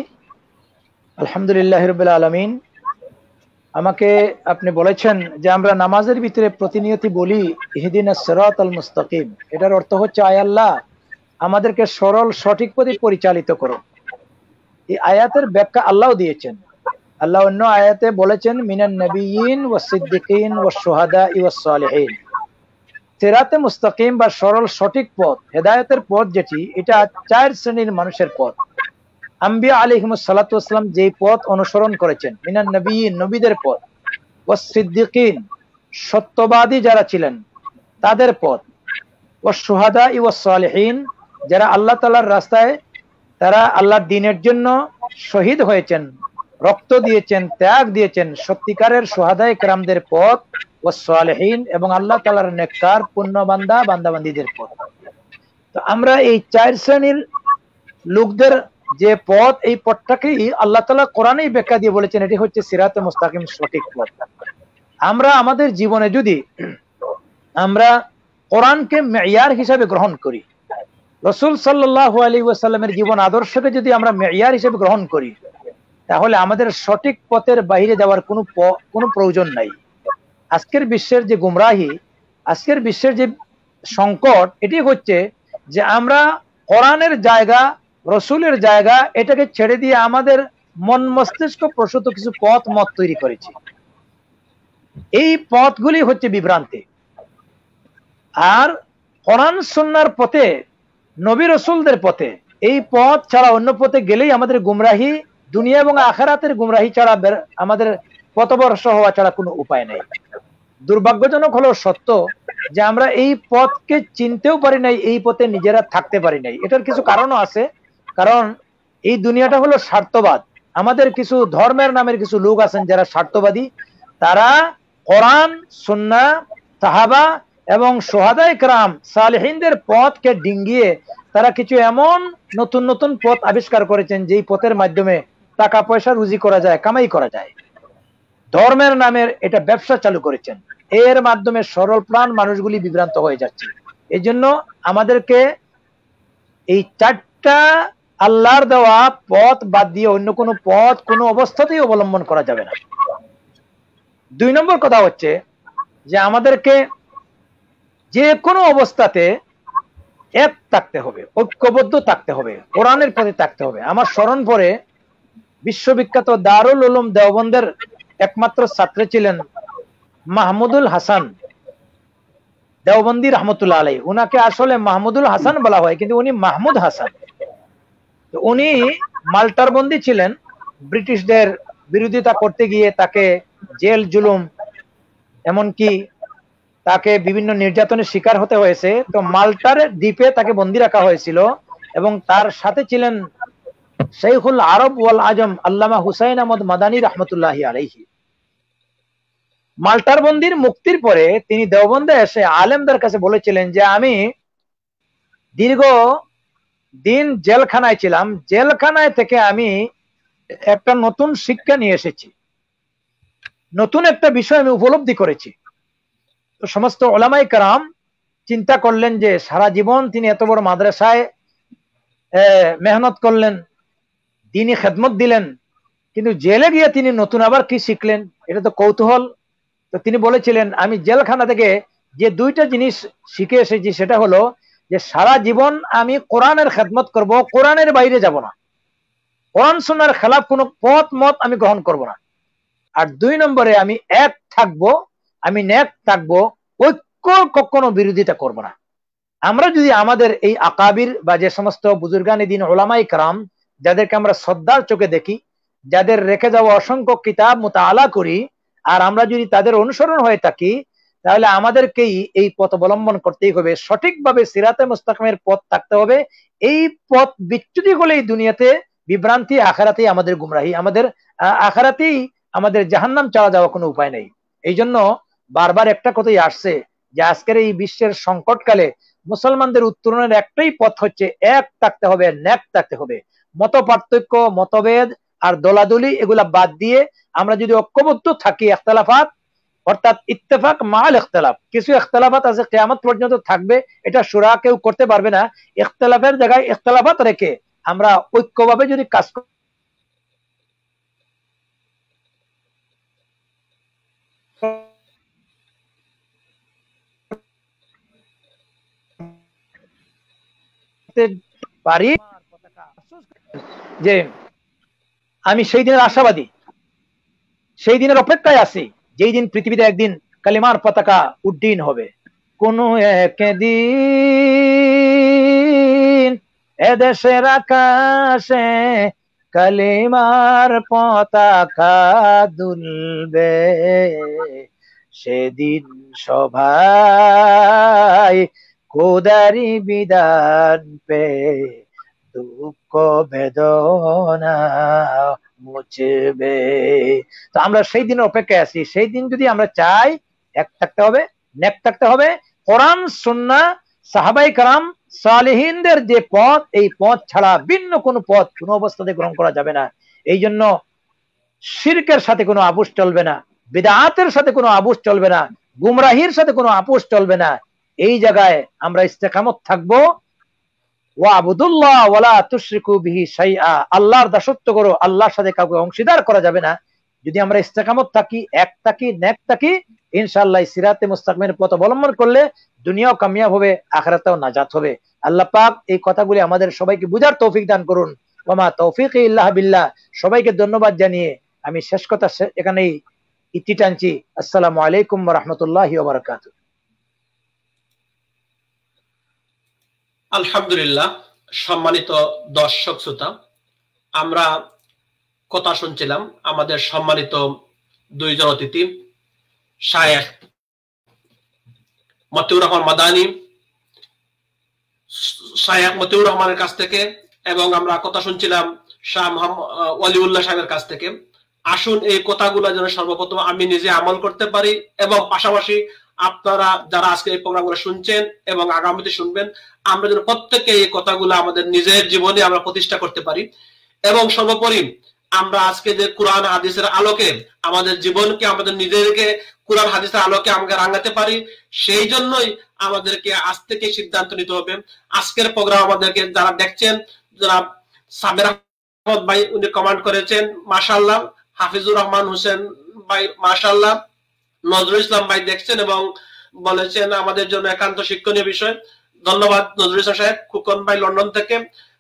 আলহামদুলিল্লাহ রাব্বিল আলামিন। আমাকে আপনি বলেছেন যে আমরা নামাজের ভিতরে প্রতিনিয়ত বলি ইহদিনাস সিরাতাল মুস্তাকিম। এটার অর্থ হচ্ছে আয় আল্লাহ আমাদেরকে সরল সঠিক পথে পরিচালিত করো। এই আয়াতের ব্যাখ্যা আল্লাহ দিয়েছেন। আল্লাহ অন্য আয়াতে বলেছেন মিনান নবিয়িন ওয়াস সিদ্দিকিন ওয়াস শুহাদা ওয়াস সালিহিন। সিরাতে মুস্তাকিম বা সরল সঠিক পথ, হেদায়েতের পথ যেটি, এটা 4 শ্রেণীর মানুষের পথ। আম্বিয়া আলাইহিমুস সালাতু ওয়াস সালাম যে পথ অনুসরণ করেছেন, মিনান নবিয়িন নবীদের পথ, ওয়াস সিদ্দিকিন সত্যবাদী যারা ছিলেন তাদের পথ, ওয়াস শুহাদা ওয়াস সালিহিন যারা আল্লাহ তাআলার রাস্তায় তারা আল্লাহর দ্বীনের জন্য শহীদ হয়েছেন, রক্ত দিয়েছেন, ত্যাগ দিয়েছেন, সত্যিকারের শুহাদায়ে কেরামদের পথ, ওয়াস সালিহিন এবং আল্লাহ তাআলার নেককার পূর্ণ বান্দা বান্দাবান্দীদের পথ। তো আমরা এই 4 শ্রেণীর লোকদের যে পথ, এই পথটাকেই আল্লাহ তাআলা কোরআনেই ব্যাখ্যা দিয়ে বলেছেন এটি হচ্ছে সিরাতে মুস্তাকিম, সঠিক পথ। আমরা আমাদের জীবনে যদি আমরা কোরআনকে মেয়ার হিসাবে গ্রহণ করি, রাসূল সাল্লাল্লাহু আলাইহি ওয়াসাল্লামের জীবন আদর্শকে যদি আমরা মেয়ার হিসেবে গ্রহণ করি, তাহলে আমাদের সঠিক পথের বাইরে যাওয়ার কোনো প্রয়োজন নাই। আজকের বিশ্বের যে গুমরাহি, আজকের বিশ্বের যে সংকট, এটি হচ্ছে যে আমরা কোরআনের জায়গা, রসুলের জায়গা, এটাকে ছেড়ে দিয়ে আমাদের মন মস্তিষ্ক প্রসূত কিছু পথ মত তৈরি করেছি। এই পথগুলি হচ্ছে বিভ্রান্তি। আর কোরআন সুন্নাহর পথে, নবী রসুলদের পথে, এই পথ ছাড়া অন্য পথে গেলেই আমাদের গুমরাহি, দুনিয়া এবং আখিরাতের গুমরাহি ছাড়া আমাদের পথভ্রষ্ট হওয়া ছাড়া কোনো উপায় নেই। দুর্ভাগ্যজনক হলো সত্য যে আমরা এই পথকে চিনতেও পারি নাই, এই পথে নিজেরা থাকতে পারি নাই। এটার কিছু কারণও আছে। কারণ এই দুনিয়াটা হলো স্বার্থবাদ। আমাদের কিছু ধর্মের নামের কিছু লোক আছেন যারা স্বার্থবাদী। তারা কোরআন, সুন্নাহ, সাহাবা এবং শুহাদায়ে কেরাম, সালেহিনদের পথকে ডিঙ্গিয়ে তারা কিছু এমন নতুন নতুন পথ আবিষ্কার করেছেন যেই পথের মাধ্যমে টাকা পয়সা রুজি করা যায়, কামাই করা যায়। ধর্মের নামের এটা ব্যবসা চালু করেছেন। এর মাধ্যমে সরল প্রাণ মানুষগুলি বিভ্রান্ত হয়ে যাচ্ছে। এই জন্য আমাদেরকে এই চারটা আল্লাহর দেওয়া পথ বাদ দিয়ে অন্য কোনো পথ কোনো অবস্থাতেই অবলম্বন করা যাবে না। 2 নম্বর কথা হচ্ছে যে আমাদেরকে যে কোনো অবস্থাতে এক থাকতে হবে, ঐক্যবদ্ধ থাকতে হবে, কোরআনের পথে থাকতে হবে। আমার স্মরণ পড়ে বিশ্ববিখ্যাত দারুল উলুম দেওবন্দের একমাত্র ছাত্র ছিলেন মাহমুদুল হাসান দেওবন্দি রহমতুল্লাহ আলাইহি। উনাকে আসলে মাহমুদুল হাসান বলা হয়, কিন্তু উনি মাহমুদ হাসান। উনি মাল্টার বন্দী ছিলেন। ব্রিটিশদের বিরোধিতা করতে গিয়ে তাকে জেল জুলুম, এমনকি তাকে বিভিন্ন নির্যাতনের শিকার হতে হয়েছে। তো মাল্টার দ্বীপে তাকে বন্দী রাখা হয়েছিল এবং তার সাথে ছিলেন শাইখুল আরব ওয়াল আজম আল্লামা হুসাইন আহমদ মাদানী রহমতুল্লাহি আলাইহি। মাল্টার বন্দির মুক্তির পরে তিনি দেওবন্দে এসে আলেমদের কাছে বলেছিলেন যে আমি দীর্ঘ দিন জেলখানায় ছিলাম, জেলখানায় থেকে আমি একটা নতুন শিক্ষা নিয়ে এসেছি, নতুন একটা বিষয় আমি উপলব্ধি করেছি। তো সমস্ত ওলামায়ে কেরাম চিন্তা করলেন যে সারা জীবন তিনি এত বড় মাদ্রাসায় মেহনত করলেন, দিনই খেদমত দিলেন, কিন্তু জেলে গিয়ে তিনি নতুন আবার কি শিখলেন, এটা তো কৌতূহল। তো তিনি বলেছিলেন আমি জেলখানা থেকে যে 2টা জিনিস শিখে এসেছি সেটা হলো যে সারা জীবন আমি কোরআনের খেদমত করব, কোরআনের বাইরে যাব না, কোরআন সুন্নাহর খেলাফ কোনো পথ মত আমি গ্রহণ করব না। আর 2 নম্বরে আমি এক থাকবো, আমি নেক থাকবো, ঐক্য কখনো বিরোধিতা করব না। আমরা যদি আমাদের এই আকাবির বা যে সমস্ত বুজুর্গানে দিন ওলামায়ে কেরাম যাদেরকে আমরা শ্রদ্ধার চোখে দেখি, যাদের রেখে যাওয়া অসংখ্য কিতাব মুতাআলা করি, আর আমরা যদি তাদের অনুসরণ হয়ে থাকি, তাহলে আমাদেরকেই এই পথ অবলম্বন করতেই হবে। সঠিকভাবে সিরাতে মুস্তাকিমের পথ থাকতে হবে। এই পথ বিচ্যুতি হলে এই দুনিয়াতে বিভ্রান্তি, আখিরাতেই আমাদের গুমরাহি, আমাদের আখিরাতেই আমাদের জাহান্নাম চাওয়া যাওয়া কোনো উপায় নেই। এই জন্য বারবার একটা কথাই আসছে যে আজকের এই বিশ্বের সংকটকালে মুসলমানদের উত্তরণের একটাই পথ হচ্ছে এক থাকতে হবে, ন্যাক থাকতে হবে। মত পার্থক্য, মতভেদ আর দলাদলি এগুলা বাদ দিয়ে আমরা যদি ঐক্যবদ্ধ থাকি, ইখতিলাফাত অর্থাৎ ইত্তেফাক মাল ইখতিলাফ, কিছু ইখতিলাফাত আছে কিয়ামত পর্যন্ত থাকবে, এটা সুরা কেউ করতে পারবে না। ইখতিলাফের জায়গায় ইখতিলাফাত রেখে আমরা ঐক্যভাবে যদি কাজ পারি যে আমি সেই দিনের আশাবাদী, সেই দিনের অপেক্ষায় আছি যেই দিন পৃথিবীতে একদিন কালিমার পতাকা উড্ডীন হবে। কোন একদিন এদেশের আকাশে কালিমার পতাকা দুলবে, সেদিন সবাই খোদারি বিধান পে দুঃখ বেদনা মুছবে। তো আমরা সেই দিনের অপেক্ষায় আছি। সেই দিন যদি আমরা চাই, এক থাকতে হবে, নেক থাকতে হবে। কোরআন সুন্নাহ সাহাবায়ে কেরাম সালেহিনদের যে পথ, এই পথ ছাড়া ভিন্ন কোনো পথ কোনো অবস্থাতে গ্রহণ করা যাবে না। এই জন্য শিরকের সাথে কোনো আপোষ চলবে না, বিদআতের সাথে কোনো আপোষ চলবে না, গুমরাহির সাথে কোনো আপোষ চলবে না। এই জায়গায় আমরা ইস্তেকামত থাকবো। ওয়াবুদুল্লাহ ওয়ালা তুশরিকু বিহি শাইআ, আল্লাহর দাসত্ব করো, আল্লাহর সাথে কাউকে অংশীদার করা যাবে না। যদি আমরা ইস্তেকামত থাকি, এক থাকি, নেক থাকি, ইনশাআল্লাহ সিরাতে মুস্তাকিমের পথ অবলম্বন করলে দুনিয়াও কামিয়াব হবে, আখিরাতেও নাজাত হবে। আল্লাহ পাক এই কথাগুলি আমাদের সবাইকে বুঝার তৌফিক দান করুন। ওয়া মা তৌফিক ইল্লা বিল্লাহ। সবাইকে ধন্যবাদ জানিয়ে আমি শেষ কথা এখানেই ইতি টানছি। আসসালামু আলাইকুম ওয়া রাহমাতুল্লাহি ওয়া বারাকাতুহু। আলহামদুলিল্লাহ। সম্মানিত দর্শক শ্রোতা, আমরা কথা শুনছিলাম আমাদের সম্মানিত দুইজন অতিথি, শায়েখ মতিউর রহমান মাদানী, শায়েখ মতিউর রহমানের কাছ থেকে, এবং আমরা কথা শুনছিলাম শাহ মোহাম্মদ ওয়ালিউল্লাহ সাহেবের কাছ থেকে। আসুন এই কথাগুলো যেন সর্বপ্রথম আমি নিজে আমল করতে পারি, এবং পাশাপাশি আপনারা যারা আজকে এই প্রোগ্রামগুলো শুনছেন এবং আগামীতে শুনবেন, আমরা যেন প্রত্যেকে এই কথাগুলো আমাদের নিজের জীবনে আমরা প্রতিষ্ঠা করতে পারি। এবং সর্বোপরি আমরা আজকে যে কোরআন হাদিসের আলোকে আমাদের জীবনকে, আমাদের নিজেদেরকে কোরআন হাদিসের আলোকে আমরা রাঙাতে পারি, সেই জন্যই আমাদেরকে আজ থেকে সিদ্ধান্ত নিতে হবে। আজকের প্রোগ্রাম আমাদেরকে যারা দেখছেন, যারা সাবের আহমদ ভাই উনি কমেন্ট করেছেন, মাশাআল্লাহ। হাফিজুর রহমান হোসেন ভাই মাশাআল্লাহ। নজরুল ইসলাম ভাই দেখছেন এবং বলেছেন আমাদের জন্য একান্ত শিক্ষণীয় বিষয়। ধন্যবাদ নজরুল ইসলাম সাহেব। খুকন ভাই লন্ডন থেকে,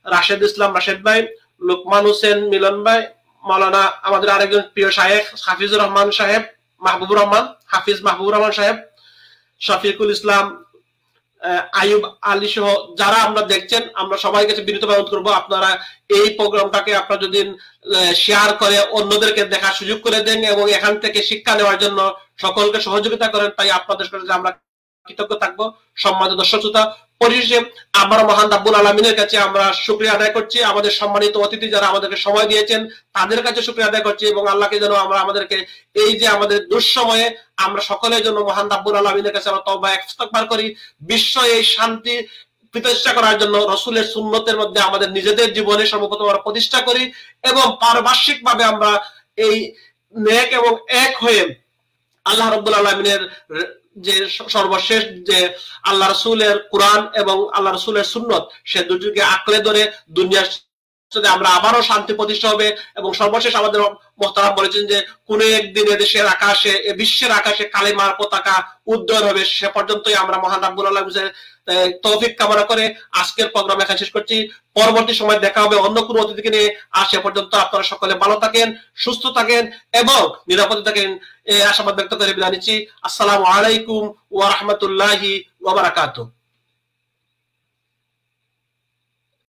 রাশেদ ইসলাম রাশেদ ভাই, লুকমান হোসেন মিলন ভাই, মাওলানা আমাদের আরেকজন প্রিয় শায়েখ হাফিজুর রহমান সাহেব, মাহবুবুর রহমান, হাফিজ মাহবুবুর রহমান সাহেব, শফিকুল ইসলাম, আইয়ুব আলী সহ যারা আমরা দেখছেন, আমরা সবাই কাছে বিনীতভাবে অনুরোধ করবো আপনারা এই প্রোগ্রামটাকে আপনারা যদি শেয়ার করে অন্যদেরকে দেখার সুযোগ করে দেন এবং এখান থেকে শিক্ষা নেওয়ার জন্য সকলকে সহযোগিতা করেন, তাই আপনাদের কাছে আমরা কৃতজ্ঞ থাকবো। সম্মানিত দর্শক শ্রোতা, পরিশেষে আমরা মহান রাব্বুল আলামিনের কাছে আমরা শুকরিয়া আদায় করছি। আমাদের সম্মানিত অতিথি যারা আমাদেরকে সময় দিয়েছেন তাদের কাছে শুকরিয়া আদায় করছি, এবং আল্লাহকে যেন আমরা আমাদেরকে এই যে আমাদের দুঃসময়ে আমরা সকলের জন্য মহান রাব্বুল আলামিনের কাছে আমরা তওবা ইস্তিগফার করি। বিশ্ব এই শান্তি প্রতিষ্ঠা করার জন্য রসুলের সুন্নতের মধ্যে আমাদের নিজেদের জীবনে সর্বপ্রথম আমরা প্রতিষ্ঠা করি, এবং পারপার্শ্বিক ভাবে আমরা এই নেক এবং এক হয়ে আল্লাহ রাব্বুল আলামিনের যে সর্বশেষ যে আল্লাহ রাসূলের কোরআন এবং আল্লাহ রাসূলের সুন্নত, সে দুটোকে আঁকড়ে ধরে দুনিয়ার সাথে আমরা আবারও শান্তি প্রতিষ্ঠা হবে। এবং সর্বশেষ আমাদের মুহতারাম বলেছেন যে কোন একদিন এদেশের আকাশে, বিশ্বের আকাশে কালেমার পতাকা উদ্দয়ন হবে। সে পর্যন্তই আমরা মহান রাব্বুল আলামিনের তৌফিক কামনা করে আজকের প্রোগ্রাম এখানে শেষ করছি। পরবর্তী সময় দেখা হবে অন্য কোনো অতিথিকে নিয়ে। আর সে পর্যন্ত আপনারা সকলে ভালো থাকেন, সুস্থ থাকেন এবং নিরাপদে থাকেন, আশাবাদ ব্যক্ত করে বিদায় নিচ্ছি। আসসালামু আলাইকুম ওয়া রাহমাতুল্লাহি ওয়া বারাকাতুহু।